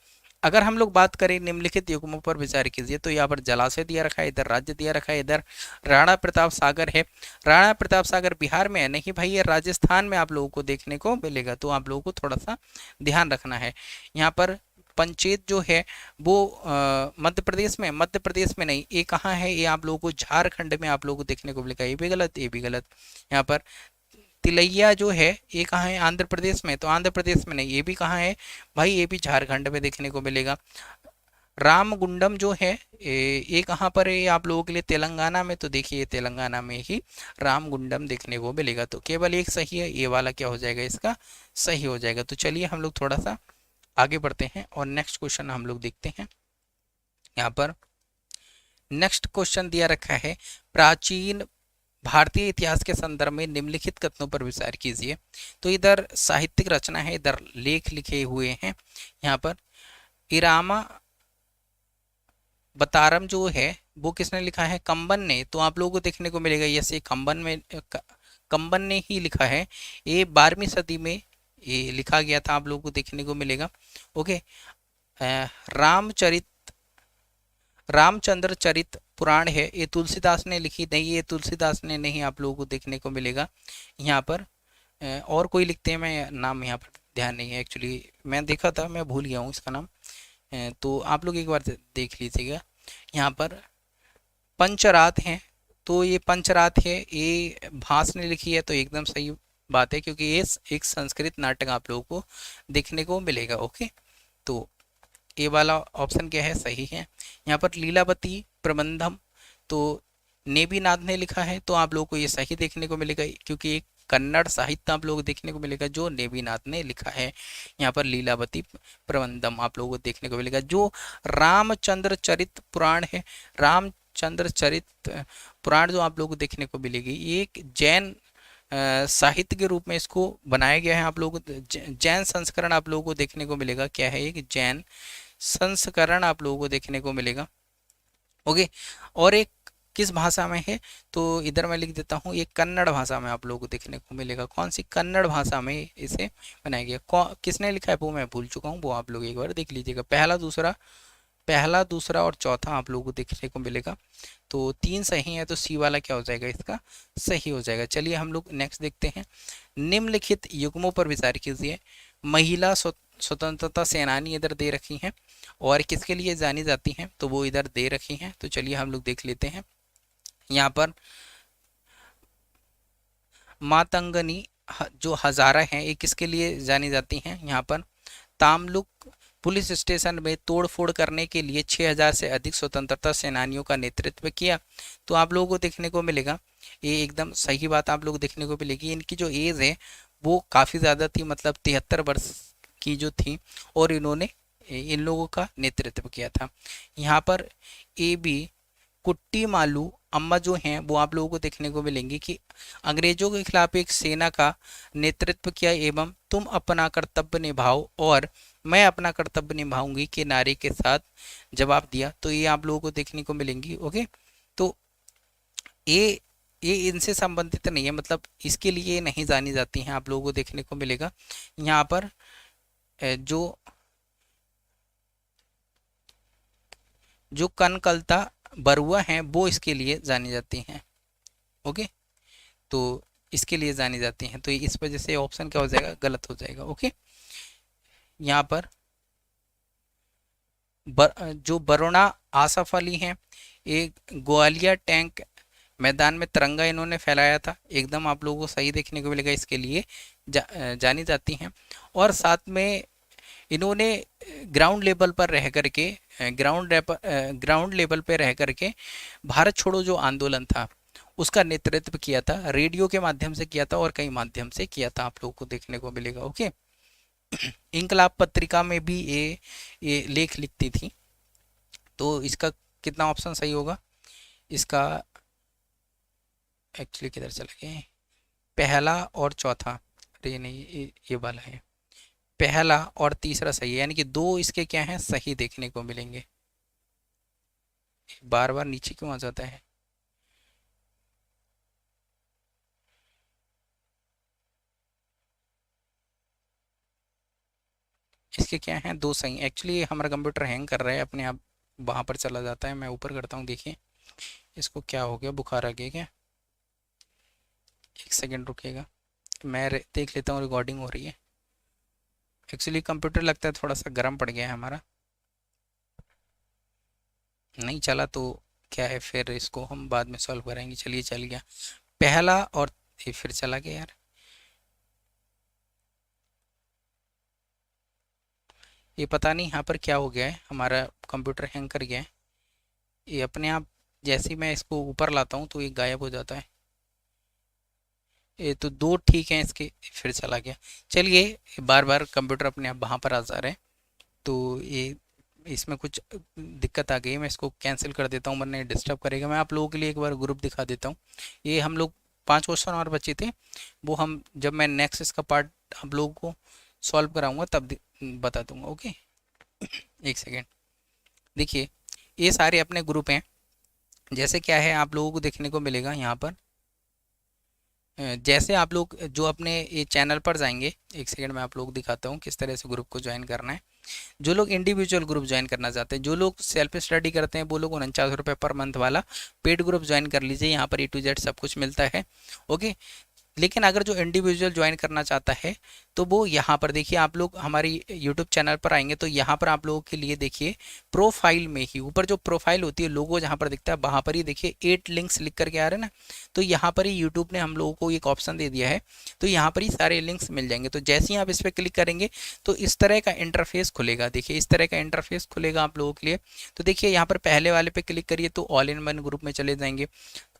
अगर हम लोग बात करें निम्नलिखित युग्मों पर विचार कीजिए। तो यहाँ पर जलाशय दिया रखा है, इधर राज्य दिया रखा है, इधर राणा प्रताप सागर है। राणा प्रताप सागर बिहार में है नहीं भाई, ये राजस्थान में आप लोगों को देखने को मिलेगा। तो आप लोगों को थोड़ा सा ध्यान रखना है। यहाँ पर पंचायत जो है वो मध्य प्रदेश में नहीं, ये कहाँ है, ये आप लोगों को झारखंड में आप लोगों को देखने को मिलेगा। ये भी गलत, ये भी गलत। यहाँ पर तिलैया जो है ये कहाँ है, आंध्र प्रदेश में, तो आंध्र प्रदेश में नहीं, ये भी कहाँ है भाई, ये भी झारखंड में देखने को मिलेगा। रामगुंडम जो है ये कहाँ पर है, आप लोगों के लिए तेलंगाना में। तो देखिए तेलंगाना में ही रामगुंडम देखने को मिलेगा। तो केवल एक सही है, ये वाला क्या हो जाएगा इसका सही हो जाएगा। तो चलिए हम लोग थोड़ा सा आगे बढ़ते हैं और नेक्स्ट क्वेश्चन हम लोग देखते हैं। यहाँ पर नेक्स्ट क्वेश्चन दिया रखा है प्राचीन भारतीय इतिहास के संदर्भ में निम्नलिखित कथनों पर विचार कीजिए। तो इधर साहित्यिक रचना है, इधर लेख लिखे हुए हैं। यहाँ पर इरामा बतारम जो है वो किसने लिखा है, कंबन ने। तो आप लोगों को देखने को मिलेगा यस, ये कंबन ने ही लिखा है। ये 12वीं सदी में ये लिखा गया था, आप लोगों को देखने को मिलेगा। ओके रामचरित रामचंद्र चरित पुराण है, ये तुलसीदास ने लिखी नहीं, ये तुलसीदास ने नहीं आप लोगों को देखने को मिलेगा। यहाँ पर और कोई लिखते हैं, मैं नाम यहाँ पर ध्यान नहीं है, एक्चुअली मैं देखा था, मैं भूल गया हूँ इसका नाम। तो आप लोग एक बार देख लीजिएगा। यहाँ पर पंचरात हैं, तो ये पंचरात है ये भास ने लिखी है, तो एकदम सही बात है क्योंकि ये एक संस्कृत नाटक आप लोगों को देखने को मिलेगा। ओके तो ए वाला ऑप्शन क्या है सही है। यहाँ पर लीलावती प्रबंधम तो नेबीनाथ ने लिखा है, तो आप लोगों को ये सही देखने को मिलेगा क्योंकि एक कन्नड़ साहित्य आप लोगों को देखने को मिलेगा जो नेबीनाथ ने लिखा है। यहाँ पर लीलावती प्रबंधम आप लोगों को देखने को मिलेगा। जो रामचंद्र चरित पुराण है, रामचंद्र चरित पुराण जो आप लोगों को देखने को मिलेगी, ये एक जैन साहित्य के रूप में इसको बनाया गया है। आप लोगों को जैन संस्करण आप लोगों को देखने को मिलेगा। क्या है एक जैन संस्करण आप लोगों को देखने को मिलेगा। ओके और एक किस भाषा में है, तो इधर मैं लिख देता हूँ, ये कन्नड़ भाषा में आप लोगों को देखने को मिलेगा। कौन सी कन्नड़ भाषा में इसे बनाया गया, किसने लिखा है वो मैं भूल चुका हूँ, वो आप लोग एक बार देख लीजिएगा। पहला दूसरा और चौथा आप लोगों को देखने को मिलेगा। तो तीन सही है, तो सी वाला क्या हो जाएगा इसका सही हो जाएगा। चलिए हम लोग नेक्स्ट देखते हैं। निम्नलिखित युग्मों पर विचार कीजिए। महिला स्वतंत्रता सेनानी इधर दे रखी हैं और किसके लिए जानी जाती हैं, तो वो इधर दे रखी हैं। तो चलिए हम लोग देख लेते हैं। यहाँ पर मातंगनी जो हजारा हैं ये किसके लिए जानी जाती हैं। यहाँ पर तामलुक पुलिस स्टेशन में तोड़फोड़ करने के लिए 6000 से अधिक स्वतंत्रता सेनानियों का नेतृत्व किया। तो आप लोगों को देखने को मिलेगा ये एकदम सही बात आप लोग देखने को मिलेगी। इनकी जो एज है वो काफ़ी ज़्यादा थी, मतलब 73 वर्ष की जो थी, और इन्होंने इन लोगों का नेतृत्व किया था। यहाँ पर ए बी कुट्टी मालू अम्मा जो हैं वो आप लोगों को देखने को मिलेंगी कि अंग्रेजों के खिलाफ एक सेना का नेतृत्व किया एवं तुम अपना कर्तव्य निभाओ और मैं अपना कर्तव्य निभाऊंगी के नारे के साथ जवाब दिया। तो ये आप लोगों को देखने को मिलेंगी। ओके तो ये इनसे संबंधित नहीं है, मतलब इसके लिए नहीं जानी जाती हैं, आप लोगों को देखने को मिलेगा। यहाँ पर जो जो कनकलता बरुआ हैं वो इसके लिए जानी जाती हैं। ओके, तो इसके लिए जानी जाती हैं, तो इस वजह से ऑप्शन क्या हो जाएगा, गलत हो जाएगा। ओके, यहाँ पर जो बरुणा आसफ अली हैं, एक ग्वालियर टैंक मैदान में तिरंगा इन्होंने फहराया था, एकदम आप लोगों को सही देखने को मिलेगा, इसके लिए जानी जाती हैं। और साथ में इन्होंने ग्राउंड लेवल पर रह करके ग्राउंड लेवल पर रह करके भारत छोड़ो जो आंदोलन था उसका नेतृत्व किया था, रेडियो के माध्यम से किया था और कई माध्यम से किया था, आप लोगों को देखने को मिलेगा। ओके, इंकलाब पत्रिका में भी ये लेख लिखती थी। तो इसका कितना ऑप्शन सही होगा, इसका एक्चुअली किधर चले गए, पहला और चौथा, अरे नहीं ये वाला है, पहला और तीसरा सही है, यानी कि दो इसके क्या हैं, सही देखने को मिलेंगे। बार बार नीचे क्यों आ जाता है, इसके क्या हैं, दो सही। एक्चुअली हमारा कंप्यूटर हैंग कर रहा है, अपने आप वहाँ पर चला जाता है, मैं ऊपर करता हूँ, देखिए इसको क्या हो गया, बुखार आ गया क्या, एक सेकेंड रुकिएगा, मैं देख लेता हूँ रिकॉर्डिंग हो रही है। एक्चुअली कंप्यूटर लगता है थोड़ा सा गर्म पड़ गया है हमारा, नहीं चला तो क्या है, फिर इसको हम बाद में सॉल्व करेंगे। चलिए चल गया पहला, और ये फिर चला गया यार, ये पता नहीं यहाँ पर क्या हो गया है, हमारा कंप्यूटर हैंग कर गया है, ये अपने आप जैसे ही मैं इसको ऊपर लाता हूँ तो ये गायब हो जाता है। ये तो दो ठीक हैं इसके, फिर चला गया। चलिए बार बार कंप्यूटर अपने आप वहाँ पर आ जा रहे हैं, तो ये इसमें कुछ दिक्कत आ गई है, मैं इसको कैंसिल कर देता हूँ वरना ये डिस्टर्ब करेगा। मैं आप लोगों के लिए एक बार ग्रुप दिखा देता हूँ। ये हम लोग 5 क्वेश्चन और बचे थे, वो हम जब मैं नेक्स्ट इसका पार्ट आप लोगों को सॉल्व कराऊंगा तब बता दूंगा। ओके, एक सेकेंड, देखिए ये सारे अपने ग्रुप हैं, जैसे क्या है आप लोगों को देखने को मिलेगा यहाँ पर, जैसे आप लोग जो अपने ये चैनल पर जाएंगे, एक सेकंड मैं आप लोग दिखाता हूँ किस तरह से ग्रुप को ज्वाइन करना है। जो लोग इंडिविजुअल ग्रुप ज्वाइन करना चाहते हैं, जो लोग सेल्फ स्टडी करते हैं, वो लोग 49 रुपये पर मंथ वाला पेड ग्रुप ज्वाइन कर लीजिए, यहाँ पर A to Z सब कुछ मिलता है। ओके, लेकिन अगर जो इंडिविजुअल ज्वाइन करना चाहता है तो वो यहाँ पर देखिए, आप लोग हमारी यूट्यूब चैनल पर आएंगे तो यहाँ पर आप लोगों के लिए देखिए प्रोफाइल में ही ऊपर जो प्रोफाइल होती है, लोगो जहाँ पर दिखता है वहाँ पर ही देखिए 8 लिंक्स लिख करके आ रहे हैं ना, तो यहाँ पर ही यूट्यूब ने हम लोगों को एक ऑप्शन दे दिया है, तो यहाँ पर ही सारे लिंक्स मिल जाएंगे। तो जैसे ही आप इस पर क्लिक करेंगे तो इस तरह का इंटरफेस खुलेगा, देखिए इस तरह का इंटरफेस खुलेगा आप लोगों के लिए। तो देखिए यहाँ पर पहले वाले पे क्लिक करिए तो ऑल इन वन ग्रुप में चले जाएंगे।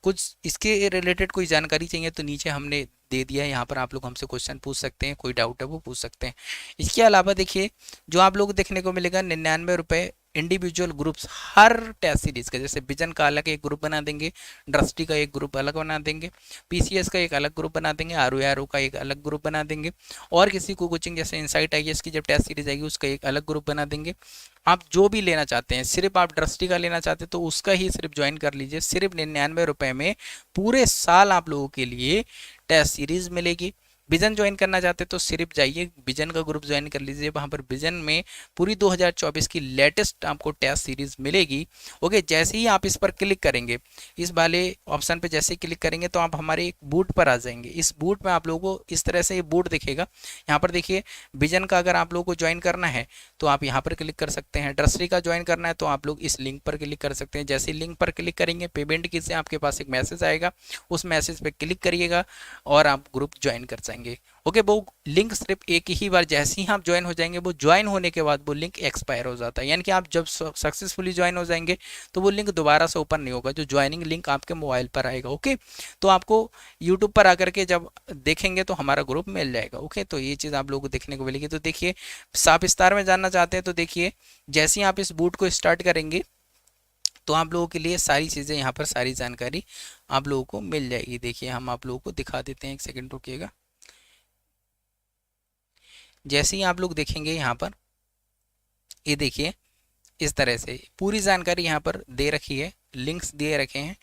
कुछ इसके रिलेटेड कोई जानकारी चाहिए तो नीचे हमने दे दिया है, यहाँ पर आप लोग हमसे क्वेश्चन पूछ सकते हैं, कोई डाउट है वो पूछ सकते हैं। इसके अलावा देखिए जो आप लोग देखने को मिलेगा 99 रुपये इंडिविजुअल ग्रुप्स हर टेस्ट सीरीज का, जैसे विजन का अलग एक ग्रुप बना देंगे, दृष्टि का एक ग्रुप अलग बना देंगे, पीसीएस का एक अलग ग्रुप बना देंगे, आरओ का एक अलग ग्रुप बना देंगे, और किसी को कोचिंग जैसे इनसाइट आईएएस की जब टेस्ट सीरीज आएगी उसका एक अलग ग्रुप बना देंगे। आप जो भी लेना चाहते हैं, सिर्फ आप दृष्टि का लेना चाहते हैं तो उसका ही सिर्फ ज्वाइन कर लीजिए, सिर्फ 99 रुपये में पूरे साल आप लोगों के लिए टेस्ट सीरीज मिलेगी। विजन ज्वाइन करना चाहते तो सिर्फ जाइए विजन का ग्रुप ज्वाइन कर लीजिए, वहां पर विजन में पूरी 2024 की लेटेस्ट आपको टेस्ट सीरीज मिलेगी। ओके, जैसे ही आप इस पर क्लिक करेंगे, इस वाले ऑप्शन पे जैसे क्लिक करेंगे तो आप हमारे एक बूट पर आ जाएंगे। इस बूट में आप लोगों को इस तरह से ये बूट दिखेगा, यहाँ पर देखिए विजन का अगर आप लोगों को ज्वाइन करना है तो आप यहाँ पर क्लिक कर सकते हैं, दृष्टि का ज्वाइन करना है तो आप लोग इस लिंक पर क्लिक कर सकते हैं। जैसे लिंक पर क्लिक करेंगे पेमेंट की से आपके पास एक मैसेज आएगा, उस मैसेज पे क्लिक करिएगा और आप ग्रुप ज्वाइन कर जाएंगे। ओके, वो लिंक सिर्फ एक ही बार जैसे ही आप ज्वाइन हो जाएंगे, वो ज्वाइन होने के बाद वो लिंक एक्सपायर हो जाता है, यानी कि आप जब सक्सेसफुली ज्वाइन हो जाएंगे तो वो लिंक दोबारा से ओपन नहीं होगा, जो ज्वाइनिंग लिंक आपके मोबाइल पर आएगा। ओके, तो आपको यूट्यूब पर आकर के जब देखेंगे तो हमारा ग्रुप मिल जाएगा। ओके, तो ये चीज़ आप लोगों को देखने को मिलेगी। तो देखिए आप विस्तार में जानना चाहते हैं तो देखिए जैसे ही आप इस बूट को स्टार्ट करेंगे तो आप लोगों के लिए सारी चीज़ें यहाँ पर सारी जानकारी आप लोगों को मिल जाएगी। देखिए हम आप लोगों को दिखा देते हैं, एक सेकंड रुकिएगा। जैसे ही आप लोग देखेंगे यहाँ पर ये देखिए इस तरह से पूरी जानकारी यहाँ पर दे रखी है, लिंक्स दिए रखे हैं।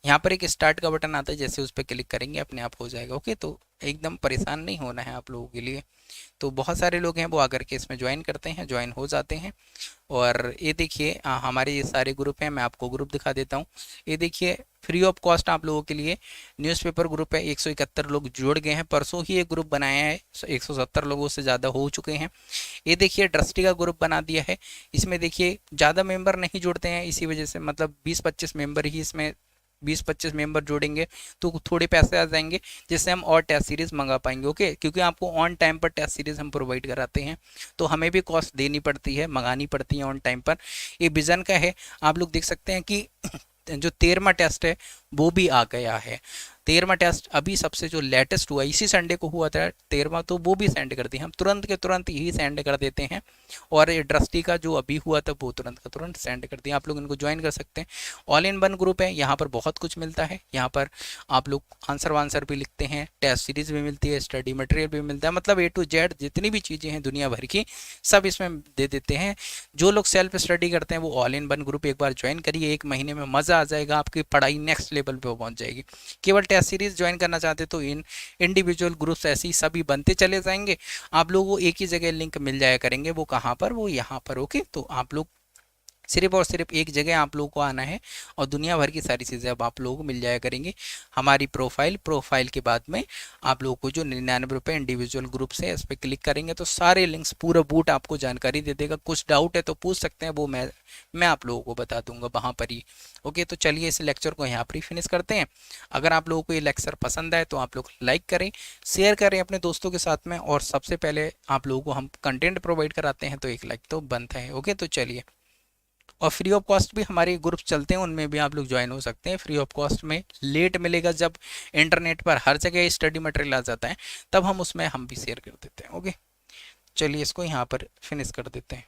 यहाँ पर एक स्टार्ट का बटन आता है, जैसे उस पर क्लिक करेंगे अपने आप हो जाएगा। ओके, तो एकदम परेशान नहीं होना है आप लोगों के लिए। तो बहुत सारे लोग हैं वो आकर के इसमें ज्वाइन करते हैं, ज्वाइन हो जाते हैं। और ये देखिए हमारे ये सारे ग्रुप हैं, मैं आपको ग्रुप दिखा देता हूँ। ये देखिए फ्री ऑफ कॉस्ट आप लोगों के लिए न्यूज़पेपर ग्रुप है, 171 लोग जुड़ गए हैं, परसों ही एक ग्रुप बनाया है, 170 लोगों से ज़्यादा हो चुके हैं। ये देखिए ट्रस्टी का ग्रुप बना दिया है, इसमें देखिए ज़्यादा मेंबर नहीं जुड़ते हैं, इसी वजह से मतलब 20-25 मेंबर ही इसमें 20-25 मेंबर जोड़ेंगे तो थोड़े पैसे आ जाएंगे, जिससे हम और टेस्ट सीरीज मंगा पाएंगे। ओके, क्योंकि आपको ऑन टाइम पर टेस्ट सीरीज हम प्रोवाइड कराते हैं, तो हमें भी कॉस्ट देनी पड़ती है, मंगानी पड़ती है ऑन टाइम पर। ये विजन का है, आप लोग देख सकते हैं कि जो 13वां टेस्ट है वो भी आ गया है। 13वां टेस्ट अभी सबसे जो लेटेस्ट हुआ इसी संडे को हुआ था 13वां, तो वो भी सेंड कर दिए हम, तुरंत के तुरंत ही सेंड कर देते हैं। और ये ट्रस्टी का जो अभी हुआ था वो तुरंत का तुरंत सेंड कर दिया, आप लोग इनको ज्वाइन कर सकते हैं। ऑल इन वन ग्रुप है, यहाँ पर बहुत कुछ मिलता है, यहाँ पर आप लोग आंसर वांसर भी लिखते हैं, टेस्ट सीरीज भी मिलती है, स्टडी मटेरियल भी मिलता है, मतलब A to Z जितनी भी चीज़ें हैं दुनिया भर की सब इसमें दे देते हैं। जो लोग सेल्फ स्टडी करते हैं वो ऑल इन वन ग्रुप एक बार ज्वाइन करिए, 1 महीने में मज़ा आ जाएगा, आपकी पढ़ाई नेक्स्ट लेवल पे पहुंच जाएगी। केवल टेस्ट सीरीज ज्वाइन करना चाहते तो इन इंडिविजुअल ग्रुप्स ऐसे ही सभी बनते चले जाएंगे, आप लोगों को एक ही जगह लिंक मिल जाया करेंगे। वो कहाँ पर, वो यहाँ पर। ओके, तो आप लोग सिर्फ और सिर्फ एक जगह आप लोगों को आना है और दुनिया भर की सारी चीज़ें अब आप लोगों को मिल जाया करेंगी। हमारी प्रोफाइल के बाद में आप लोगों को जो 99 रुपये इंडिविजुअल ग्रुप से इस पर क्लिक करेंगे तो सारे लिंक्स पूरा बूट आपको जानकारी दे देगा। कुछ डाउट है तो पूछ सकते हैं, वो मैं आप लोगों को बता दूंगा वहाँ पर ही। ओके, तो चलिए इस लेक्चर को यहाँ पर ही फिनिश करते हैं। अगर आप लोगों को ये लेक्चर पसंद आए तो आप लोग लाइक करें, शेयर करें अपने दोस्तों के साथ में, और सबसे पहले आप लोगों को हम कंटेंट प्रोवाइड कराते हैं तो एक लाइक तो बनता है। ओके, तो चलिए, और फ्री ऑफ कॉस्ट भी हमारे ग्रुप्स चलते हैं, उनमें भी आप लोग ज्वाइन हो सकते हैं। फ्री ऑफ कॉस्ट में लेट मिलेगा, जब इंटरनेट पर हर जगह स्टडी मटेरियल आ जाता है तब हम उसमें हम भी शेयर कर देते हैं। ओके, चलिए इसको यहाँ पर फिनिश कर देते हैं।